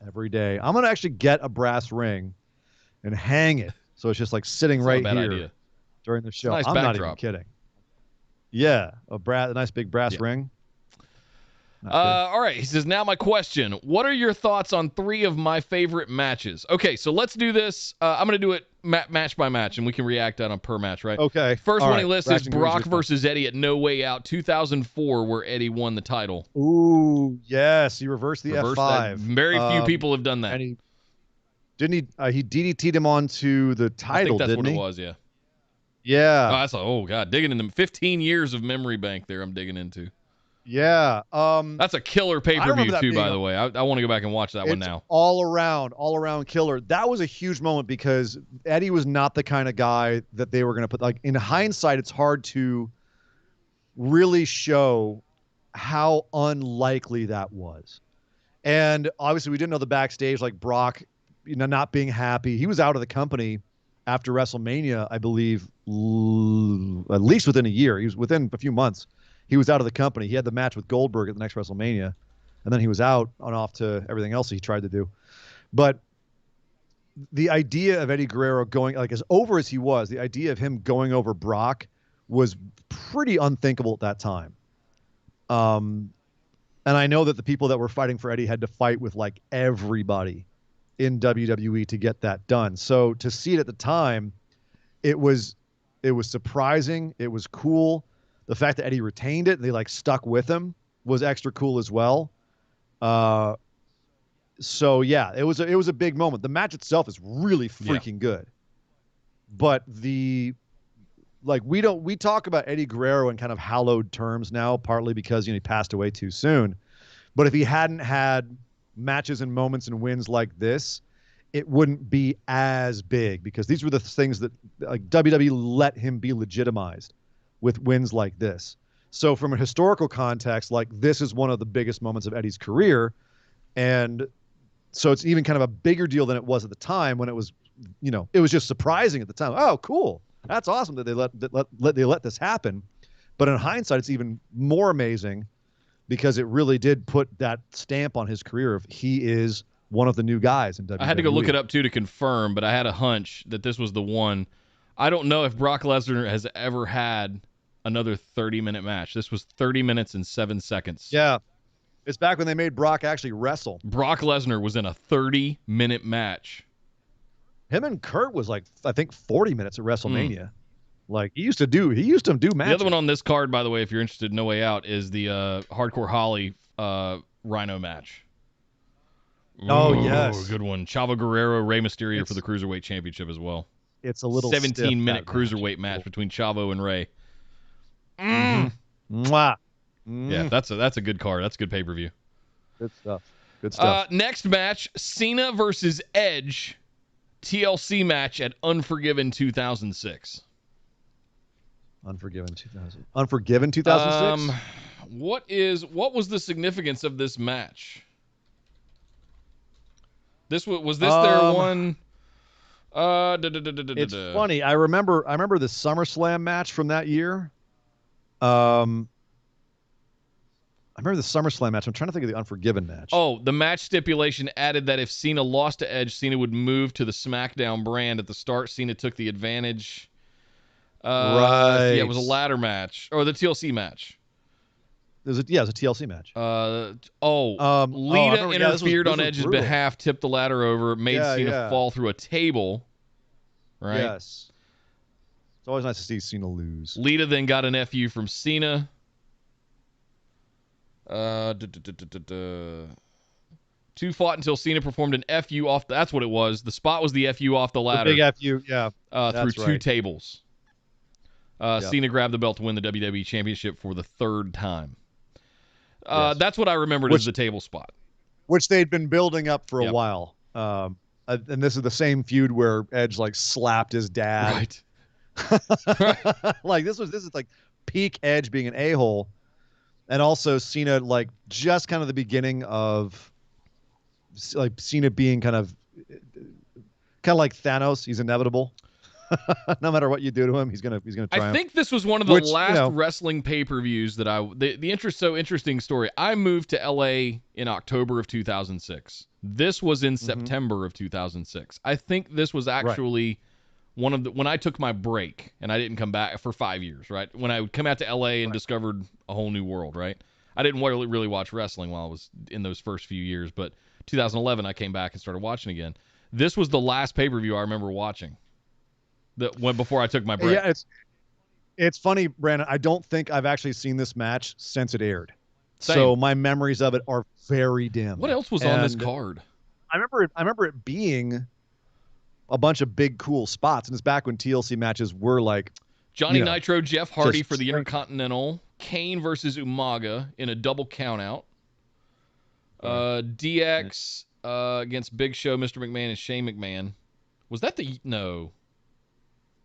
Every day. I'm going to actually get a brass ring and hang it. So it's just like sitting right here idea. During the show. Nice I'm backdrop. not even kidding. Yeah. A nice big brass ring. All right. He says, now my question. What are your thoughts on 3 of my favorite matches? Okay, so let's do this. I'm going to do it match by match, and we can react on a per match, right? Okay. First one he lists is Brock versus Eddie at No Way Out 2004, where Eddie won the title. Ooh, yes. He reversed the F5. That. Very few people have done that. And he DDT'd him onto the title, I think that's didn't what he? it was, yeah. Yeah. God, digging into 15 years of memory bank there I'm digging into. Yeah. That's a killer pay-per-view too, by the way. I want to go back and watch that one now. All around killer. That was a huge moment because Eddie was not the kind of guy that they were going to put, like, in hindsight, it's hard to really show how unlikely that was. And obviously we didn't know the backstage, like Brock, not being happy. He was out of the company after WrestleMania, I believe, at least within a year. He was within a few months. He was out of the company. He had the match with Goldberg at the next WrestleMania, and then he was out and off to everything else he tried to do. But the idea of Eddie Guerrero going, like, as over as he was, the idea of him going over Brock was pretty unthinkable at that time. And I know that the people that were fighting for Eddie had to fight with like everybody in WWE to get that done. So to see it at the time, it was surprising. It was cool. The fact that Eddie retained it and they like stuck with him was extra cool as well. So yeah, it was a big moment. The match itself is really freaking good. But we talk about Eddie Guerrero in kind of hallowed terms now, partly because he passed away too soon. But if he hadn't had matches and moments and wins like this, it wouldn't be as big because these were the things that like WWE let him be legitimized with wins like this. So from a historical context, like this is one of the biggest moments of Eddie's career. And so it's even kind of a bigger deal than it was at the time when it was, it was just surprising at the time. Oh, cool. That's awesome that they let this happen. But in hindsight, it's even more amazing because it really did put that stamp on his career of he is one of the new guys in WWE. I had to go look it up too to confirm, but I had a hunch that this was the one. I don't know if Brock Lesnar has ever had another 30-minute match. This was 30 minutes and 7 seconds. Yeah. It's back when they made Brock actually wrestle. Brock Lesnar was in a 30-minute match. Him and Kurt was like, I think 40 minutes at WrestleMania. Like he used to do matches. The other one on this card, by the way, if you're interested in No Way Out, is the Hardcore Holly Rhino match. Oh, Ooh, yes. Good one. Chavo Guerrero, Rey Mysterio for the Cruiserweight Championship as well. It's a little 17-minute Cruiserweight match between Chavo and Rey. Mwah. Yeah, that's a good card. That's a good pay-per-view. Good stuff. Good stuff. Next match, Cena versus Edge. TLC match at Unforgiven 2006. Unforgiven 2006? What was the significance of this match? Was this their one? It's funny. I remember the SummerSlam match from that year. I remember the SummerSlam match. I'm trying to think of the Unforgiven match. Oh, the match stipulation added that if Cena lost to Edge, Cena would move to the SmackDown brand. At the start, Cena took the advantage. Right. Yeah, it was a ladder match. Or the TLC match. It was a TLC match. Lita interfered on Edge's behalf, tipped the ladder over, made Cena fall through a table. Right? Yes. It's always nice to see Cena lose. Lita then got an FU from Cena. Two fought until Cena performed an FU off. That's what it was. The spot was the FU off the ladder. The big FU, yeah. Through two tables. Cena grabbed the belt to win the WWE Championship for the third time. That's what I remembered as the table spot. Which they'd been building up for a while. And this is the same feud where Edge like slapped his dad. Right. Like this is like peak Edge being an a-hole. And also Cena, like just kind of the beginning of like Cena being kind of like Thanos. He's inevitable. No matter what you do to him, he's gonna triumph. I think this was one of the last wrestling pay-per-views that the interesting story. I moved to LA in October of 2006. This was in September of 2006. I think this was actually one of when I took my break and I didn't come back for 5 years, right? When I would come out to LA and discovered a whole new world, right? I didn't really watch wrestling while I was in those first few years, but 2011 I came back and started watching again. This was the last pay-per-view I remember watching. That went before I took my break. Yeah, it's funny, Brandon. I don't think I've actually seen this match since it aired. Same. So my memories of it are very dim. What else was on this card? I remember it being a bunch of big cool spots, and it's back when TLC matches were like Johnny Nitro, Jeff Hardy for the Intercontinental, Kane versus Umaga in a double countout. DX against Big Show, Mr. McMahon, and Shane McMahon. Was that the no?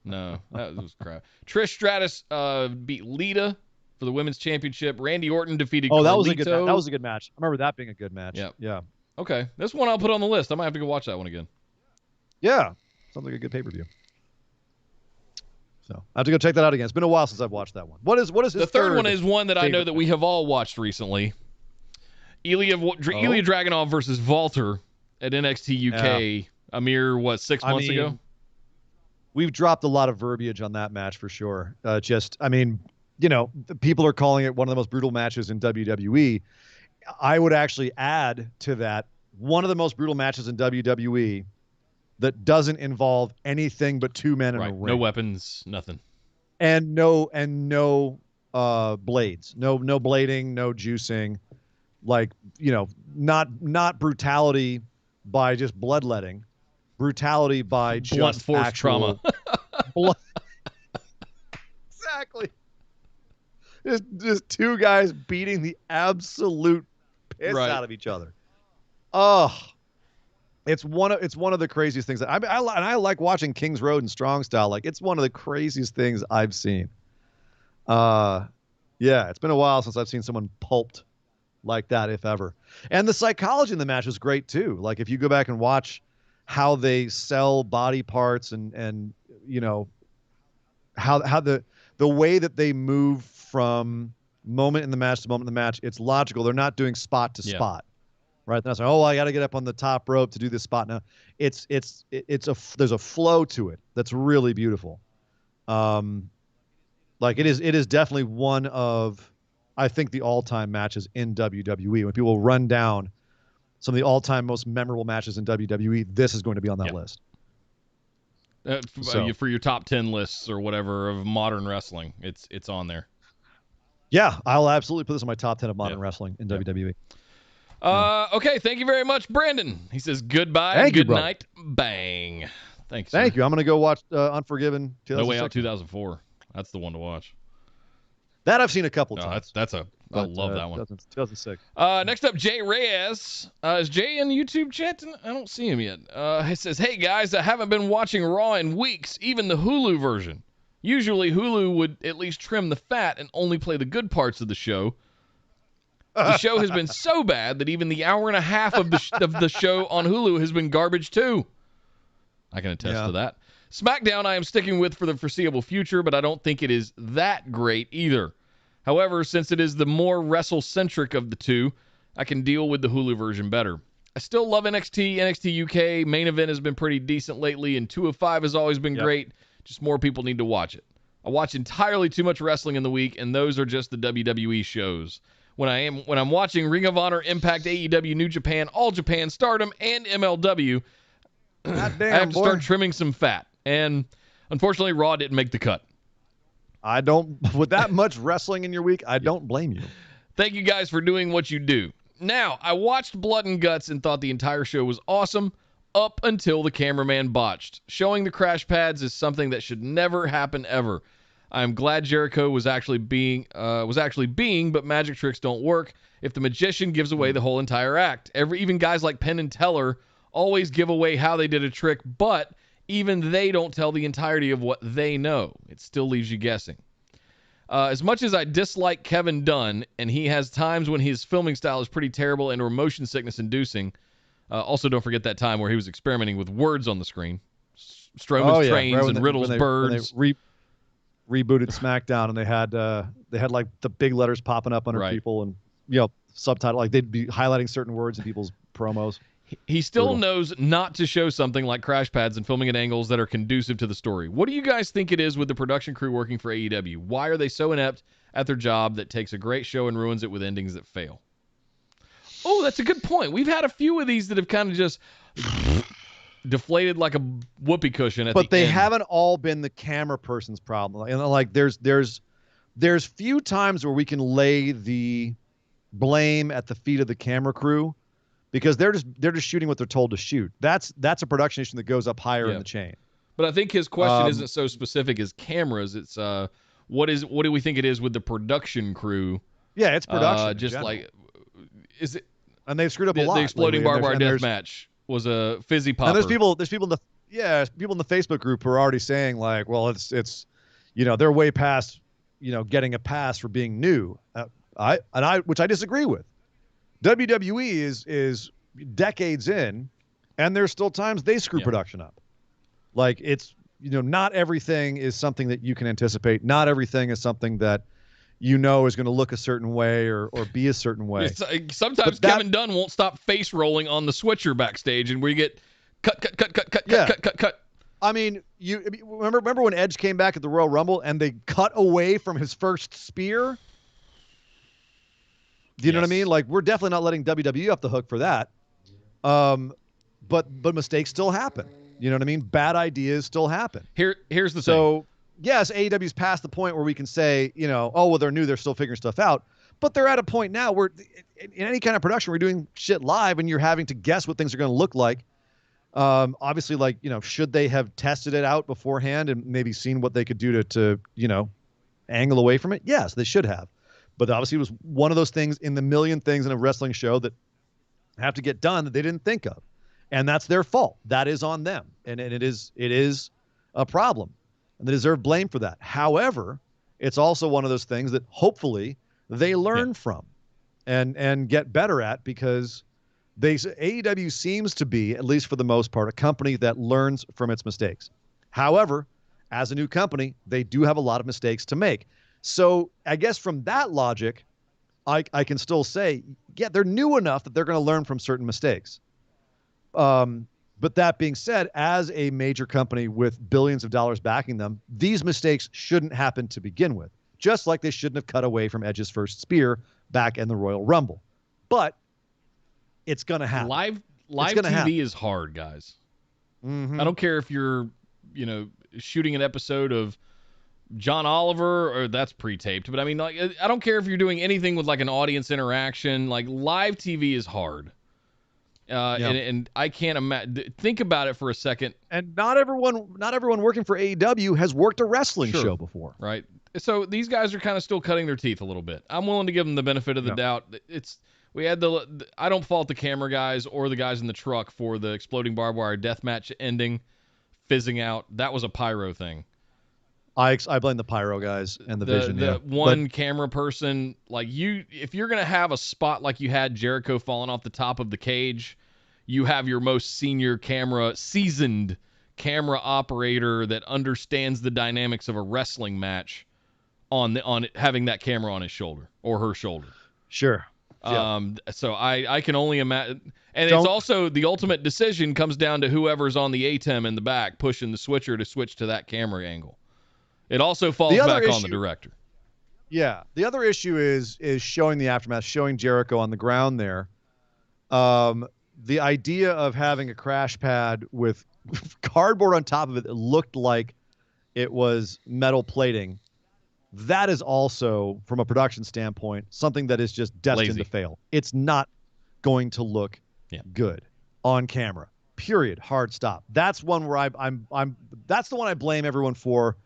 No, that was crap. Trish Stratus beat Lita for the women's championship. Randy Orton defeated Carlito. That was a good match. I remember that being a good match. Yeah. Okay, this one I'll put on the list. I might have to go watch that one again. Yeah, sounds like a good pay-per-view. So I have to go check that out again. It's been a while since I've watched that one. What is his the third one is one that I know that we have all watched recently. Ilya Dragunov versus Walter at NXT UK a mere 6 months ago. We've dropped a lot of verbiage on that match for sure. People are calling it one of the most brutal matches in WWE. I would actually add to that one of the most brutal matches in WWE that doesn't involve anything but two men in a ring. No weapons, nothing. And no blades. No blading, no juicing. Like, not brutality by just bloodletting. Brutality by just blunt force trauma. Exactly. Just two guys beating the absolute piss out of each other. Oh, it's one of the craziest things that I like watching Kings Road and Strong Style. Like it's one of the craziest things I've seen. Yeah, it's been a while since I've seen someone pulped like that, if ever. And the psychology in the match is great too. Like if you go back and watch how they sell body parts and how the way that they move from moment in the match to moment in the match, it's logical. They're not doing spot to spot. right? That's like, oh, I got to get up on the top rope to do this spot. Now, there's a flow to it that's really beautiful. Like it is definitely one of, I think, the all-time matches in WWE. When people run down some of the all-time most memorable matches in WWE, this is going to be on that list. For your top 10 lists or whatever of modern wrestling, it's on there. Yeah, I'll absolutely put this on my top 10 of modern wrestling in WWE. Okay, thank you very much, Brandon. He says goodbye, Thank you, good night, bang. Thanks. Thank you. I'm going to go watch Unforgiven. No Way Out 2004. That's the one to watch. That I've seen a couple times. I love that one. 2006. Next up, Jay Reyes. Is Jay in YouTube chat? I don't see him yet. He says, hey guys, I haven't been watching Raw in weeks, even the Hulu version. Usually Hulu would at least trim the fat and only play the good parts of the show. The show has been so bad that even the hour and a half of the show on Hulu has been garbage too. I can attest to that. SmackDown I am sticking with for the foreseeable future, but I don't think it is that great either. However, since it is the more wrestle-centric of the two, I can deal with the Hulu version better. I still love NXT. NXT UK main event has been pretty decent lately, and 205 has always been great. Just more people need to watch it. I watch entirely too much wrestling in the week, and those are just the WWE shows. When I'm watching Ring of Honor, Impact, AEW, New Japan, All Japan, Stardom, and MLW, I have to start trimming some fat. And unfortunately, Raw didn't make the cut. I don't, with that much wrestling in your week, I don't blame you. Thank you guys for doing what you do. Now, I watched Blood and Guts and thought the entire show was awesome up until the cameraman botched. Showing the crash pads is something that should never happen ever. I'm glad Jericho was actually being, but magic tricks don't work if the magician gives away the whole entire act. Even guys like Penn and Teller always give away how they did a trick, but even they don't tell the entirety of what they know. It still leaves you guessing. As much as I dislike Kevin Dunn, and he has times when his filming style is pretty terrible and or motion sickness inducing, also don't forget that time where he was experimenting with words on the screen. Strowman's trains and Riddle's birds. When they rebooted SmackDown, and they had like the big letters popping up under people, and subtitle, like they'd be highlighting certain words in people's promos. He still knows not to show something like crash pads and filming at angles that are conducive to the story. What do you guys think it is with the production crew working for AEW? Why are they so inept at their job that takes a great show and ruins it with endings that fail? Oh, that's a good point. We've had a few of these that have kind of just deflated like a whoopee cushion at the end. But they haven't all been the camera person's problem. Like there's few times where we can lay the blame at the feet of the camera crew, because they're just shooting what they're told to shoot. That's a production issue that goes up higher in the chain. But I think his question isn't so specific as cameras. It's what do we think it is with the production crew? Yeah, it's production. Just like, is it? And they've screwed up a lot. The exploding barbed wire death match was a fizzy popper. And there's people in the Facebook group who are already saying like, well, it's they're way past getting a pass for being new. Which I disagree with. WWE is decades in, and there's still times they screw production up. Like it's, not everything is something that you can anticipate. Not everything is something that is going to look a certain way or be a certain way. Sometimes Kevin Dunn won't stop face rolling on the switcher backstage, and where you get cut. I mean, you remember when Edge came back at the Royal Rumble and they cut away from his first spear? Do you know what I mean? Like, we're definitely not letting WWE off the hook for that. But mistakes still happen. You know what I mean? Bad ideas still happen. Here's the thing. So, yes, AEW's past the point where we can say, oh, well, they're new, they're still figuring stuff out. But they're at a point now where in any kind of production, we're doing shit live and you're having to guess what things are going to look like. Obviously, like, should they have tested it out beforehand and maybe seen what they could do to angle away from it? Yes, they should have. But obviously it was one of those things in the million things in a wrestling show that have to get done that they didn't think of. And that's their fault. That is on them. And it is a problem. And they deserve blame for that. However, it's also one of those things that hopefully they learn from and get better at, because AEW seems to be, at least for the most part, a company that learns from its mistakes. However, as a new company, they do have a lot of mistakes to make. So I guess from that logic, I can still say, yeah, they're new enough that they're going to learn from certain mistakes. But that being said, as a major company with billions of dollars backing them, these mistakes shouldn't happen to begin with, just like they shouldn't have cut away from Edge's first spear back in the Royal Rumble. But it's going to happen. Live TV is hard, guys. Mm-hmm. I don't care if you're, shooting an episode of John Oliver, or that's pre-taped, but I mean, like, I don't care if you're doing anything with like an audience interaction. Like, live TV is hard. And I can't imagine. Think about it for a second. And not everyone working for AEW has worked a wrestling show before, right? So these guys are kind of still cutting their teeth a little bit. I'm willing to give them the benefit of the doubt. I don't fault the camera guys or the guys in the truck for the exploding barbed wire death match ending, fizzing out. That was a pyro thing. I blame the pyro guys and the vision. The camera person, like if you're gonna have a spot like you had Jericho falling off the top of the cage, you have your most seasoned camera operator that understands the dynamics of a wrestling match on having that camera on his shoulder or her shoulder. Sure. So I can only imagine, and it's also the ultimate decision comes down to whoever's on the ATEM in the back pushing the switcher to switch to that camera angle. It also falls back on the director. Yeah. The other issue is showing the aftermath, showing Jericho on the ground there. The idea of having a crash pad with cardboard on top of it that looked like it was metal plating, that is also, from a production standpoint, something that is just destined to fail. It's not going to look good on camera. Period. Hard stop. That's one where that's the one I blame everyone for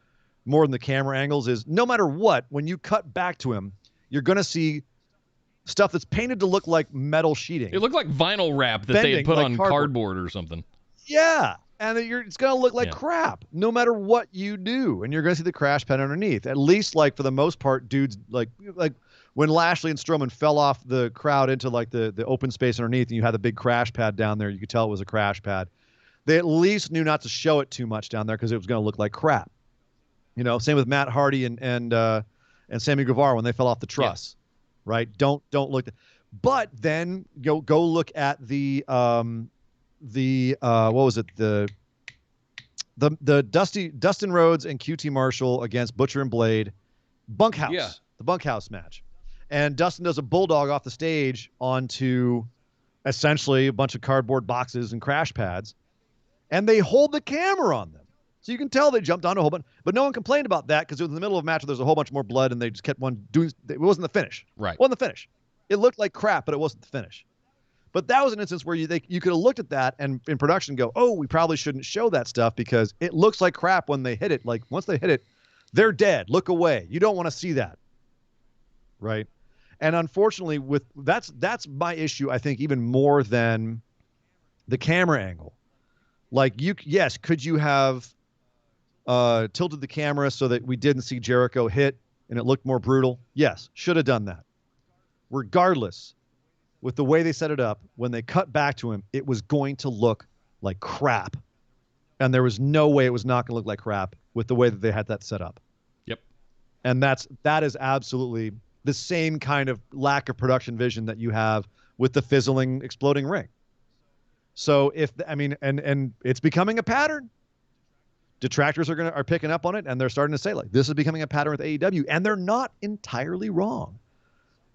more than the camera angles. Is no matter what, when you cut back to him, you're going to see stuff that's painted to look like metal sheeting. It looked like vinyl wrap that they had put on cardboard or something. Yeah. And it's going to look like crap no matter what you do. And you're going to see the crash pad underneath. At least, like, for the most part, dudes, like when Lashley and Strowman fell off the crowd into like the open space underneath and you had the big crash pad down there, you could tell it was a crash pad. They at least knew not to show it too much down there because it was going to look like crap. Same with Matt Hardy and Sammy Guevara when they fell off the truss. Right? Don't look. But then go look at the what was it? The Dustin Rhodes and QT Marshall against Butcher and Blade bunkhouse. Yeah. The bunkhouse match. And Dustin does a bulldog off the stage onto essentially a bunch of cardboard boxes and crash pads, and they hold the camera on them. So you can tell they jumped onto a whole bunch, but no one complained about that because it was in the middle of a match where there's a whole bunch more blood and they just kept doing. It wasn't the finish. Right. It wasn't the finish. It looked like crap, but it wasn't the finish. But that was an instance where you could have looked at that and in production go, oh, we probably shouldn't show that stuff because it looks like crap when they hit it. Like once they hit it, they're dead. Look away. You don't want to see that. Right. And unfortunately, that's my issue, I think, even more than the camera angle. Like could you have tilted the camera so that we didn't see Jericho hit and it looked more brutal? Yes, should have done that. Regardless, with the way they set it up, when they cut back to him, it was going to look like crap. And there was no way it was not going to look like crap with the way that they had that set up. Yep. And that is absolutely the same kind of lack of production vision that you have with the fizzling, exploding ring. So and it's becoming a pattern. Detractors are picking up on it, and they're starting to say, like, this is becoming a pattern with AEW, and they're not entirely wrong.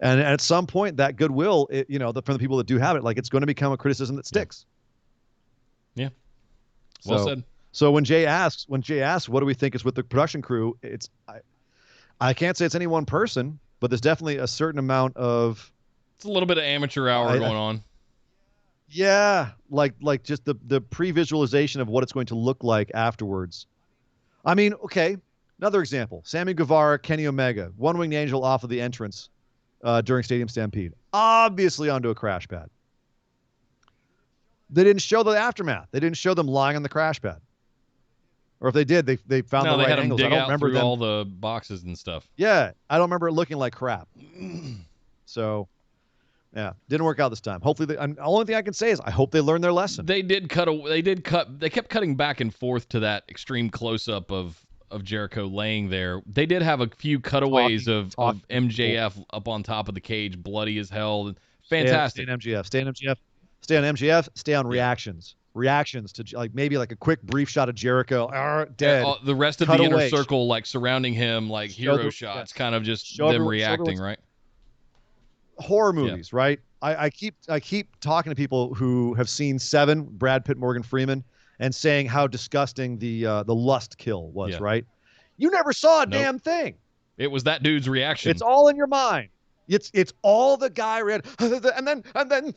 And at some point, that goodwill, from the people that do have it, like, it's going to become a criticism that sticks. Yeah. Well said. So when Jay asks, what do we think is with the production crew? I can't say it's any one person, but there's definitely a certain amount of. It's a little bit of amateur hour going on. Yeah, like just the pre-visualization of what it's going to look like afterwards. I mean, okay, another example. Sammy Guevara, Kenny Omega, One-Winged Angel off of the entrance during Stadium Stampede. Obviously onto a crash pad. They didn't show the aftermath. They didn't show them lying on the crash pad. Or if they did, they found the right angles. I don't remember through all the boxes and stuff. Yeah, I don't remember it looking like crap. So... yeah, didn't work out this time. Hopefully, the only thing I can say is I hope they learned their lesson. They kept cutting back and forth to that extreme close-up of Jericho laying there. They did have a few cutaways of MJF up on top of the cage, bloody as hell. Fantastic. Stay on MJF. Stay on MJF. Stay on MJF. Stay on reactions. Reactions to like maybe like a quick brief shot of Jericho. Dead. The rest of the inner circle like surrounding him, like hero shots, kind of just them reacting, right? Horror movies, right? I keep talking to people who have seen Seven, Brad Pitt, Morgan Freeman, and saying how disgusting the lust kill was, right? You never saw a damn thing. It was that dude's reaction. It's all in your mind. It's all the guy read, and then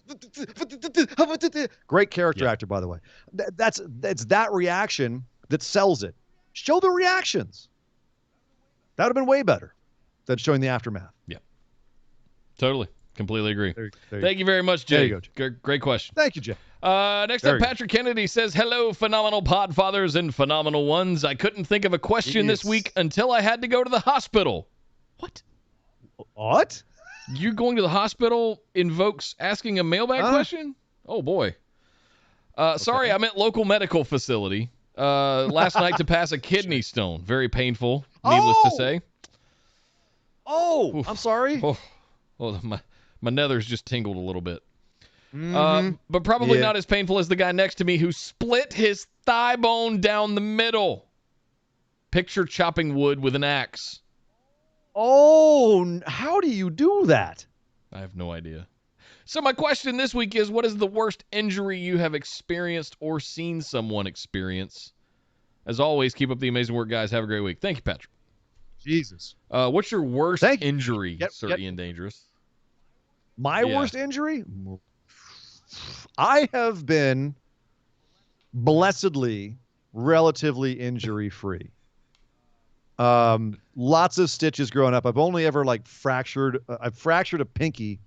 great character actor, by the way. It's that reaction that sells it. Show the reactions. That would have been way better than showing the aftermath. Yeah, totally, completely agree. There Thank you very much, Jay. There you go, Jay. Great question. Thank you, Jay. Next up, Patrick Kennedy says, hello, phenomenal podfathers and phenomenal ones. I couldn't think of a question this week until I had to go to the hospital. What? You going to the hospital invokes asking a mailbag question? Oh, boy. Sorry, I meant local medical facility. Last night to pass a kidney stone. Very painful, needless to say. Oh, I'm sorry. My nethers just tingled a little bit. But probably not as painful as the guy next to me who split his thigh bone down the middle. Picture chopping wood with an axe. Oh, how do you do that? I have no idea. So my question this week is, what is the worst injury you have experienced or seen someone experience? As always, keep up the amazing work, guys. Have a great week. Thank you, Patrick. Jesus. What's your worst injury, Sir Ian Dangerous? My worst injury? I have been blessedly relatively injury-free. Lots of stitches growing up. I've only ever I've fractured a pinky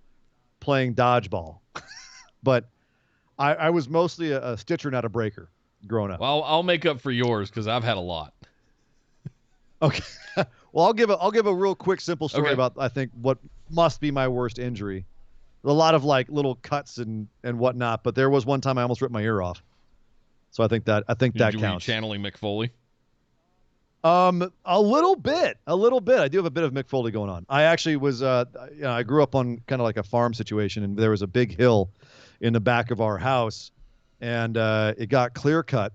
playing dodgeball, but I was mostly a stitcher, not a breaker growing up. Well, I'll make up for yours because I've had a lot. Okay. Well, I'll give a real quick, simple story about, I think, what must be my worst injury. A lot of little cuts and whatnot, but there was one time I almost ripped my ear off. So I think that counts. Were you channeling Mick Foley? A little bit. I do have a bit of Mick Foley going on. I actually was, I grew up on kind of like a farm situation, and there was a big hill in the back of our house, and it got clear cut,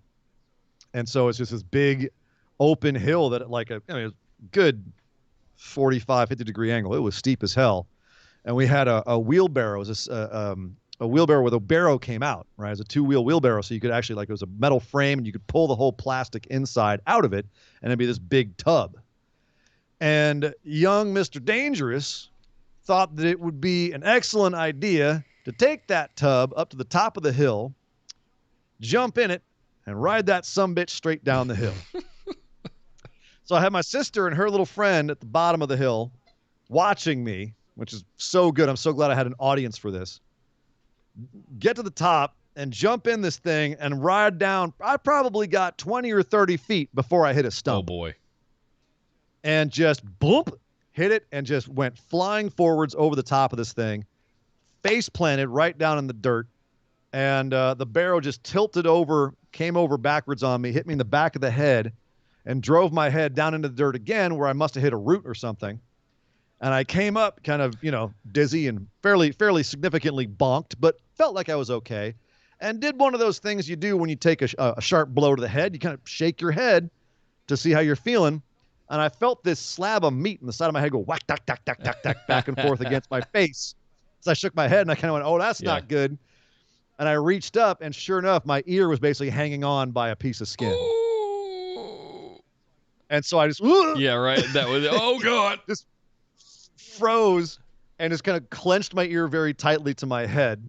and so it's just this big open hill that it was good 45, 50 degree angle. It was steep as hell, and we had a wheelbarrow. It was a wheelbarrow where the barrow came out, right? It was a 2-wheel wheelbarrow, so you could actually, it was a metal frame, and you could pull the whole plastic inside out of it, and it'd be this big tub. And young Mr. Dangerous thought that it would be an excellent idea to take that tub up to the top of the hill, jump in it, and ride that sumbitch straight down the hill. So I had my sister and her little friend at the bottom of the hill watching me, which is so good. I'm so glad I had an audience for this. Get to the top and jump in this thing and ride down. I probably got 20 or 30 feet before I hit a stump. Oh, boy. And just boom, hit it and just went flying forwards over the top of this thing, face planted right down in the dirt. And the barrow just tilted over, came over backwards on me, hit me in the back of the head, and drove my head down into the dirt again where I must have hit a root or something. And I came up kind of, dizzy and fairly significantly bonked, but felt like I was okay. And did one of those things you do when you take a sharp blow to the head. You kind of shake your head to see how you're feeling. And I felt this slab of meat in the side of my head go whack, tack, tack, tack, tack, tack, back and forth against my face. So I shook my head and I kind of went, oh, that's not good. And I reached up, and sure enough, my ear was basically hanging on by a piece of skin. Ooh. And so I just, yeah, right. That was, oh, God. Just froze and just kind of clenched my ear very tightly to my head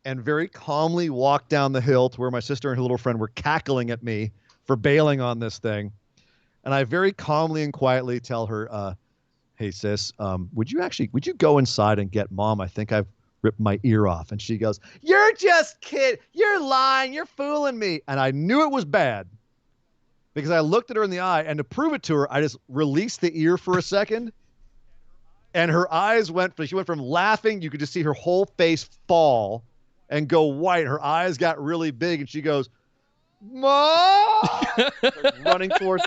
and very calmly walked down the hill to where my sister and her little friend were cackling at me for bailing on this thing. And I very calmly and quietly tell her, hey, sis, would you go inside and get Mom? I think I've ripped my ear off. And she goes, you're just kidding. You're lying. You're fooling me. And I knew it was bad because I looked at her in the eye, and to prove it to her, I just released the ear for a second. And her eyes she went from laughing. You could just see her whole face fall and go white. Her eyes got really big, and she goes, Mom! Running towards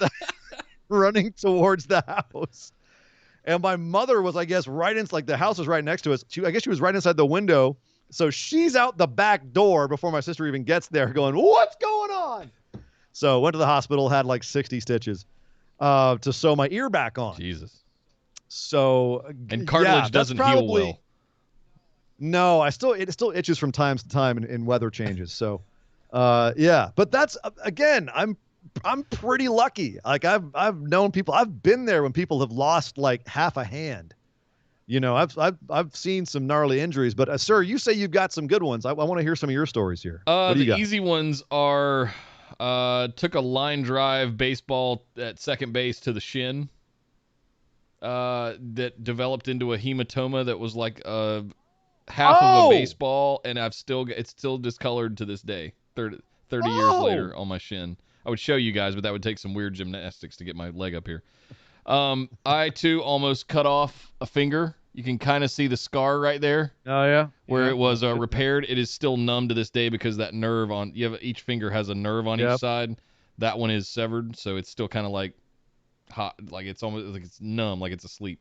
running towards the house. And my mother was, I guess, right in, like the house was right next to us. I guess she was right inside the window. So she's out the back door before my sister even gets there going, what's going on? So went to the hospital, had like 60 stitches to sew my ear back on. Jesus. So and cartilage doesn't heal well. No, it still itches from time to time in weather changes. So, yeah, but that's again, I'm pretty lucky. Like I've known people. I've been there when people have lost like half a hand. You know, I've seen some gnarly injuries. But sir, you say you've got some good ones. I want to hear some of your stories here. What do you got? The easy ones are took a line drive baseball at second base to the shin. That developed into a hematoma that was like half of a baseball, and it's still discolored to this day. 30 years later on my shin. I would show you guys, but that would take some weird gymnastics to get my leg up here. I too almost cut off a finger. You can kind of see the scar right there. Oh yeah, where it was repaired. It is still numb to this day because that nerve each finger has a nerve on each side. That one is severed, so it's still kind of like hot, like it's almost like it's numb, like it's asleep.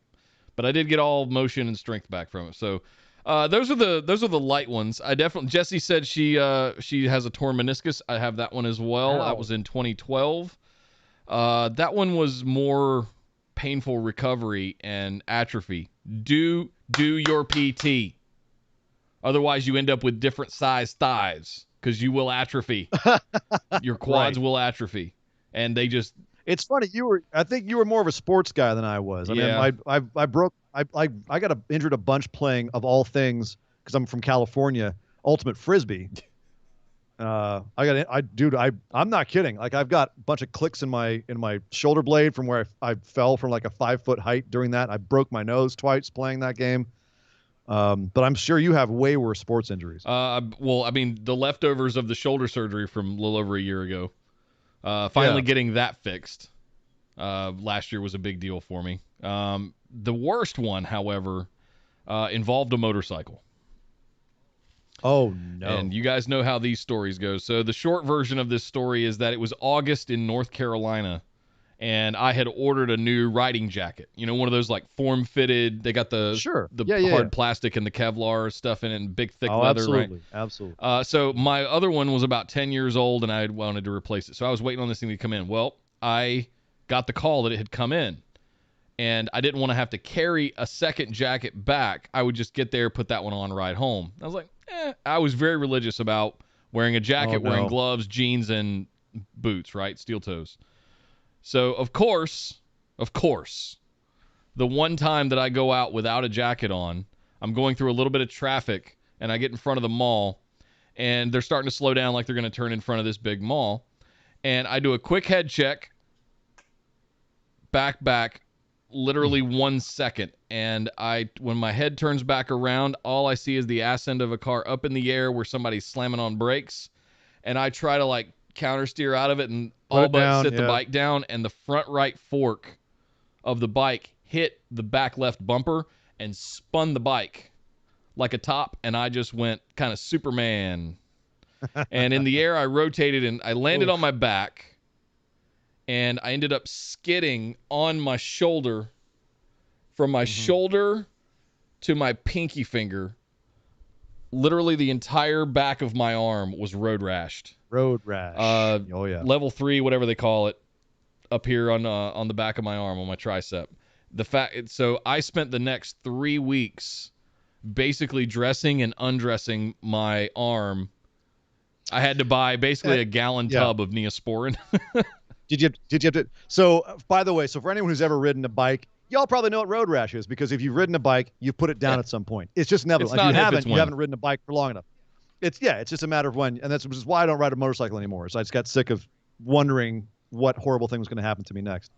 But I did get all motion and strength back from it. So those are the light ones. I definitely, Jesse said she has a torn meniscus. I have that one as well. That was in 2012. That one was more painful recovery and atrophy. Do your PT. Otherwise you end up with different size thighs because you will atrophy. Your quads will atrophy. And they just... It's funny. I think you were more of a sports guy than I was. I mean, I got injured a bunch playing, of all things, because I'm from California, ultimate frisbee. I'm not kidding. Like I've got a bunch of clicks in my shoulder blade from where I fell from like a 5-foot height during that. I broke my nose twice playing that game. But I'm sure you have way worse sports injuries. Well, I mean, the leftovers of the shoulder surgery from a little over a year ago. Finally getting that fixed last year was a big deal for me. The worst one, however, involved a motorcycle. Oh, no. And you guys know how these stories go. So the short version of this story is that it was August in North Carolina, and I had ordered a new riding jacket. You know, one of those like form-fitted. They got the hard plastic and the Kevlar stuff in it and big, thick leather. Absolutely. Right? Absolutely. So my other one was about 10 years old, and I had wanted to replace it. So I was waiting on this thing to come in. Well, I got the call that it had come in, and I didn't want to have to carry a second jacket back. I would just get there, put that one on, ride home. I was like, I was very religious about wearing a jacket, wearing gloves, jeans, and boots, right? Steel toes. So, of course, the one time that I go out without a jacket on, I'm going through a little bit of traffic, and I get in front of the mall, and they're starting to slow down like they're going to turn in front of this big mall. And I do a quick head check, back, literally 1 second. And when my head turns back around, all I see is the ass end of a car up in the air where somebody's slamming on brakes. And I try to like counter steer out of it and all but sit the bike down. And the front right fork of the bike hit the back left bumper and spun the bike like a top. And I just went kind of Superman. And in the air, I rotated and I landed on my back. And I ended up skidding on my shoulder. From my shoulder to my pinky finger, literally the entire back of my arm was road rashed. Road rash. Level 3, whatever they call it, up here on the back of my arm, on my tricep. So I spent the next 3 weeks basically dressing and undressing my arm. I had to buy basically a gallon tub of Neosporin. Did you have to? So, by the way, for anyone who's ever ridden a bike, y'all probably know what road rash is, because if you've ridden a bike, you put it down at some point. It's just inevitable. If you haven't ridden a bike for long enough. It's just a matter of when, and which is why I don't ride a motorcycle anymore. So I just got sick of wondering what horrible thing was going to happen to me next.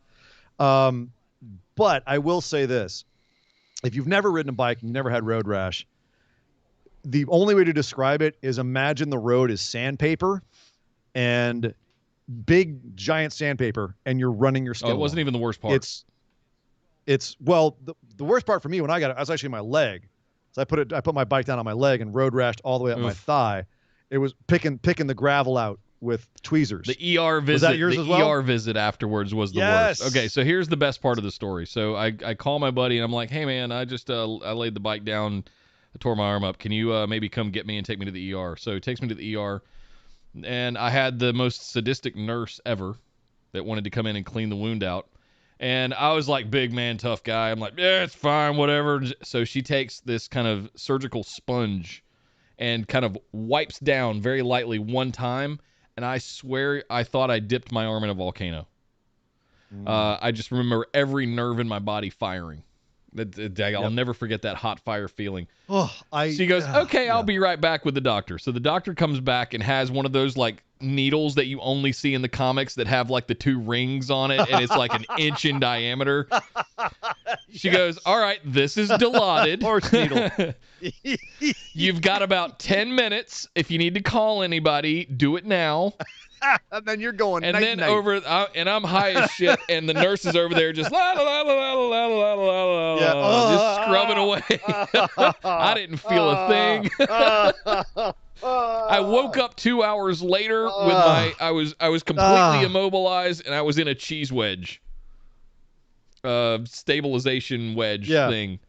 But I will say this: if you've never ridden a bike and you've never had road rash, the only way to describe it is imagine the road is sandpaper, and big giant sandpaper, and you're running your skin. It wasn't even the worst part. The worst part for me when I got it, I was actually my leg. So I put my bike down on my leg and road rashed all the way up my thigh. It was picking the gravel out with tweezers. The ER visit. Was that yours the as well? ER visit afterwards was the Yes. worst. Okay, so here's the best part of the story. So I call my buddy and I'm like, hey man, I just I laid the bike down, I tore my arm up. Can you maybe come get me and take me to the ER? So he takes me to the ER, and I had the most sadistic nurse ever that wanted to come in and clean the wound out. And I was like, big man, tough guy. I'm like, yeah, it's fine, whatever. So she takes this kind of surgical sponge and kind of wipes down very lightly one time. And I swear I thought I dipped my arm in a volcano. I just remember every nerve in my body firing. I'll never forget that hot fire feeling. She goes, okay, I'll be right back with the doctor. So the doctor comes back and has one of those like needles that you only see in the comics that have like the 2 rings on it, and it's like an inch in diameter. She goes, all right, this is Dilaudid. Horse needle. You've got about 10 minutes. If you need to call anybody, do it now. And then you're going and night, then night. And I'm high as shit, and the nurse is over there just la la la la la la la la, just scrubbing away. I didn't feel a thing. I woke up 2 hours later with I was completely immobilized, and I was in a cheese wedge, stabilization wedge thing.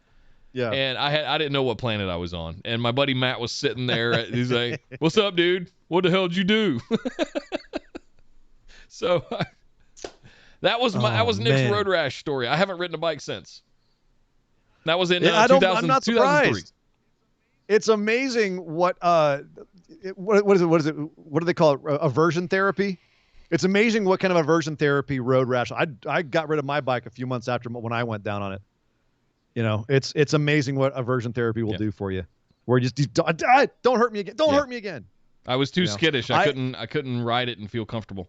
Yeah. And I didn't know what planet I was on, and my buddy Matt was sitting there. He's like, "What's up, dude? What the hell did you do?" So that was Nick's road rash story. I haven't ridden a bike since. That was in 2000, I'm not surprised. 2003. It's amazing what is it? What do they call it? Aversion therapy. It's amazing what kind of aversion therapy road rash. I got rid of my bike a few months after when I went down on it. You know, it's amazing what aversion therapy will do for you. Where you just don't hurt me again. Don't hurt me again. I was too skittish. I couldn't ride it and feel comfortable.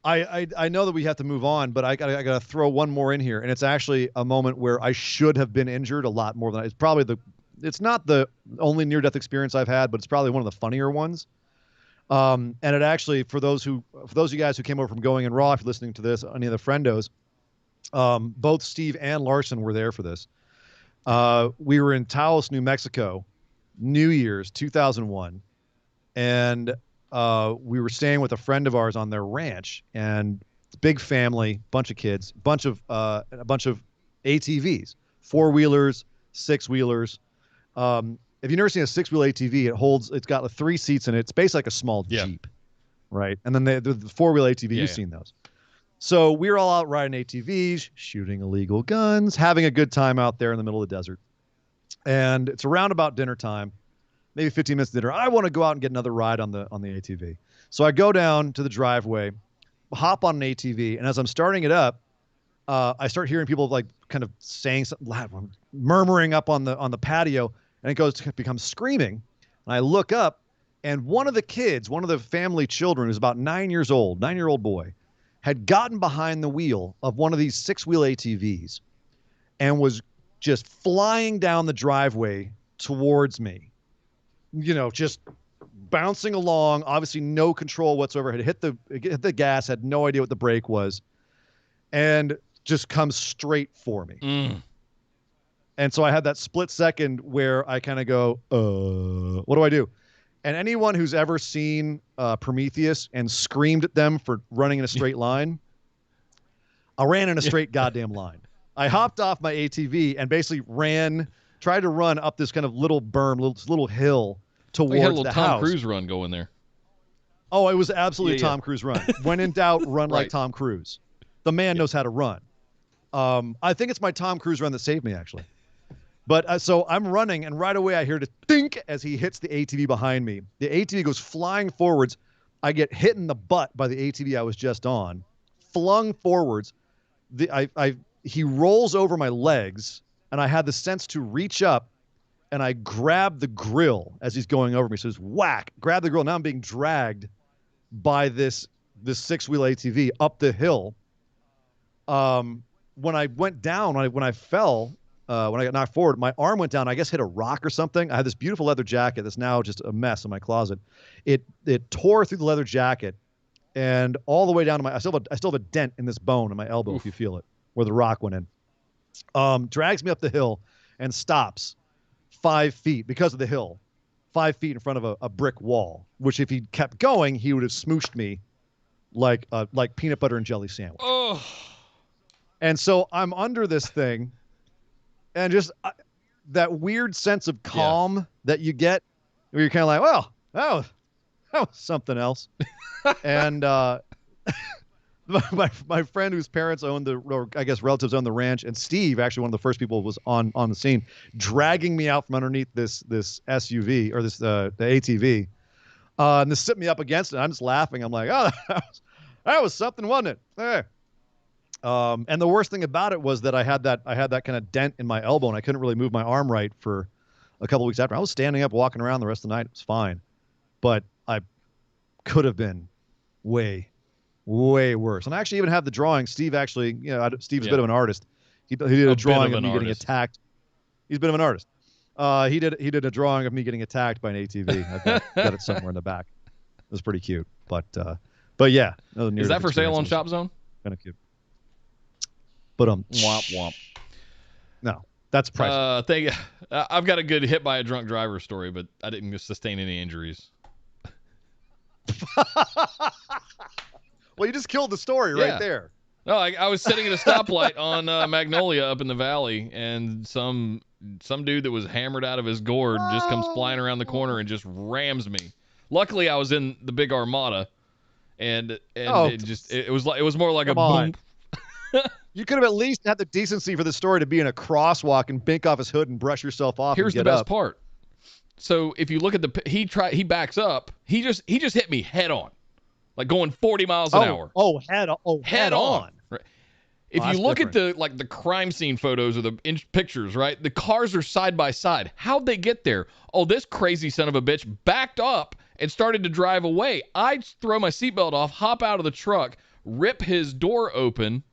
I know that we have to move on, but I gotta throw one more in here, and it's actually a moment where I should have been injured a lot more than it's not the only near-death experience I've had, but it's probably one of the funnier ones. And it actually, for those of you guys who came over from Going in Raw, if you're listening to this, any of the friendos, both Steve and Larson were there for this. We were in Taos, New Mexico, New Year's 2001, and we were staying with a friend of ours on their ranch, and big family, bunch of kids, a bunch of ATVs, 4-wheelers, 6-wheelers. If you've never seen a 6-wheel ATV, it's got 3 seats in it. It's basically like a small Jeep, right? And then the 4-wheel ATV, you've seen those. So we were all out riding ATVs, shooting illegal guns, having a good time out there in the middle of the desert. And it's around about dinner time, maybe 15 minutes to dinner. I want to go out and get another ride on the ATV. So I go down to the driveway, hop on an ATV, and as I'm starting it up, I start hearing people like kind of saying something loud, murmuring up on the patio, and it becomes screaming. And I look up, and one of the family children, who's about 9 years old, 9-year-old boy, had gotten behind the wheel of one of these 6-wheel ATVs and was just flying down the driveway towards me. You know, just bouncing along, obviously no control whatsoever. Had hit the gas, had no idea what the brake was, and just comes straight for me. And so I had that split second where I kind of go, what do I do? And anyone who's ever seen Prometheus and screamed at them for running in a straight line, I ran in a straight goddamn line. I hopped off my ATV and basically tried to run up this kind of little berm, little hill towards you had a little the Tom house. Cruise run going there. Oh, it was absolutely Tom Cruise run. When in doubt, run like Tom Cruise. The man knows how to run. I think it's my Tom Cruise run that saved me, actually. But so I'm running, and right away I hear the dink as he hits the ATV behind me. The ATV goes flying forwards. I get hit in the butt by the ATV I was just on, flung forwards. He rolls over my legs, and I had the sense to reach up, and I grab the grill as he's going over me. So it's whack, grab the grill. Now I'm being dragged by this 6-wheel ATV up the hill. When I went down, when I fell, when I got knocked forward, my arm went down. I guess hit a rock or something. I had this beautiful leather jacket that's now just a mess in my closet. It tore through the leather jacket, and all the way down to I still have a dent in this bone in my elbow. If you feel it, where the rock went in. Drags me up the hill and stops 5 feet because of the hill. 5 feet in front of a brick wall, which if he kept going, he would have smooshed me like peanut butter and jelly sandwich. Oh. And so I'm under this thing, and just that weird sense of calm that you get, where you're kind of like, well, that was something else. And my friend whose parents owned or I guess relatives owned the ranch, and Steve, actually one of the first people, was on the scene, dragging me out from underneath this SUV or the ATV, and this sit me up against it. I'm just laughing. I'm like, oh, that was something, wasn't it? Hey. And the worst thing about it was that I had that kind of dent in my elbow, and I couldn't really move my arm right for a couple of weeks after. I was standing up, walking around the rest of the night. It was fine, but I could have been way worse. And I actually even have the drawing. Steve actually, Steve's a bit of an artist. He did a drawing of me getting attacked. He's a bit of an artist. He did a drawing of me getting attacked by an ATV. I've got it somewhere in the back. It was pretty cute, but yeah. Is that for sale on Shop Zone? Kind of cute. But womp womp. No, that's priceless. I've got a good hit by a drunk driver story, but I didn't sustain any injuries. Well, you just killed the story right there. No, I was sitting at a stoplight on Magnolia up in the valley, and some dude that was hammered out of his gourd just comes flying around the corner and just rams me. Luckily, I was in the big Armada, and it was more like a boom. You could have at least had the decency for the story to be in a crosswalk and bink off his hood and brush yourself off. Here's the best part. So if you look at he backs up. He just hit me head on, like going 40 miles an hour. Head on. Right. If you look at the crime scene photos or the pictures, right? The cars are side by side. How'd they get there? Oh, this crazy son of a bitch backed up and started to drive away. I throw my seatbelt off, hop out of the truck, rip his door open,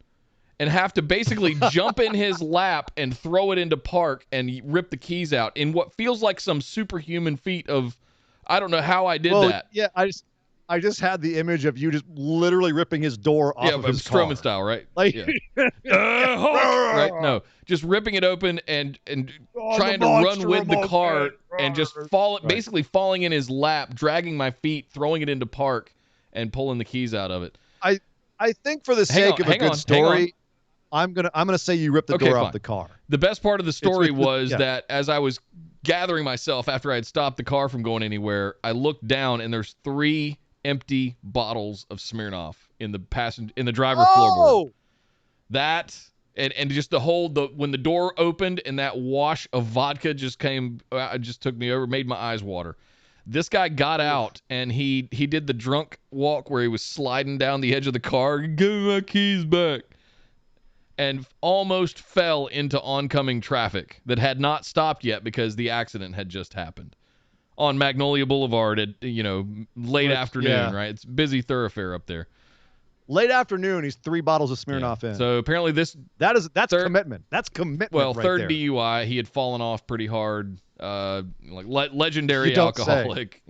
and have to basically jump in his lap and throw it into park and rip the keys out in what feels like some superhuman feat of, I don't know how I did that. Yeah, I just had the image of you just literally ripping his door off of his Strowman car. style, right? Like, right? No, just ripping it open and trying to run with the car and just basically falling in his lap, dragging my feet, throwing it into park, and pulling the keys out of it. I think for the sake of a good story, I'm gonna say you ripped the door off the car. The best part of the story was that as I was gathering myself after I had stopped the car from going anywhere, I looked down and there's 3 empty bottles of Smirnoff in the driver floorboard. That and just when the door opened and that wash of vodka just took me over, made my eyes water. This guy got out and he did the drunk walk where he was sliding down the edge of the car, give me my keys back, and almost fell into oncoming traffic that had not stopped yet because the accident had just happened on Magnolia Boulevard at late afternoon, right? It's a busy thoroughfare up there. Late afternoon, he's 3 bottles of Smirnoff in. So apparently that's commitment. That's commitment. Well, right third there. DUI, he had fallen off pretty hard. Legendary alcoholic,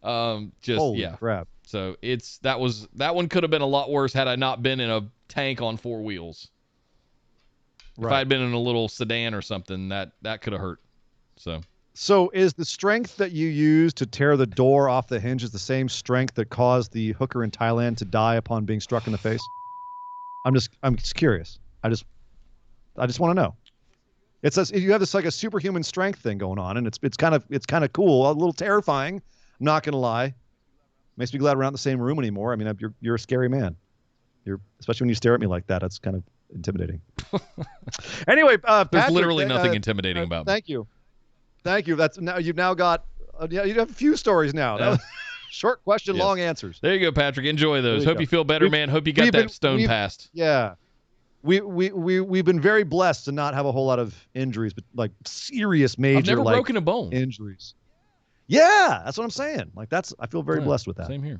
Holy crap. So that one could have been a lot worse had I not been in a tank on 4 wheels. Right. If I had been in a little sedan or something, that could have hurt. So is the strength that you use to tear the door off the hinges the same strength that caused the hooker in Thailand to die upon being struck in the face? I'm just curious. I just want to know. You have this like a superhuman strength thing going on, and it's kind of cool, a little terrifying. I'm not gonna lie. Makes me glad we're not in the same room anymore. I mean, you're a scary man. Especially when you stare at me like that. That's kind of intimidating. Anyway, there's Patrick, literally nothing intimidating about me. Thank you. You've now got you have a few stories now. Yeah. Short question, long answers. There you go, Patrick. Enjoy those. Hope you feel better, man. Hope you got that stone passed. Yeah. We've been very blessed to not have a whole lot of injuries, but like serious major I've never broken a bone. Injuries. Yeah, that's what I'm saying. Like I feel very blessed with that. Same here.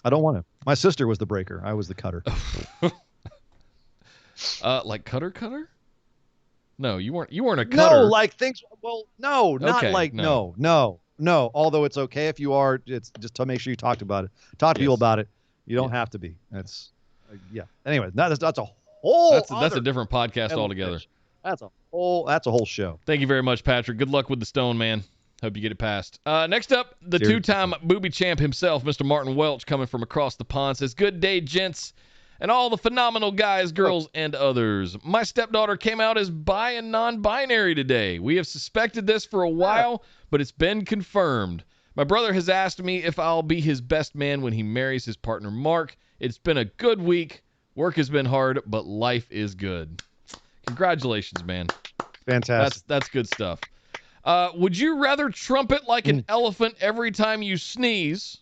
I don't want to. My sister was the breaker. I was the cutter. Like cutter? No, you weren't a cutter. No, like things. Well, no, not like no. Although it's okay if you are. It's just to make sure you talked about it. Talk to people about it. You don't have to be. That's Anyway, that's a whole. That's a different podcast altogether. That's a whole show. Thank you very much, Patrick. Good luck with the stone, man. Hope you get it passed. Next up, the two-time booby champ himself, Mr. Martin Welch, coming from across the pond, says, "Good day, gents, and all the phenomenal guys, girls, and others. My stepdaughter came out as bi and non-binary today. We have suspected this for a while, but it's been confirmed. My brother has asked me if I'll be his best man when he marries his partner, Mark. It's been a good week. Work has been hard, but life is good." Congratulations, man. Fantastic. That's good stuff. Would you rather trumpet like an elephant every time you sneeze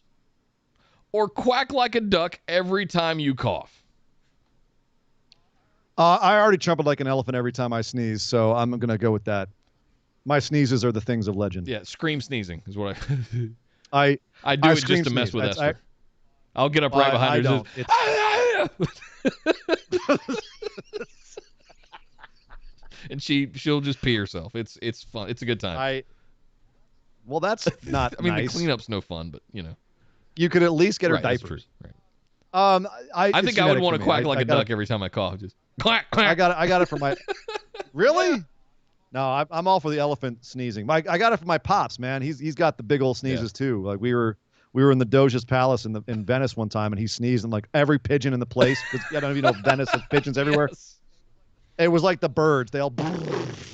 or quack like a duck every time you cough? I already trumpet like an elephant every time I sneeze, so I'm going to go with that. My sneezes are the things of legend. Yeah, scream sneezing is what I do it just to mess with Esther. I'll get up right behind her. And she'll just pee herself. It's fun. It's a good time. Well, that's not I mean, nice. the cleanup's no fun, but you could at least get her right, diapers. Right. I think I would want to quack like a duck every time I cough. Just quack, quack. I got it from my. Really? No, I'm all for the elephant sneezing. I got it from my pops, man. He's got the big old sneezes too. Like we were in the Doge's Palace in Venice one time, and he sneezed, and like every pigeon in the place. I don't even know Venice has pigeons everywhere. Yes. It was like the birds. They all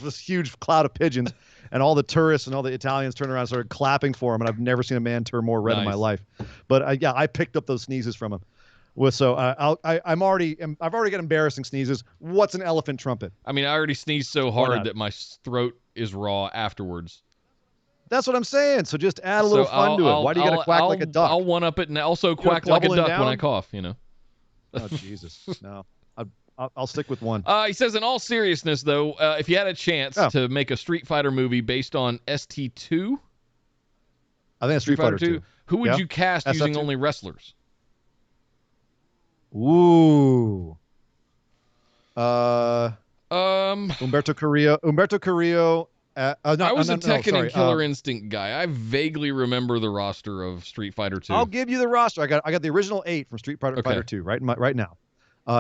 this huge cloud of pigeons, and all the tourists and all the Italians turned around and started clapping for him. And I've never seen a man turn more red in my life. But I picked up those sneezes from him. So I've already got embarrassing sneezes. What's an elephant trumpet? I mean, I already sneezed so hard that my throat is raw afterwards. That's what I'm saying. So just add a little fun to it. Why do you got to quack like a duck? I'll one up it and also quack like a duck when I cough. Oh Jesus, no. I'll stick with one. He says, in all seriousness, though, if you had a chance to make a Street Fighter movie based on ST2, I think it's Street Fighter 2. Who would you cast using only wrestlers? Ooh. Humberto Carrillo. I was a Tekken and Killer Instinct guy. I vaguely remember the roster of Street Fighter 2. I'll give you the roster. I got the original 8 from Street Fighter 2 right now.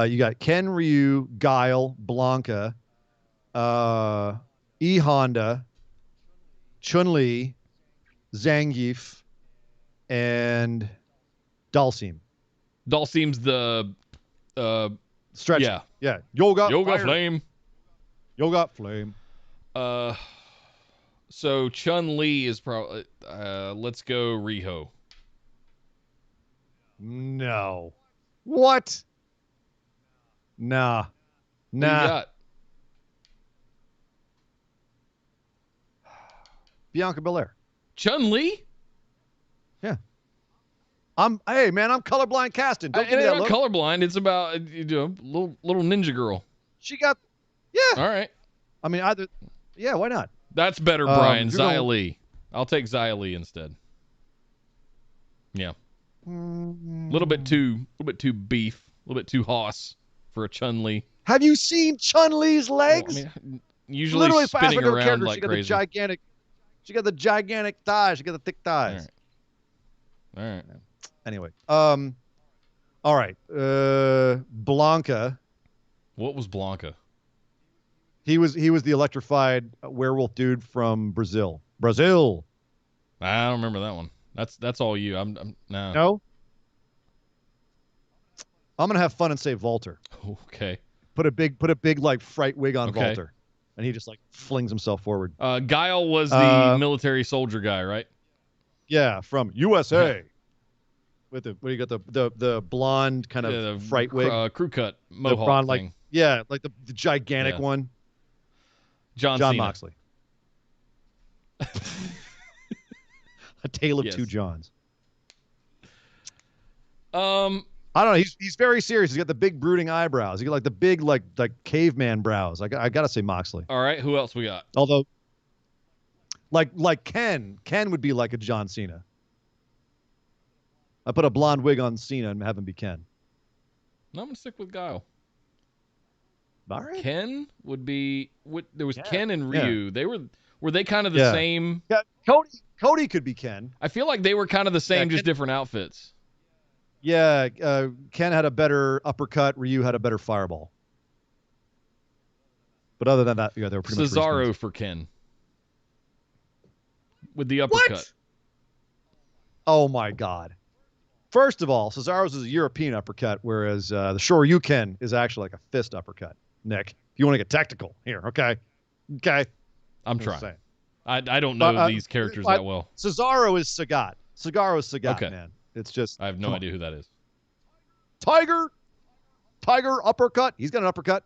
You got Ken, Ryu, Guile, Blanca, E Honda, Chun-Li, Zangief, and Dalsim. Dalsim's the stretch. Yeah. Yoga Flame. Yoga Flame. So Chun-Li is probably. Let's go Riho. No. What? Nah. Who you got? Bianca Belair. Chun-Li? Yeah. Hey man, I'm colorblind casting. Don't give me that look. Colorblind. It's about little ninja girl. She got. Yeah. All right. I mean, either. Yeah, why not? That's better, Brian. Xia Li. I'll take Xia Li instead. Yeah. A little bit too beef. A little bit too hoss for a Chun-Li. Have you seen Chun-Li's legs? Well, I mean, usually spinning around like crazy. She got the gigantic thighs. She got the thick thighs. All right. Anyway, all right. Blanca. What was Blanca? He was the electrified werewolf dude from Brazil. Brazil. I don't remember that one. That's all you. No. I'm gonna have fun and say Walter. Okay. Put a big like fright wig on Walter, and he just like flings himself forward. Guile was the military soldier guy, right? Yeah, from USA. With the blonde kind of fright wig, crew cut mohawk thing. Like the gigantic one. John Moxley. A tale of two Johns. I don't know. He's very serious. He's got the big brooding eyebrows. He got like the big like caveman brows. I gotta say Moxley. All right. Who else we got? Although, like Ken would be like a John Cena. I put a blonde wig on Cena and have him be Ken. No, I'm gonna stick with Guile. All right. Ken would be. There was Ken and Ryu. They were they kind of the same? Yeah. Cody could be Ken. I feel like they were kind of the same, just different outfits. Yeah, Ken had a better uppercut. Ryu had a better fireball. But other than that, they were pretty much Cesaro for Ken. with the uppercut. What? Oh my God! First of all, Cesaro's is a European uppercut, whereas the Shoryuken is actually like a fist uppercut. Nick, if you want to get technical here, okay? I'm trying. I don't know these characters that well. Cesaro is Sagat. Cesaro is Sagat, Okay. man. It's just I have no idea who that is. Tiger uppercut. He's got an uppercut.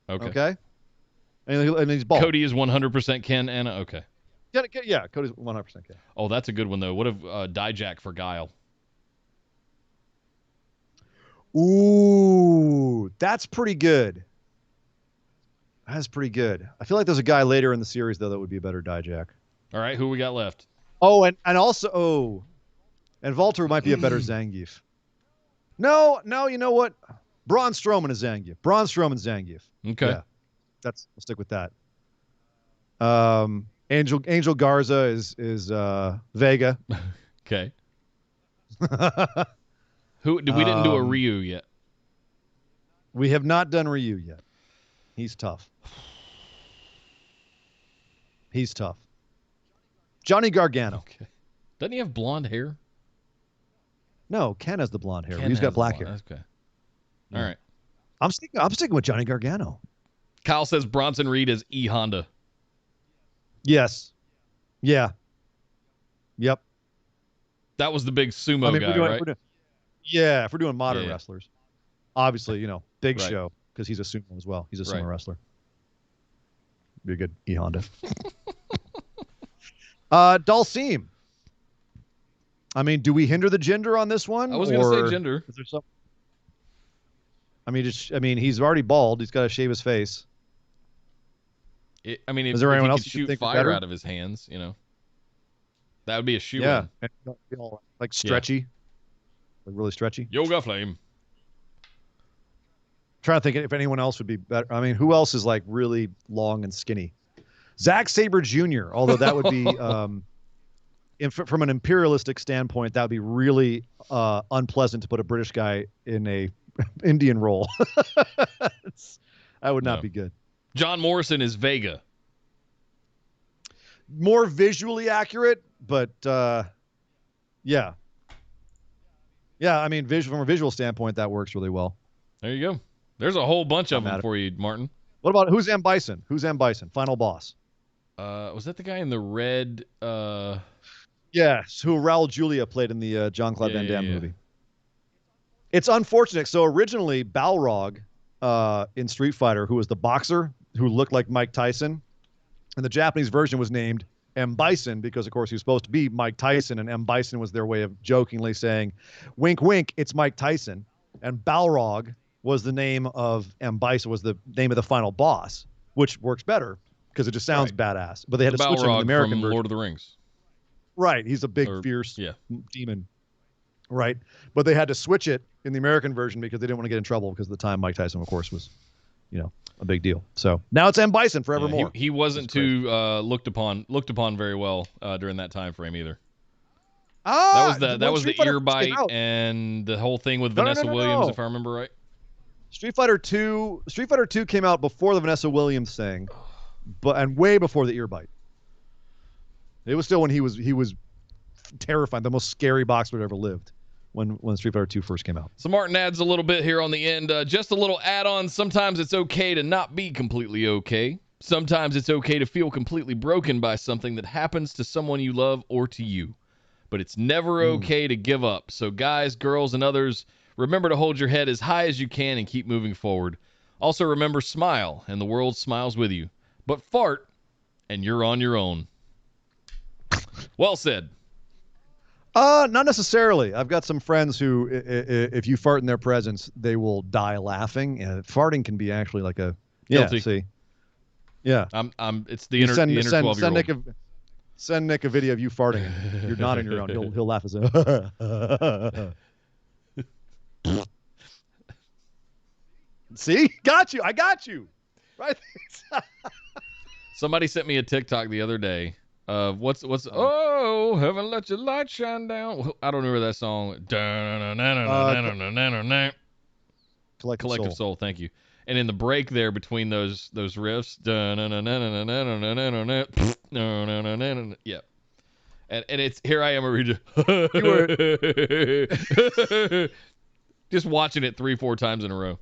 Okay. And he's bald. Cody is 100% Ken Anna. Okay. Yeah, Cody's 100% Ken. Oh, that's a good one though. What if Dijak for Guile? Ooh, that's pretty good. That's pretty good. I feel like there's a guy later in the series though that would be a better Dijak. All right, who we got left? Oh, and also and Walter might be a better Zangief. No, you know what? Braun Strowman is Zangief. Braun Strowman Zangief. Okay. Yeah. We'll stick with that. Angel Garza is Vega. Okay. We didn't do a Ryu yet. We have not done Ryu yet. He's tough. Johnny Gargano. Okay. Doesn't he have blonde hair? No, Ken has the blonde hair. Ken He's got has black the hair. blonde- Okay. All right. I'm sticking with Johnny Gargano. Kyle says Bronson Reed is E Honda. Yes. Yeah. Yep. That was the big sumo guy, right? If we're doing modern Yeah. wrestlers, obviously, Big Right. Show, because he's a sumo as well. He's a sumo Right. wrestler. Be a good E Honda. Dulceme. I mean, do we hinder the gender on this one? I was going to say gender. Is there some? I mean, he's already bald. He's got to shave his face. If Is there anyone he else could you shoot think fire better? out of his hands, that would be a shoe. Yeah, and like stretchy, like really stretchy. Yoga Flame. Trying to think if anyone else would be better. I mean, who else is like really long and skinny? Zack Sabre Jr. Although that would be, from an imperialistic standpoint, that would be really unpleasant to put a British guy in a Indian role. That would not be good. John Morrison is Vega. More visually accurate, but yeah. I mean, from a visual standpoint, that works really well. There you go. There's a whole bunch of them for you, Martin. What about who's M. Bison? Final boss. Was that the guy in the red? Yes, who Raul Julia played in the Jean-Claude Van Damme movie. It's unfortunate. So originally, Balrog in Street Fighter, who was the boxer who looked like Mike Tyson, and the Japanese version was named M. Bison because, of course, he was supposed to be Mike Tyson, and M. Bison was their way of jokingly saying, "Wink, wink, it's Mike Tyson." And Balrog was the name of M. Bison, was the name of the final boss, which works better because it just sounds badass. But they had to switch him in the American from version. Lord of the Rings. Right, he's a big, fierce demon. Right, but they had to switch it in the American version because they didn't want to get in trouble because at the time Mike Tyson, of course, was, a big deal. So now it's M. Bison forevermore. He wasn't too looked upon very well during that time frame either. That was the ear bite and the whole thing with Vanessa Williams, if I remember right. Street Fighter 2 came out before the Vanessa Williams thing, and way before the ear bite. It was still when he was terrifying, the most scary boxer that ever lived when Street Fighter 2 first came out. So Martin adds a little bit here on the end, just a little add-on. Sometimes it's okay to not be completely okay. Sometimes it's okay to feel completely broken by something that happens to someone you love or to you. But it's never okay to give up. So guys, girls, and others, remember to hold your head as high as you can and keep moving forward. Also remember, smile, and the world smiles with you. But fart, and you're on your own. Well said. Not necessarily. I've got some friends who, if you fart in their presence, they will die laughing. And farting can be actually like a Guilty. See, yeah. It's the inner 12-year-old. Send Nick a video of you farting. You're not on your own. He'll laugh as a. See, got you. I got you. Right. Somebody sent me a TikTok the other day. What's oh, heaven let your light shine down. I don't remember that song. Collective Soul. Thank you. And in the break there between those riffs, yeah. And it's here I am just watching it 3-4 times in a row.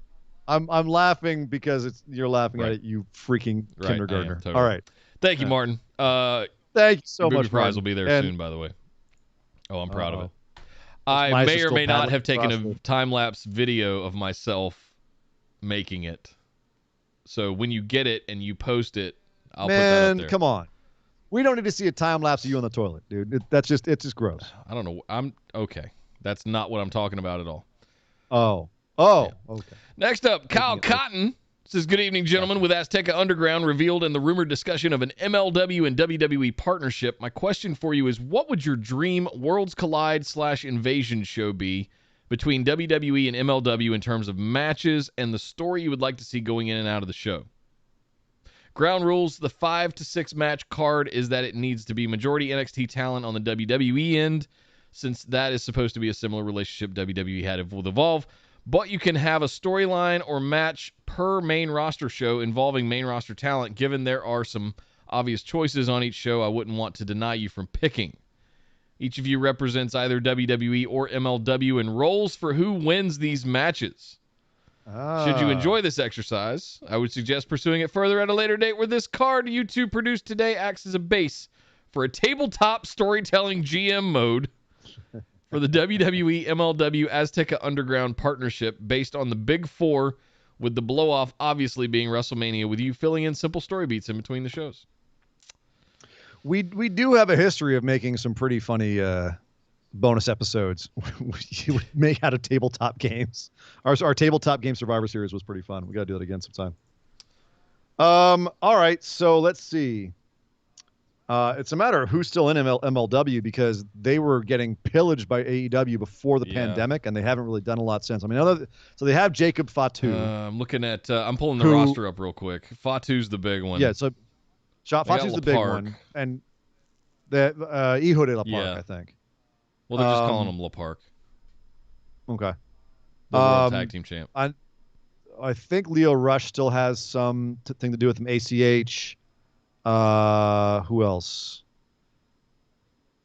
I'm laughing because you're laughing at it, you freaking kindergartner. Totally. All right. Thank you, Martin. Thank you so much. Prize will be there soon, by the way. Oh, I'm proud of it. I may or may not have taken a time-lapse video of myself making it. So when you get it and you post it, I'll put that up there. Come on. We don't need to see a time lapse of you on the toilet, dude. It's just gross. I don't know. I'm okay. That's not what I'm talking about at all. Okay. Next up, Kyle Cotton says, "Good evening, gentlemen. With Azteca Underground revealed and the rumored discussion of an MLW and WWE partnership, my question for you is, what would your dream Worlds Collide / Invasion show be between WWE and MLW in terms of matches and the story you would like to see going in and out of the show? Ground rules, the 5 to 6 match card is that it needs to be majority NXT talent on the WWE end, since that is supposed to be a similar relationship WWE had with Evolve. But you can have a storyline or match per main roster show involving main roster talent. Given there are some obvious choices on each show, I wouldn't want to deny you from picking. Each of you represents either WWE or MLW and roles for who wins these matches. Should you enjoy this exercise, I would suggest pursuing it further at a later date where this card you two produced today acts as a base for a tabletop storytelling GM mode for the WWE MLW Azteca Underground partnership based on the Big Four, with the blow-off obviously being WrestleMania, with you filling in simple story beats in between the shows." We do have a history of making some pretty funny bonus episodes you would make out of tabletop games. Our tabletop game Survivor Series was pretty fun. We got to do that again sometime. All right, so let's see. It's a matter of who's still in MLW, because they were getting pillaged by AEW before the pandemic, and they haven't really done a lot since. I mean, so they have Jacob Fatu. I'm looking at. I'm pulling the roster up real quick. Fatu's the big one. Yeah, so Fatu's the big one, and the Hijo de la Park, I think. Well, they're just calling him La Park. Okay. The World Tag Team Champ. I think Leo Rush still has some thing to do with him. ACH. Who else?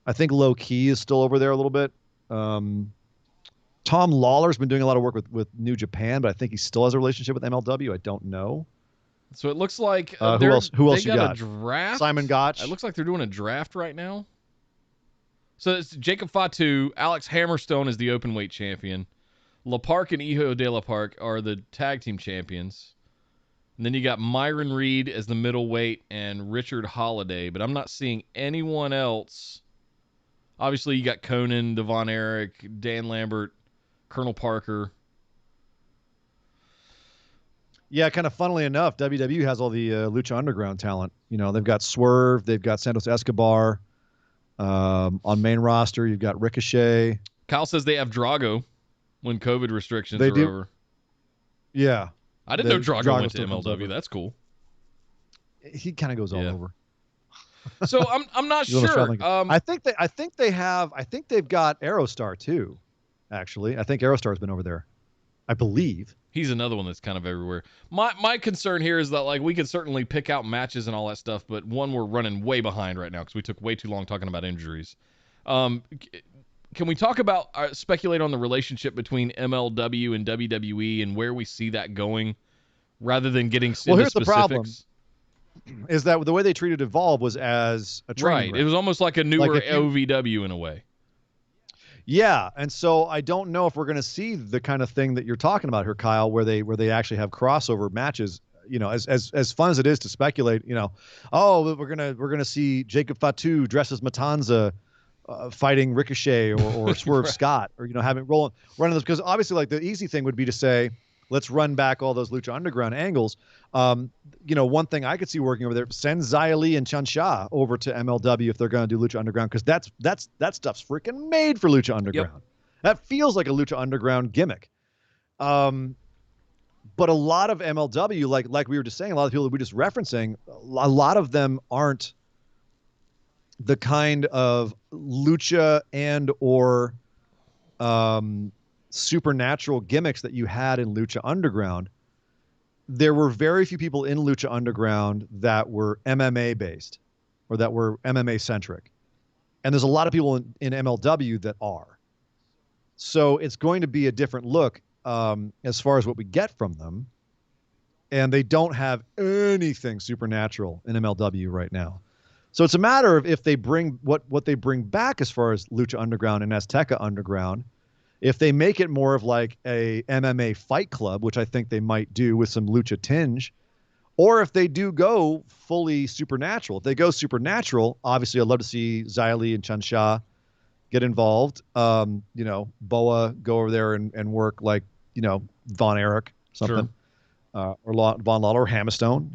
I think Low Key is still over there a little bit. Tom Lawler's been doing a lot of work with New Japan, but I think he still has a relationship with MLW. I don't know. So it looks like who else you got? A draft. Simon Gotch. It looks like they're doing a draft right now. So it's Jacob Fatu. Alex Hammerstone is the openweight champion. La Park and Hijo de la Park are the tag team champions. And then you got Myron Reed as the middleweight and Richard Holiday, but I'm not seeing anyone else. Obviously, you got Conan, Devon Eric, Dan Lambert, Colonel Parker. Yeah, kind of funnily enough, WWE has all the Lucha Underground talent. You know, they've got Swerve, they've got Santos Escobar. On main roster, you've got Ricochet. Kyle says they have Drago when COVID restrictions are over. Yeah. I didn't know Drago went to MLW. That's cool. He kind of goes all over. So I'm not sure. I think they've got Aerostar too. Actually, I think Aerostar's been over there. I believe he's another one that's kind of everywhere. My concern here is that, like, we could certainly pick out matches and all that stuff, but one, we're running way behind right now because we took way too long talking about injuries. Can we talk about speculate on the relationship between MLW and WWE and where we see that going, rather than getting into here's specifics? The problem. Is that the way they treated Evolve was as a training Right. It was almost like a newer OVW in a way. Yeah, and so I don't know if we're going to see the kind of thing that you're talking about here, Kyle, where they actually have crossover matches. You know, as fun as it is to speculate, you know, we're gonna see Jacob Fatu dressed as Matanza fighting Ricochet or Swerve right. Scott, or having running those, because obviously, like, the easy thing would be to say, let's run back all those Lucha Underground angles. One thing I could see working over there, send Xia Li and Chun Sha over to MLW if they're going to do Lucha Underground, because that stuff's freaking made for Lucha Underground. Yep. That feels like a Lucha Underground gimmick. But a lot of MLW, like we were just saying, a lot of people that we're just referencing, a lot of them aren't the kind of lucha and or supernatural gimmicks that you had in Lucha Underground. There were very few people in Lucha Underground that were MMA based or that were MMA centric. And there's a lot of people in MLW that are. So it's going to be a different look as far as what we get from them. And they don't have anything supernatural in MLW right now. So it's a matter of if they bring what they bring back as far as Lucha Underground and Azteca Underground, if they make it more of like a MMA fight club, which I think they might do with some lucha tinge, or if they do go fully supernatural. If they go supernatural, obviously I'd love to see Xylee and Chansha get involved. Boa go over there and work like, Von Erich, something. Sure. Or Von Lawler or Hammerstone.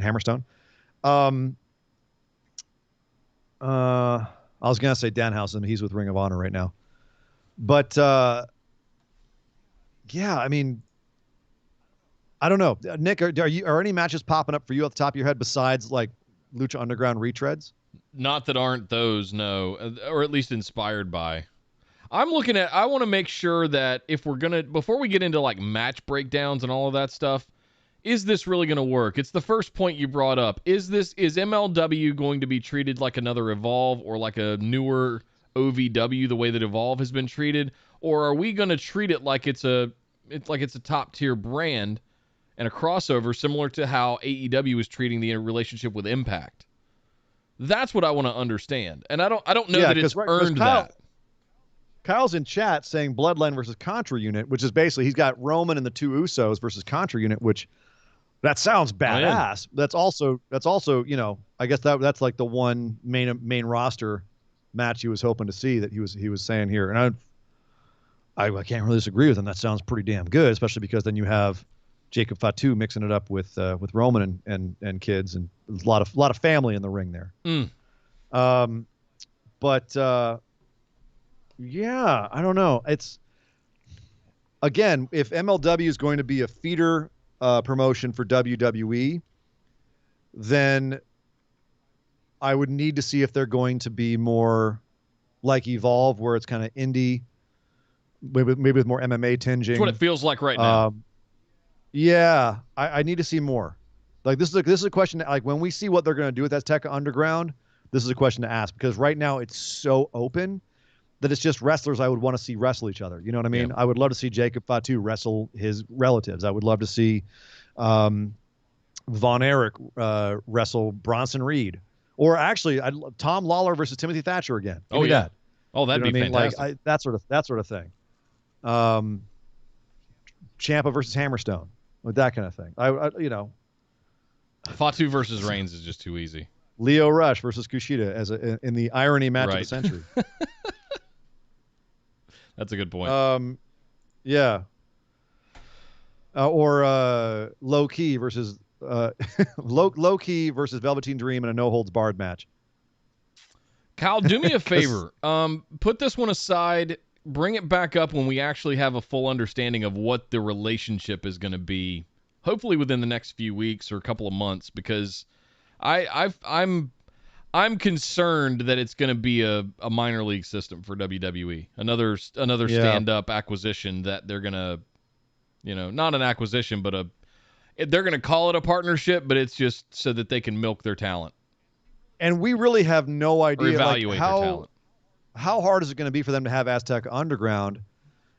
I was going to say Danhausen. He's with Ring of Honor right now. But, yeah, I mean, I don't know. Nick, are any matches popping up for you off the top of your head besides like Lucha Underground retreads? Not that aren't those, no, or at least inspired by. I want to make sure that before we get into like match breakdowns and all of that stuff, is this really going to work? It's the first point you brought up. Is MLW going to be treated like another Evolve or like a newer OVW, the way that Evolve has been treated? Or are we going to treat it like it's a top tier brand and a crossover, similar to how AEW is treating the relationship with Impact? That's what I want to understand. And I don't know that it's earned that. Kyle's in chat saying Bloodline versus Contra Unit, which is basically he's got Roman and the two Usos versus Contra Unit, which that sounds badass. That's also I guess that's like the one main roster match he was hoping to see that he was saying here. And I can't really disagree with him. That sounds pretty damn good, especially because then you have Jacob Fatu mixing it up with Roman and kids, and a lot of family in the ring there. Yeah, I don't know. It's, again, if MLW is going to be a feeder promotion for WWE, then I would need to see if they're going to be more like Evolve, where it's kind of indie, maybe with more MMA tinging. That's what it feels like right now. Yeah, I need to see more. Like this is a question that, like, when we see what they're going to do with Azteca Underground, this is a question to ask, because right now it's so open that it's just wrestlers I would want to see wrestle each other. You know what I mean? Yeah. I would love to see Jacob Fatu wrestle his relatives. I would love to see Von Erich wrestle Bronson Reed. Or actually, Tom Lawler versus Timothy Thatcher again. Give me that. Oh, that'd be fantastic. Like, that sort of thing. Ciampa versus Hammerstone. Like that kind of thing. Fatu versus Reigns is just too easy. Leo Rush versus Kushida in the irony match of the century. That's a good point. Yeah. Or Low Key versus Low Key versus Velveteen Dream in a no holds barred match. Kyle, do me a favor. Put this one aside. Bring it back up when we actually have a full understanding of what the relationship is going to be. Hopefully within the next few weeks or a couple of months, because I'm concerned that it's going to be a minor league system for WWE. Another stand-up acquisition that they're going to, not an acquisition, but they're going to call it a partnership, but it's just so that they can milk their talent. And we really have no idea or evaluate their talent. How hard is it going to be for them to have Azteca Underground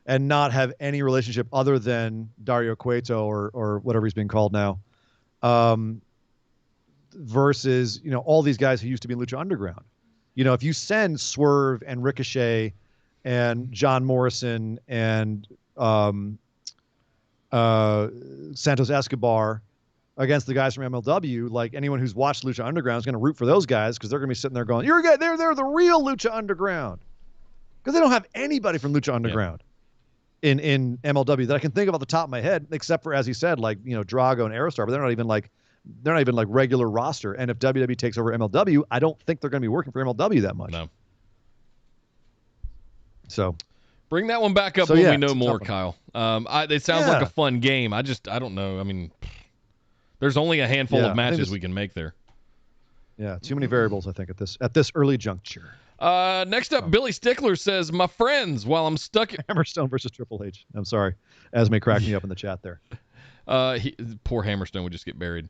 and not have any relationship other than Dario Cueto or whatever he's being called now, versus, all these guys who used to be in Lucha Underground. If you send Swerve and Ricochet and John Morrison and Santos Escobar against the guys from MLW, like, anyone who's watched Lucha Underground is going to root for those guys, because they're going to be sitting there going, they're the real Lucha Underground. Because they don't have anybody from Lucha Underground in MLW that I can think of off the top of my head, except for, as he said, like, Drago and Aerostar, but they're not even like regular roster. And if WWE takes over MLW, I don't think they're going to be working for MLW that much. No. So bring that one back up when we know more, Kyle. It sounds like a fun game. I don't know. I mean, there's only a handful of matches we can make there. Yeah, too many variables, I think, at this early juncture. Next up, Billy Stickler says, "My friends, while I'm stuck at Hammerstone versus Triple H." I'm sorry, Esme cracked me up in the chat there. Poor Hammerstone would just get buried.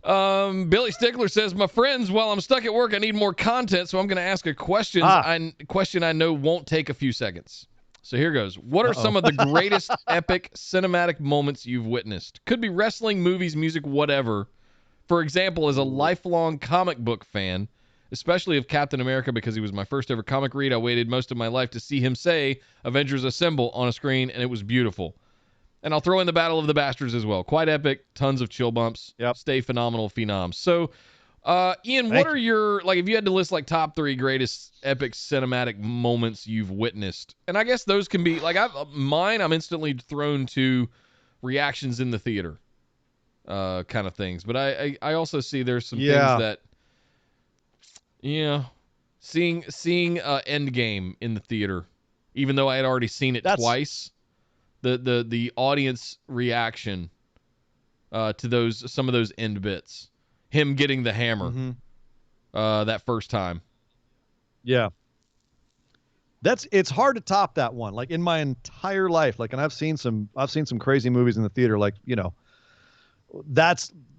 Billy Stickler says, my friends, while I'm stuck at work, I need more content, so I'm going to ask a question. Question I know won't take a few seconds. So here goes. What are some of the greatest epic cinematic moments you've witnessed? Could be wrestling, movies, music, whatever. For example, as a lifelong comic book fan, especially of Captain America because he was my first ever comic read, I waited most of my life to see him say Avengers Assemble on a screen, and it was beautiful. And I'll throw in the Battle of the Bastards as well. Quite epic. Tons of chill bumps. Yep. Stay phenomenal phenoms. So, Ian, what are your, like, if you had to list, like, top 3 greatest epic cinematic moments you've witnessed? And I guess those can be, like, I'm instantly thrown to reactions in the theater kind of things. But I also see there's some things that, seeing Endgame in the theater, even though I had already seen it twice. The audience reaction to some of those end bits, him getting the hammer that first time. Yeah, it's hard to top that one. Like in my entire life, like, and I've seen some crazy movies in the theater. Like,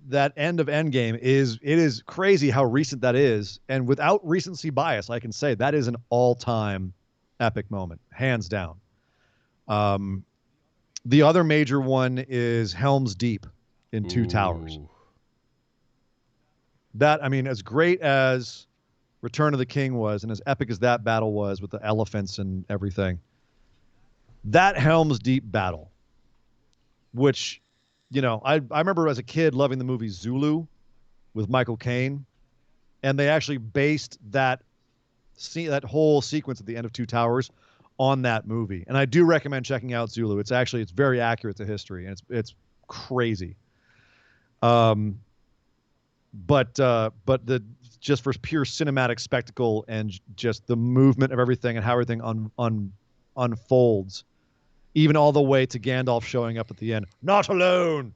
that end of Endgame it is crazy how recent that is, and without recency bias, I can say that is an all-time epic moment, hands down. The other major one is Helm's Deep in Two Towers. That, I mean, as great as Return of the King was, and as epic as that battle was with the elephants and everything, that Helm's Deep battle, which, I remember as a kid loving the movie Zulu with Michael Caine, and they actually based that whole sequence at the end of Two Towers on that movie. And I do recommend checking out Zulu. It's very accurate to history, and it's crazy. But just for pure cinematic spectacle and just the movement of everything and how everything unfolds, even all the way to Gandalf showing up at the end, not alone.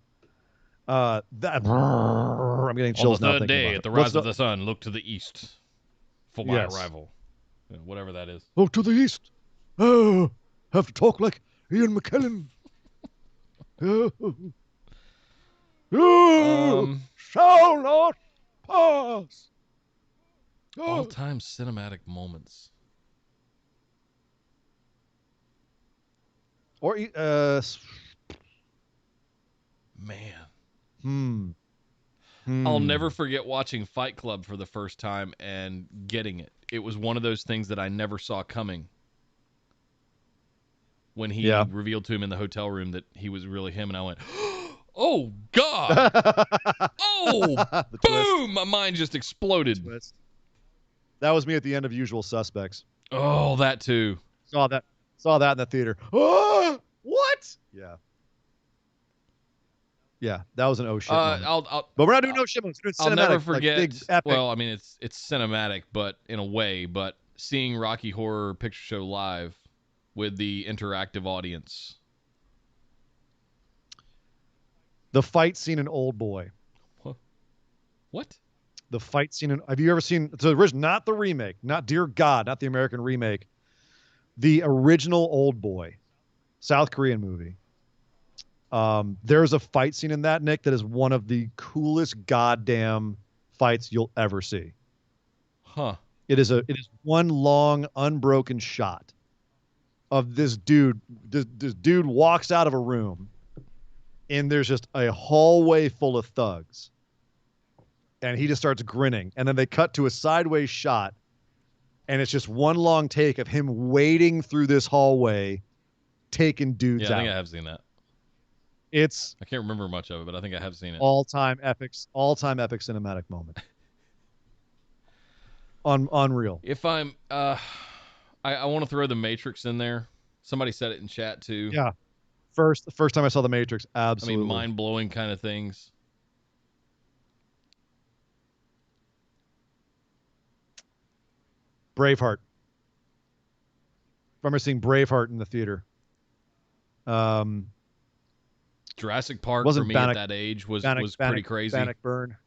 I'm getting chills now. On the third day, at the rise of the sun, look to the east for my arrival. Whatever that is. Oh, to the east. Oh, have to talk like Ian McKellen. Shall not pass. All-time cinematic moments. Or man. I'll never forget watching Fight Club for the first time and getting it. It was one of those things that I never saw coming. When he revealed to him in the hotel room that he was really him, and I went, oh, God. Oh, boom. My mind just exploded. That was me at the end of Usual Suspects. Oh, that too. Saw that in the theater. Oh, what? Yeah, that was an oh shit moment. But we're not doing no shit moments. We're doing cinematic. I'll never forget. Like, big, epic. Well, I mean, it's cinematic, but in a way. But seeing Rocky Horror Picture Show live with the interactive audience. The fight scene in Old Boy. What? The fight scene in... Have you ever seen... The original, not the remake. Not, dear God, not the American remake. The original Old Boy. South Korean movie. There's a fight scene in that, Nick, that is one of the coolest goddamn fights you'll ever see. Huh. It is one long, unbroken shot of this dude. This dude walks out of a room, and there's just a hallway full of thugs. And he just starts grinning. And then they cut to a sideways shot, and it's just one long take of him wading through this hallway, taking dudes out. Yeah, I think I have seen that. I can't remember much of it, but I think I have seen it. All-time epic cinematic moment. Unreal. If I'm... I want to throw The Matrix in there. Somebody said it in chat, too. Yeah. The first time I saw The Matrix, absolutely. I mean, mind-blowing kind of things. Braveheart. I remember seeing Braveheart in the theater. Jurassic Park, for me at that age, was pretty crazy. Bannockburn.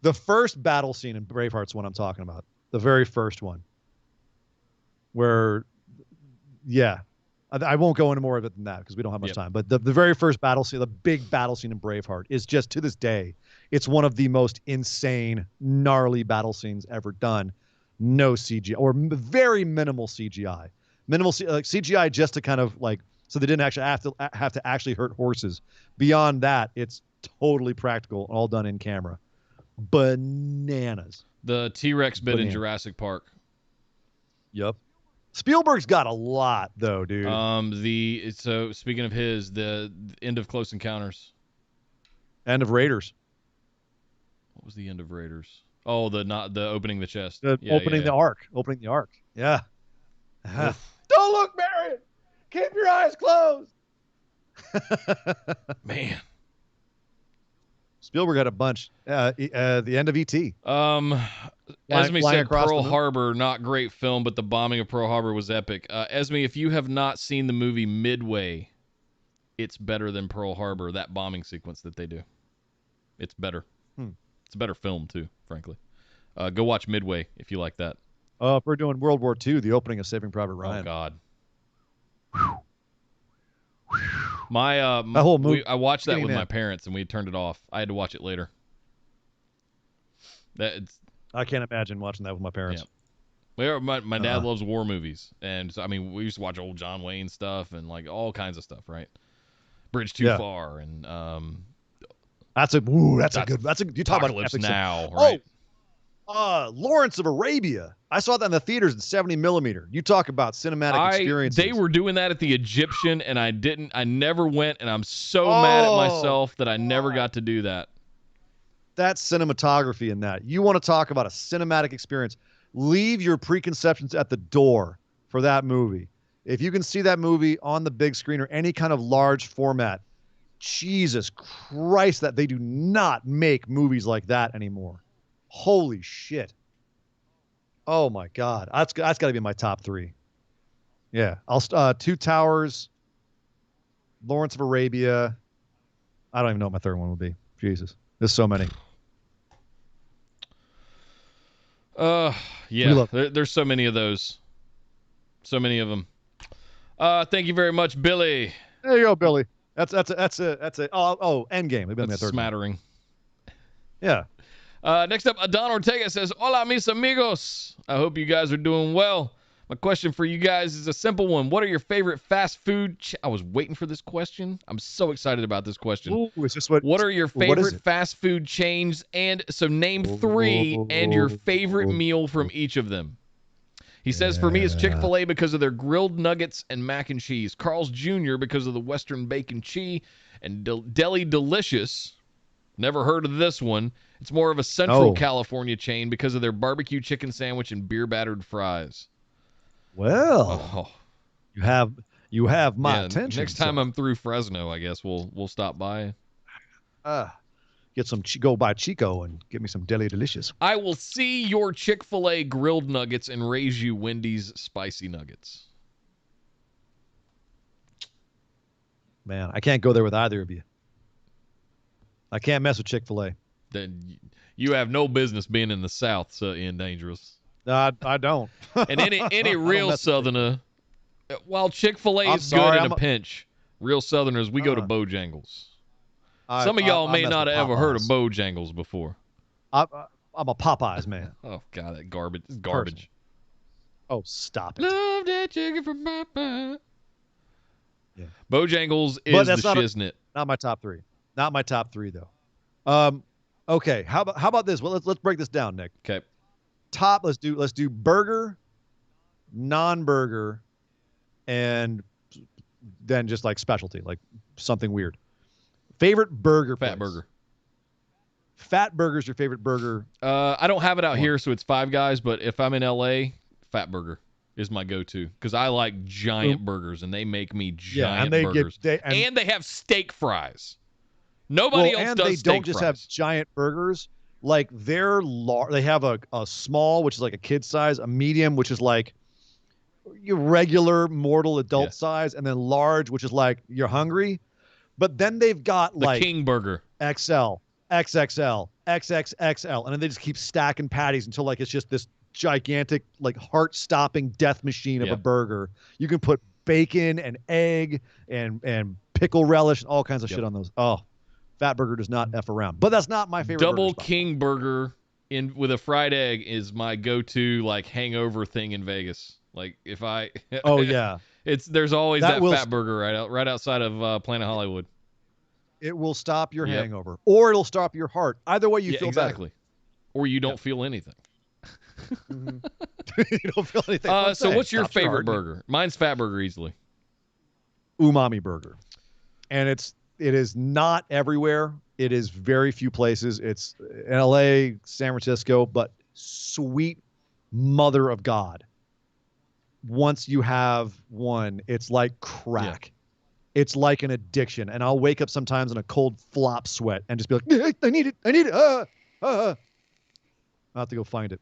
The first battle scene in Braveheart's what I'm talking about. The very first one. Where, yeah. I won't go into more of it than that because we don't have much time. But the very first battle scene, the big battle scene in Braveheart, is just, to this day, It's one of the most insane, gnarly battle scenes ever done. No CGI or very minimal CGI. Minimal CGI just to kind of like, so they didn't actually have to actually hurt horses. Beyond that, it's totally practical, all done in camera. Bananas. The T-Rex bit in Jurassic Park. Yep. Spielberg's got a lot though, dude. So speaking of the end of Close Encounters. End of Raiders. What was the end of Raiders? Oh, the opening the chest. Opening the ark. Opening the ark. Yeah. Don't look, Marion. Keep your eyes closed. Man. Spielberg had a bunch. The end of E.T. Esme said Pearl Harbor, not great film, but the bombing of Pearl Harbor was epic. Esme, if you have not seen the movie Midway, it's better than Pearl Harbor, that bombing sequence that they do. It's better. It's a better film, too, frankly. Go watch Midway if you like that. If we're doing World War II, the opening of Saving Private Ryan. Oh, God. My whole movie, I watched that with my parents, and we turned it off. I had to watch it later. I can't imagine watching that with my parents. Yeah. My dad loves war movies, and so, I mean, we used to watch old John Wayne stuff and like all kinds of stuff, right? Bridge Too Far, and that's a good. You talk about Apocalypse Now, right? Lawrence of Arabia. I saw that in the theaters in 70 millimeter. You talk about cinematic experiences. They were doing that at the Egyptian, and I never went, and I'm so mad at myself that I never got to do that. That's cinematography in that. You want to talk about a cinematic experience. Leave your preconceptions at the door for that movie. If you can see that movie on the big screen or any kind of large format, Jesus Christ, that they do not make movies like that anymore. Holy shit. Oh my God. That's got to be my top three. Yeah. Two Towers, Lawrence of Arabia. I don't even know what my third one would be. Jesus. There's so many. Yeah. There's so many of those. So many of them. Thank you very much, Billy. There you go, Billy. That's Endgame. That's a smattering. Yeah. Next up, Adon Ortega says, "Hola, mis amigos. I hope you guys are doing well. My question for you guys is a simple one. What are your favorite fast food?" I was waiting for this question. I'm so excited about this question. Ooh, is this what are your favorite fast food chains? And so name three and your favorite meal from each of them. He says, for me, it's Chick-fil-A because of their grilled nuggets and mac and cheese. Carl's Jr. because of the Western bacon cheese. And Deli Delicious. Never heard of this one. It's more of a Central California chain because of their barbecue chicken sandwich and beer battered fries. Well, you have my attention. Next time I'm through Fresno, I guess we'll stop by. Get some go by Chico and get me some Deli Delicious. I will see your Chick-fil-A grilled nuggets and raise you Wendy's spicy nuggets. Man, I can't go there with either of you. I can't mess with Chick-fil-A. Then you have no business being in the South, so Ian Dangerous. I don't. And any real Southerner, while Chick-fil-A is good in a pinch, real Southerners, we go to Bojangles. Some of y'all may not have ever heard of Bojangles before. I'm a Popeyes man. Oh, God, that garbage. It's garbage. Oh, stop it. Love that chicken from Popeye. Yeah. Bojangles is the shiznit. Not my top three. Not my top three, though. Okay, how about this? Well, let's break this down, Nick. Okay. Let's do burger, non-burger, and then just like specialty, like something weird. Favorite burger place? Fat Burger. Fat Burger's your favorite burger? I don't have it out here, so it's Five Guys, but if I'm in LA, Fat Burger is my go-to because I like giant burgers, and they make me giant burgers. And they have steak fries. Nobody else does steak fries. And they don't just have giant burgers. Like, they're large. They have a small, which is like a kid size, a medium, which is like your regular mortal adult size, and then large, which is like you're hungry. But then they've got like King Burger, XL, XXL, XXXL, and then they just keep stacking patties until like it's just this gigantic, like heart-stopping death machine of a burger. You can put bacon and egg and pickle relish and all kinds of shit on those. Oh, Fatburger does not F around. But that's not my favorite Double burger spot. King Burger with a fried egg is my go-to like hangover thing in Vegas. Like if I Oh yeah. There's always That that Fat Burger right outside of Planet Hollywood. It will stop your hangover, or it'll stop your heart. Either way, you feel exactly. better. Or you don't feel anything. You don't feel anything. So what's your Stops your favorite heart. burger? Mine's Fat Burger easily. Umami burger, and it is not everywhere. It is very few places. It's in LA, San Francisco, but sweet mother of God. Once you have one, it's like crack. Yeah. It's like an addiction. And I'll wake up sometimes in a cold flop sweat and just be like, I need it. I need it. I'll have to go find it.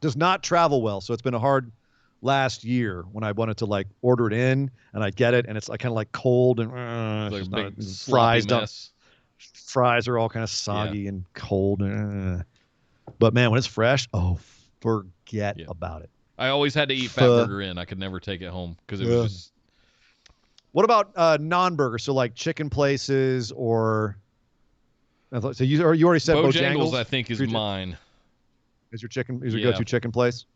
Does not travel well. So it's been a hard last year when I wanted to like order it in and I get it and it's like kind of like cold and It's like a big fries sloppy mess. Fries are all kind of soggy and cold. But man, when it's fresh, forget about it. I always had to eat Fat Burger in. I could never take it home because it was just. What about non-burger? So like chicken places or. So you already said Bojangles. I think is mine. Is your go-to chicken place?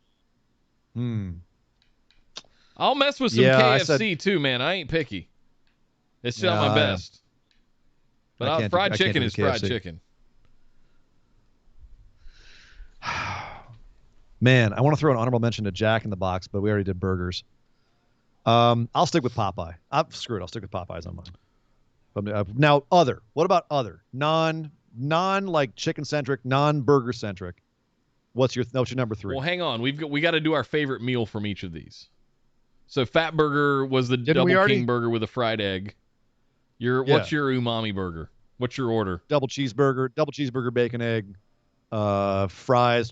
I'll mess with some KFC too, man. I ain't picky. It's still my best. But fried chicken is fried chicken. Man, I want to throw an honorable mention to Jack in the Box, but we already did burgers. I'll stick with Popeye. Screw it. I'll stick with Popeyes on mine. Now, other. What about other? Non like chicken centric, non-burger centric. What's your number 3? Well, hang on. We got to do our favorite meal from each of these. So Fat Burger was the Double King Burger with a fried egg. What's your umami burger? What's your order? Double cheeseburger, bacon, egg, fries,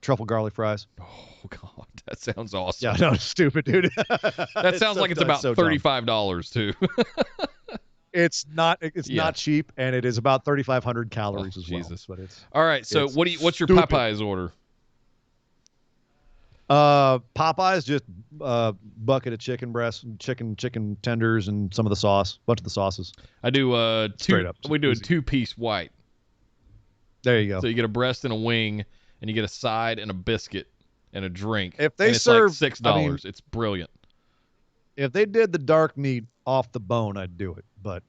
truffle garlic fries. Oh God, that sounds awesome. Yeah, no, stupid, dude. That sounds like it's about $35 too. It's not cheap, and it is about 3,500 calories as well. Jesus. But it's all right. So what's your stupid. Popeyes order? Popeyes just bucket of chicken breasts, chicken tenders, and some of the sauce, bunch of the sauces. I do Straight up. We do a 2-piece white. There you go. So you get a breast and a wing, and you get a side and a biscuit and a drink. If they and it's serve like $6, it's brilliant. If they did the dark meat off the bone, I'd do it. But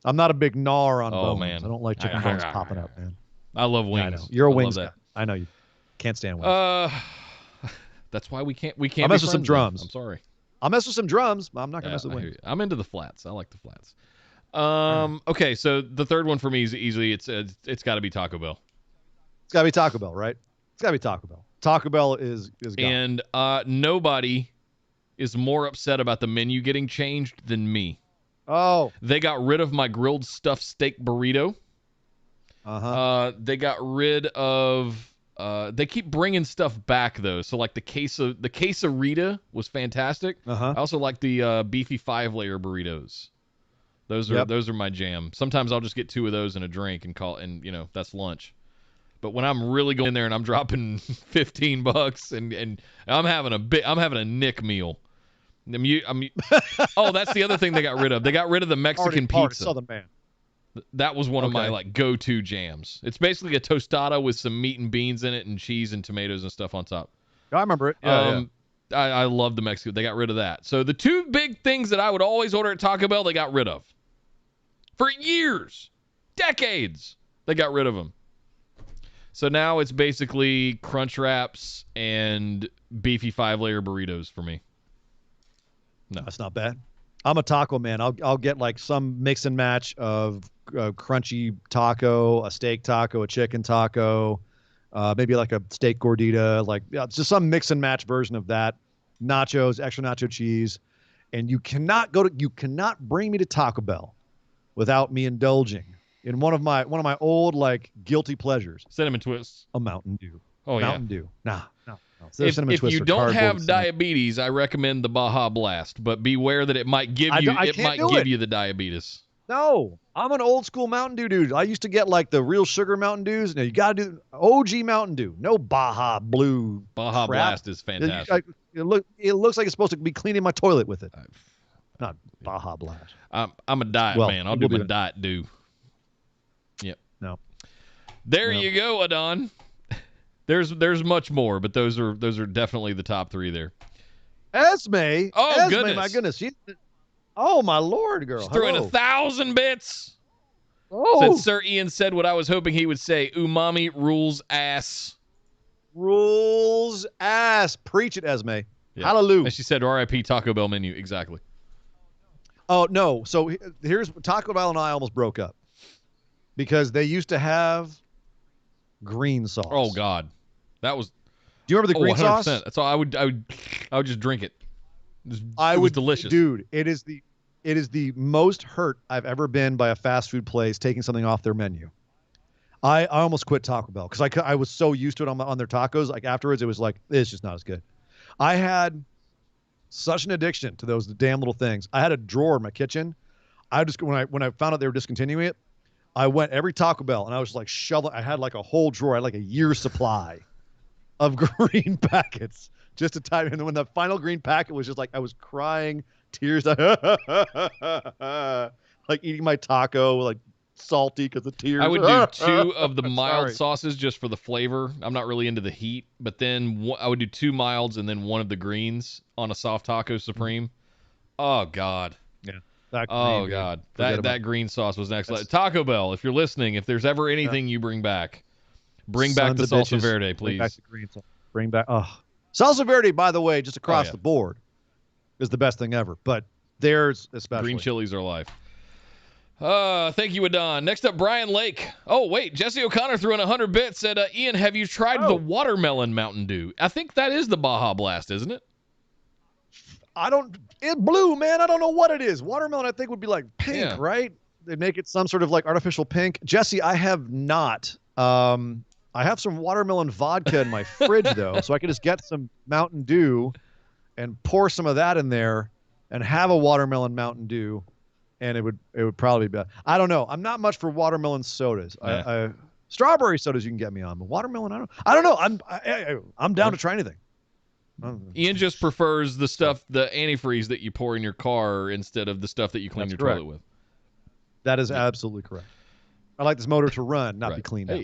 I'm not a big gnawer on bones. Man. I don't like chicken bones popping up, man. I love wings. I know. You're a wings guy. I know you can't stand wings. That's why we can't. I'll mess with some drums. I'm sorry. I'll mess with some drums, but I'm not gonna mess with wings. I'm into the flats. I like the flats. Okay, so the third one for me is easily it's got to be Taco Bell. It's got to be Taco Bell, right? It's got to be Taco Bell. Taco Bell is gone. And nobody is more upset about the menu getting changed than me. Oh. They got rid of my grilled stuffed steak burrito. They got rid of. They keep bringing stuff back though. So like the quesarita was fantastic. I also like the beefy 5-layer burritos. Those are my jam. Sometimes I'll just get 2 of those and a drink and that's lunch. But when I'm really going in there and I'm dropping $15 and I'm having a Nick meal. That's the other thing they got rid of. They got rid of the Mexican pizza. Southern man. That was one of my like go-to jams. It's basically a tostada with some meat and beans in it and cheese and tomatoes and stuff on top. I remember it. I love the Mexican. They got rid of that. So the 2 big things that I would always order at Taco Bell, they got rid of. For years, decades, they got rid of them. So now it's basically crunch wraps and beefy 5-layer burritos for me. No, that's not bad. I'm a taco man. I'll get like some mix and match of crunchy taco, a steak taco, a chicken taco, maybe like a steak gordita, it's just some mix and match version of that. Nachos, extra nacho cheese, and you cannot bring me to Taco Bell without me indulging in one of my old like guilty pleasures. Cinnamon twists. A Mountain Dew. Oh yeah. Mountain Dew. No. If you don't have diabetes, I recommend the Baja Blast, but beware that it might give you the diabetes. No, I'm an old school Mountain Dew dude. I used to get like the real sugar Mountain Dews. Now you got to do OG Mountain Dew. No Baja Blue. Baja Blast is fantastic. It looks like it's supposed to be cleaning my toilet with it. Not Baja Blast. I'm a diet man. I'll do my diet Dew. There you go, Adon. There's much more, but those are definitely the top 3 there. Esme. Oh, Esme, goodness. my goodness. Oh, my Lord, girl. She's throwing Hello. 1,000 bits. Oh. Said Sir Ian said what I was hoping he would say. Umami rules ass. Rules ass. Preach it, Esme. Yeah. Hallelujah. And she said RIP Taco Bell menu. Exactly. Oh, no. So here's Taco Bell and I almost broke up because they used to have green sauce. Oh, God. That was... Do you remember the green 100%. sauce? That's all. I would just drink it. It was delicious. Dude, it is the most hurt I've ever been by a fast food place taking something off their menu. I almost quit Taco Bell because I was so used to it on their tacos. Like afterwards, it was like, it's just not as good. I had such an addiction to those damn little things. I had a drawer in my kitchen. I just when I found out they were discontinuing it, I went every Taco Bell and I was like shoveling. I had like a whole drawer. I had like a year's supply of green packets just to time. And when the final green packet was just like, I was crying tears, like eating my taco, like salty because of tears. I would do 2 of the mild sauces just for the flavor. I'm not really into the heat, but then I would do 2 milds and then 1 of the greens on a soft taco supreme. Oh God. Yeah. Oh God. That green sauce was next level. Taco Bell, if you're listening, if there's ever anything you bring back back the salsa verde, please. Bring back the green sauce. Bring back. Salsa verde, by the way, just across the board, is the best thing ever. But there's especially green chilies are life. Thank you, Adon. Next up, Brian Lake. Oh wait, Jesse O'Connor threw in 100 bits. Said, Ian, have you tried the watermelon Mountain Dew? I think that is the Baja Blast, isn't it? It's blue, man. I don't know what it is. Watermelon, I think, would be like pink, right? They make it some sort of like artificial pink. Jesse, I have not. I have some watermelon vodka in my fridge, though, so I could just get some Mountain Dew and pour some of that in there and have a watermelon Mountain Dew, and it would probably be better. I don't know. I'm not much for watermelon sodas. Yeah. Strawberry sodas you can get me on, but watermelon, I don't know. I'm down to try anything. Ian just prefers the stuff, the antifreeze that you pour in your car instead of the stuff that you clean your toilet with. That is absolutely correct. I like this motor to run, not be cleaned up.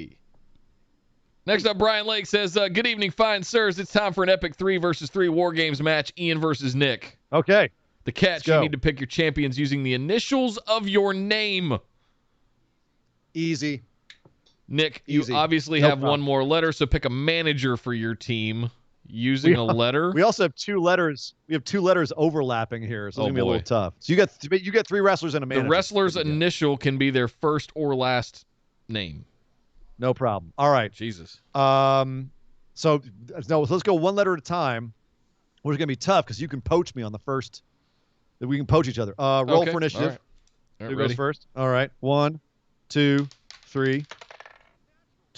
Next up, Brian Lake says, good evening, fine sirs. It's time for an epic 3 versus 3 War Games match, Ian versus Nick. Okay. The catch, you need to pick your champions using the initials of your name. Easy. Nick, you obviously have one more letter, so pick a manager for your team using a letter. We also have 2 letters. We have 2 letters overlapping here, so it's going to be a little tough. So you get 3 wrestlers and a manager. The wrestler's initial can be their first or last name. No problem. All right. Jesus. So let's go 1 letter at a time. Which is going to be tough because you can poach me on the first. We can poach each other. Roll for initiative. All right. Who goes first? All right. 1, 2, 3.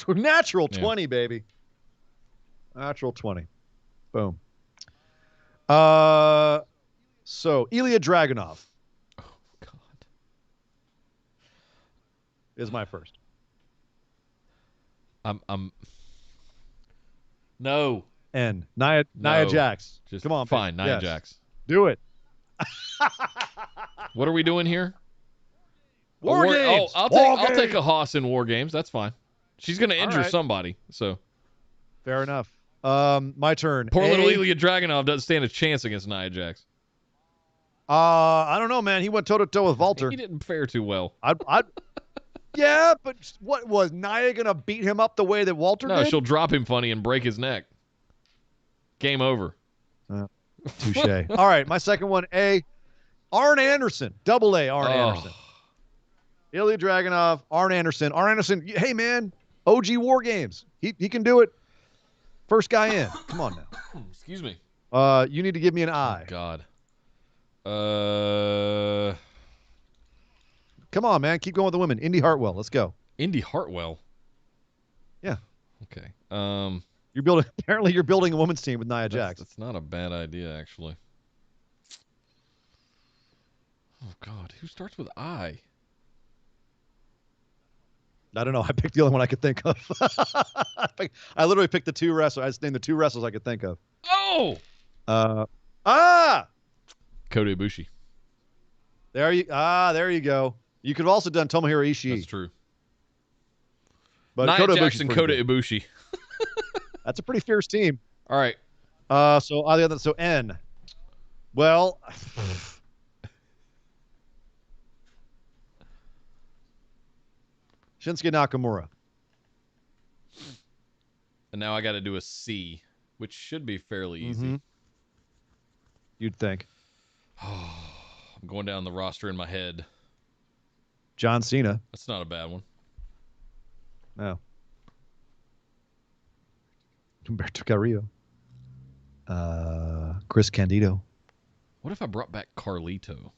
Natural 20, baby. Natural 20. Boom. So Ilya Dragunov. Oh God. Is my first. No. N. Nia Jax. Come on. Fine. baby. Nia Jax. Do it. What are we doing here? War Games. Oh, I'll take a Haas in War Games. That's fine. She's going to injure somebody. So. Fair enough. My turn. Poor little Ilya Dragunov doesn't stand a chance against Nia Jax. I don't know, man. He went toe-to-toe with Walter. He didn't fare too well. Yeah, but what was Nia going to beat him up the way that Walter did? No, she'll drop him funny and break his neck. Game over. Touche. All right, my second one, Arn Anderson. Double A, Arn Anderson. Ilya Dragunov, Arn Anderson. Arn Anderson, hey, man, OG War Games. He can do it. First guy in. Come on now. Excuse me. You need to give me an I. Oh, God. Come on, man. Keep going with the women. Indy Hartwell. Let's go. Indy Hartwell. Yeah. Okay. Apparently you're building a women's team with Nia Jax. That's not a bad idea, actually. Oh God, who starts with I? I don't know. I picked the only one I could think of. I literally picked the 2 wrestlers. I just named the 2 wrestlers I could think of. Oh. Kota Ibushi. There you go. You could have also done Tomohiro Ishii. That's true. But Nia Kota Jax Ibushi's and pretty Kota good. Ibushi. That's a pretty fierce team. All right. So N. Well, Shinsuke Nakamura. And now I got to do a C, which should be fairly easy. You'd think. I'm going down the roster in my head. John Cena. That's not a bad one. No. Humberto Carrillo. Chris Candido. What if I brought back Carlito?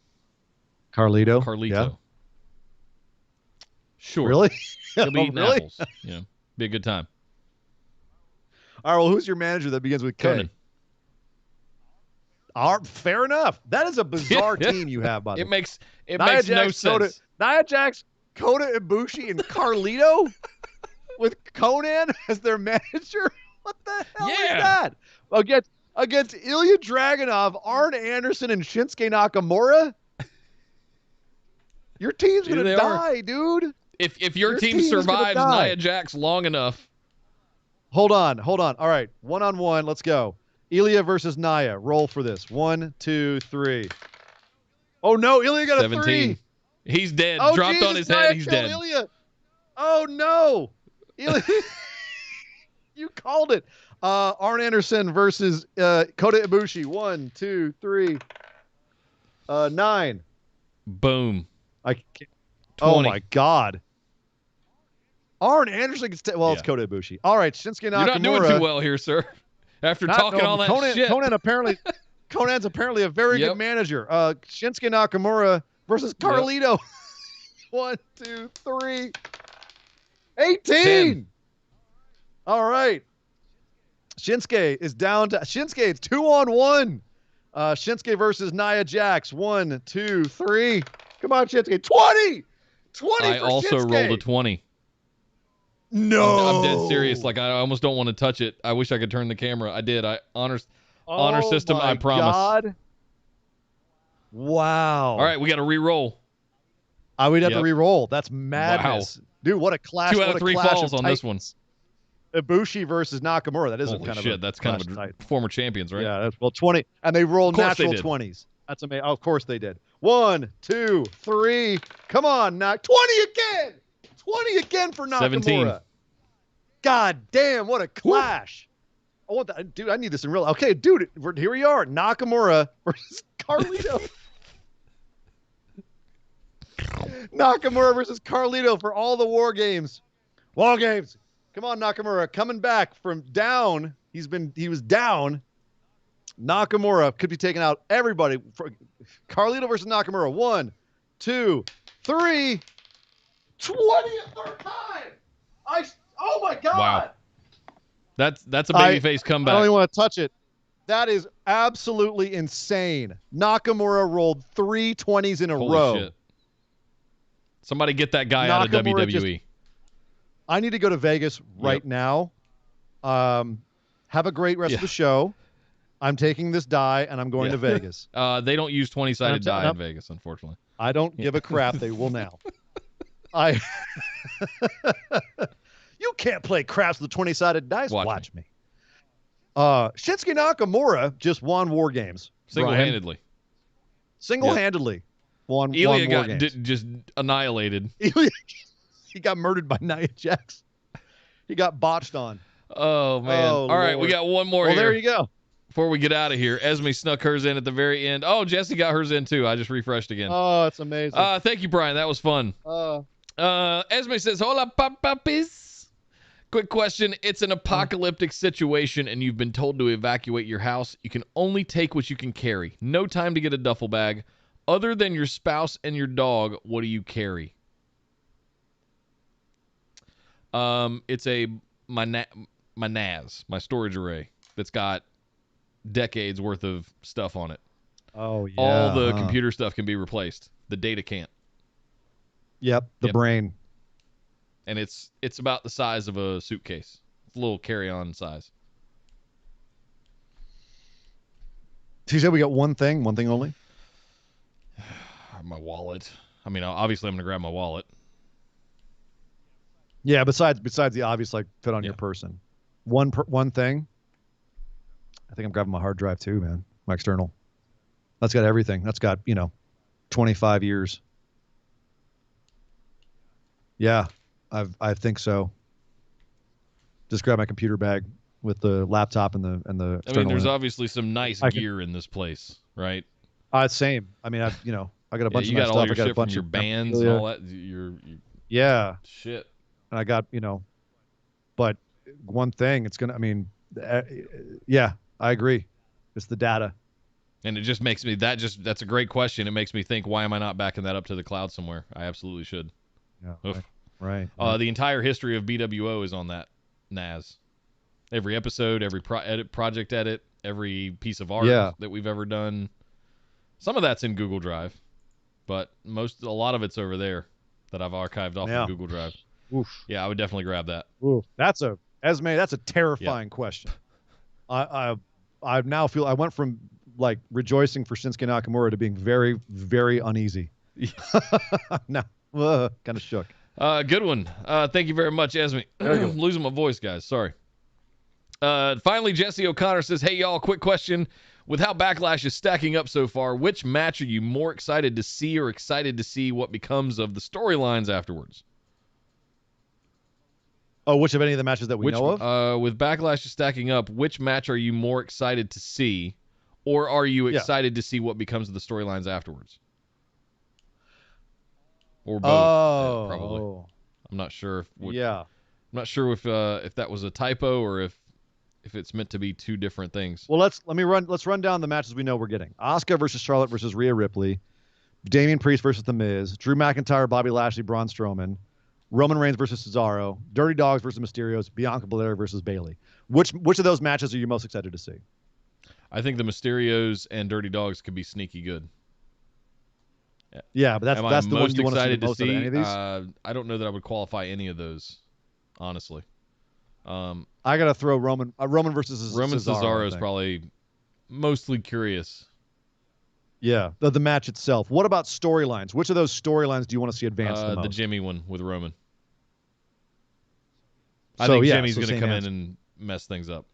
Carlito. Yeah. Sure. Really? He'll be Oh, eating really? apples. Be a good time. All right, well, who's your manager that begins with K? Conan. Fair enough. That is a bizarre team you have, by the way. It makes Nia no Jax, sense. Nia Jax, Kota Ibushi, and Carlito with Conan as their manager? What the hell is that? Against Ilya Dragunov, Arn Anderson, and Shinsuke Nakamura? Your team's going to die, dude. If your team survives Nia Jax long enough. Hold on. All right, one-on-one. Let's go. Ilya versus Nia. Roll for this. 1, 2, 3. Oh, no. Ilya got 17. a 3. He's dead. Oh, Dropped Jesus, on his Nia head. He's killed dead. Ilya. Oh, no. Ilya. You called it. Arn Anderson versus Kota Ibushi. 1, 2, 3. 9. Boom. I can't. 20. Oh, my God. Arn Anderson gets it's Kota Ibushi. All right, Shinsuke Nakamura. You're not doing too well here, sir. After talking all that shit. Conan's apparently a very good manager. Shinsuke Nakamura versus Carlito. 1, 2, 3. 18. 10. All right. Shinsuke is down to Shinsuke. It's 2-on-1. Shinsuke versus Nia Jax. 1, 2, 3. Come on, Shinsuke. 20. 20. I also rolled a 20. No. I'm dead serious. Like, I almost don't want to touch it. I wish I could turn the camera. I did. Honor system, I promise. God. Wow. All right, we got to re-roll. We'd have to re-roll. That's madness. Wow. Dude, what a clash. 2 out of 3 falls on this one. Ibushi versus Nakamura. That is Holy kind shit, of that's kind of a former champions, right? Yeah, 20. And they roll natural 20s. That's amazing. Oh, of course they did. 1, 2, 3. Come on, 20 again. 20 again for Nakamura. 17. God damn, what a clash. I want that. Dude, I need this in real. Okay, dude, here we are. Nakamura versus Carlito. Nakamura versus Carlito for all the war games. War games. Come on, Nakamura. Coming back from down. He was down. Nakamura could be taking out everybody. Carlito versus Nakamura. 1, 2, 3. 23rd time. Oh my God. Wow. That's a babyface comeback. I don't even want to touch it. That is absolutely insane. Nakamura rolled 3 20s in a row. Shit. Somebody get that guy out of WWE. I need to go to Vegas right now. Have a great rest of the show. I'm taking this die and I'm going to Vegas. They don't use 20-sided die in Vegas, unfortunately. I don't give a crap. They will now. You can't play craps with 20-sided dice. Watch me. Shinsuke Nakamura just won War Games. Single-handedly. Single-handedly won Ilya War got Games. just annihilated. He got murdered by Nia Jax. He got botched on. Oh, man. All right, we got one more here. Well, there you go. Before we get out of here, Esme snuck hers in at the very end. Oh, Jesse got hers in, too. I just refreshed again. Oh, it's amazing. Thank you, Brian. That was fun. Esme says, hola, papis. Quick question. It's an apocalyptic situation, and you've been told to evacuate your house. You can only take what you can carry. No time to get a duffel bag. Other than your spouse and your dog, what do you carry? It's my NAS, my storage array that's got decades worth of stuff on it. Oh, yeah. All the computer stuff can be replaced. The data can't. Yep, the brain. And it's about the size of a suitcase. It's a little carry-on size. So you said we got one thing only? My wallet. I mean, obviously I'm going to grab my wallet. Yeah, besides the obvious, like, fit on your person. One thing, I think I'm grabbing my hard drive too, man. My external. That's got everything. That's got, 25 years. Yeah, I think so. Just grab my computer bag with the laptop and the external. I mean, there's obviously some nice gear in this place, right? Same. I mean, I got a bunch of you got all stuff. your I got shit a bunch from your of bands and all that. Your shit. And I got, but one thing, it's gonna. I mean, yeah, I agree. It's the data. And it just makes me that's a great question. It makes me think, why am I not backing that up to the cloud somewhere? I absolutely should. Yeah. Right. The entire history of BWO is on that NAS. Every episode, every project edit, every piece of art that we've ever done. Some of that's in Google Drive, but a lot of it's over there that I've archived off of Google Drive. Oof. Yeah, I would definitely grab that. Oof. That's a terrifying question. I now feel I went from like rejoicing for Shinsuke Nakamura to being very, very uneasy. Now, kind of shook. Good one. Thank you very much, Esme. I'm losing my voice, guys. Sorry. Finally, Jesse O'Connor says, hey, y'all, quick question. With how Backlash is stacking up so far, which match are you more excited to see or excited to see what becomes of the storylines afterwards? Oh, which of any of the matches that we know of? With Backlash is stacking up, which match are you more excited to see, or are you excited to see what becomes of the storylines afterwards? Or both, probably. I'm not sure. I'm not sure if that was a typo or if it's meant to be two different things. Well, let's run down the matches we know we're getting. Asuka versus Charlotte versus Rhea Ripley, Damien Priest versus The Miz, Drew McIntyre, Bobby Lashley, Braun Strowman, Roman Reigns versus Cesaro, Dirty Dogs versus Mysterios, Bianca Belair versus Bayley. Which of those matches are you most excited to see? I think the Mysterios and Dirty Dogs could be sneaky good. Yeah, but that's the one you want to see the most of any of these? I don't know that I would qualify any of those, honestly. I gotta throw Roman versus Cesaro is probably mostly curious. Yeah, the match itself. What about storylines? Which of those storylines do you want to see advance the most? The Jimmy one with Roman. I think Jimmy's going to come in and mess things up.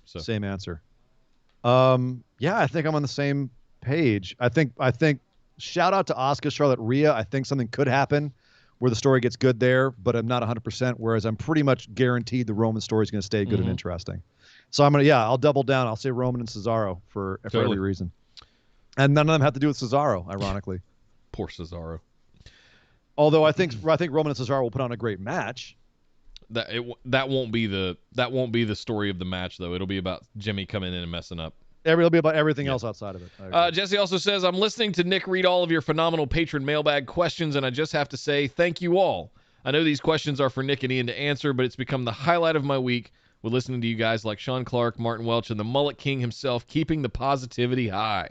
So same answer. Yeah, I think I'm on the same page. I think shout out to Asuka, Charlotte, Rhea. I think something could happen where the story gets good there, but I'm not 100%, whereas I'm pretty much guaranteed the Roman story is going to stay good and interesting. So I'll double down. I'll say Roman and Cesaro for every reason. And none of them have to do with Cesaro, ironically. Poor Cesaro. Although I think Roman and Cesaro will put on a great match. That won't be the story of the match, though. It'll be about Jimmy coming in and messing up. It'll be about everything else outside of it. Jesse also says, I'm listening to Nick read all of your phenomenal patron mailbag questions, and I just have to say thank you all. I know these questions are for Nick and Ian to answer, but it's become the highlight of my week with listening to you guys like Sean Clark, Martin Welch, and the Mullet King himself, keeping the positivity high.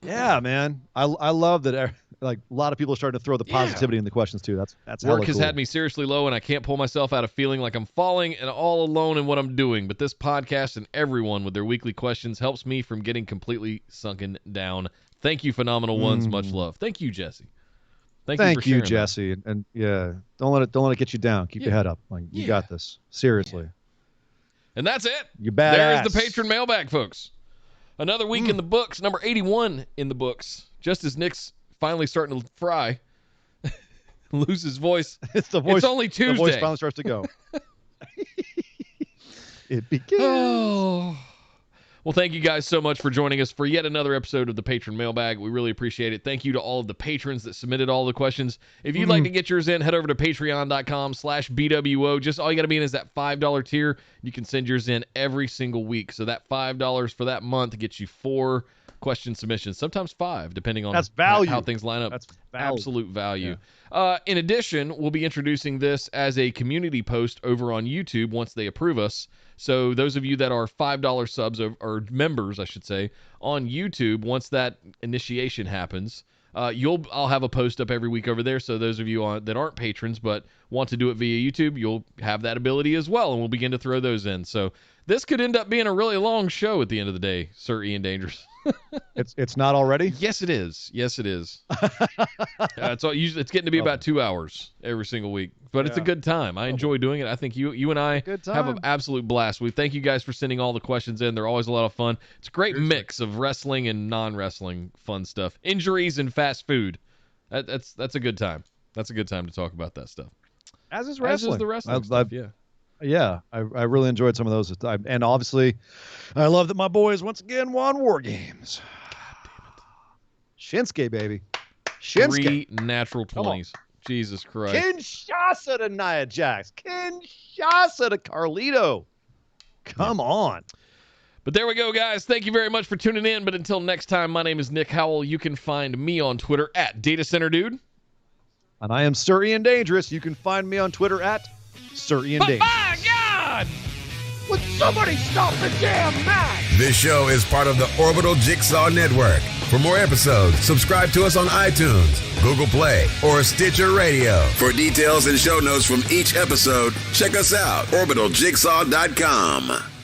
Yeah, man. I love that. Like, a lot of people are starting to throw the positivity in the questions too. That's work has cool. had me seriously low, and I can't pull myself out of feeling like I'm falling and all alone in what I'm doing. But this podcast and everyone with their weekly questions helps me from getting completely sunken down. Thank you, phenomenal ones. Much love. Thank you, Jesse. Thank you, Jesse. And yeah, don't let it get you down. Keep your head up. Like, you got this. Seriously. Yeah. And that's it. You badass. There is the patron mailbag, folks. Another week in the books, number 81 in the books. Just as Nick's finally starting to fry, lose his voice. It's the voice. It's only Tuesday. The voice finally starts to go. It begins. Oh. Well, thank you guys so much for joining us for yet another episode of the Patron Mailbag. We really appreciate it. Thank you to all of the patrons that submitted all the questions. If you'd like to get yours in, head over to patreon.com/BWO. Just all you got to be in is that $5 tier. You can send yours in every single week. So that $5 for that month gets you 4 question submissions, sometimes 5, depending on how things line up. That's value. Absolute value. Yeah. In addition, we'll be introducing this as a community post over on YouTube once they approve us. So those of you that are $5 subs or members, I should say, on YouTube, once that initiation happens, I'll have a post up every week over there. So those of you that aren't patrons but want to do it via YouTube, you'll have that ability as well, and we'll begin to throw those in. So this could end up being a really long show at the end of the day, Sir Ian Dangerous. It's not already? Yes, it is. Yes, it is. It's getting to be about 2 hours every single week, but it's a good time. I enjoy doing it. I think you and I have an absolute blast. We thank you guys for sending all the questions in. They're always a lot of fun. It's a great mix of wrestling and non-wrestling fun stuff. Injuries and fast food. That's a good time. That's a good time to talk about that stuff. As is wrestling. As is the wrestling stuff, yeah. Yeah, I really enjoyed some of those. And obviously, I love that my boys once again won War Games. God damn it. Shinsuke, baby. Shinsuke. 3 natural 20s. Jesus Christ. Kinshasa to Nia Jax. Kinshasa to Carlito. Come on. But there we go, guys. Thank you very much for tuning in. But until next time, my name is Nick Howell. You can find me on Twitter at DataCenterDude. And I am Sir Ian Dangerous. You can find me on Twitter at Sir Ian Dangerous. My God! Would somebody stop the damn match? This show is part of the Orbital Jigsaw Network. For more episodes, subscribe to us on iTunes, Google Play, or Stitcher Radio. For details and show notes from each episode, check us out, orbitaljigsaw.com.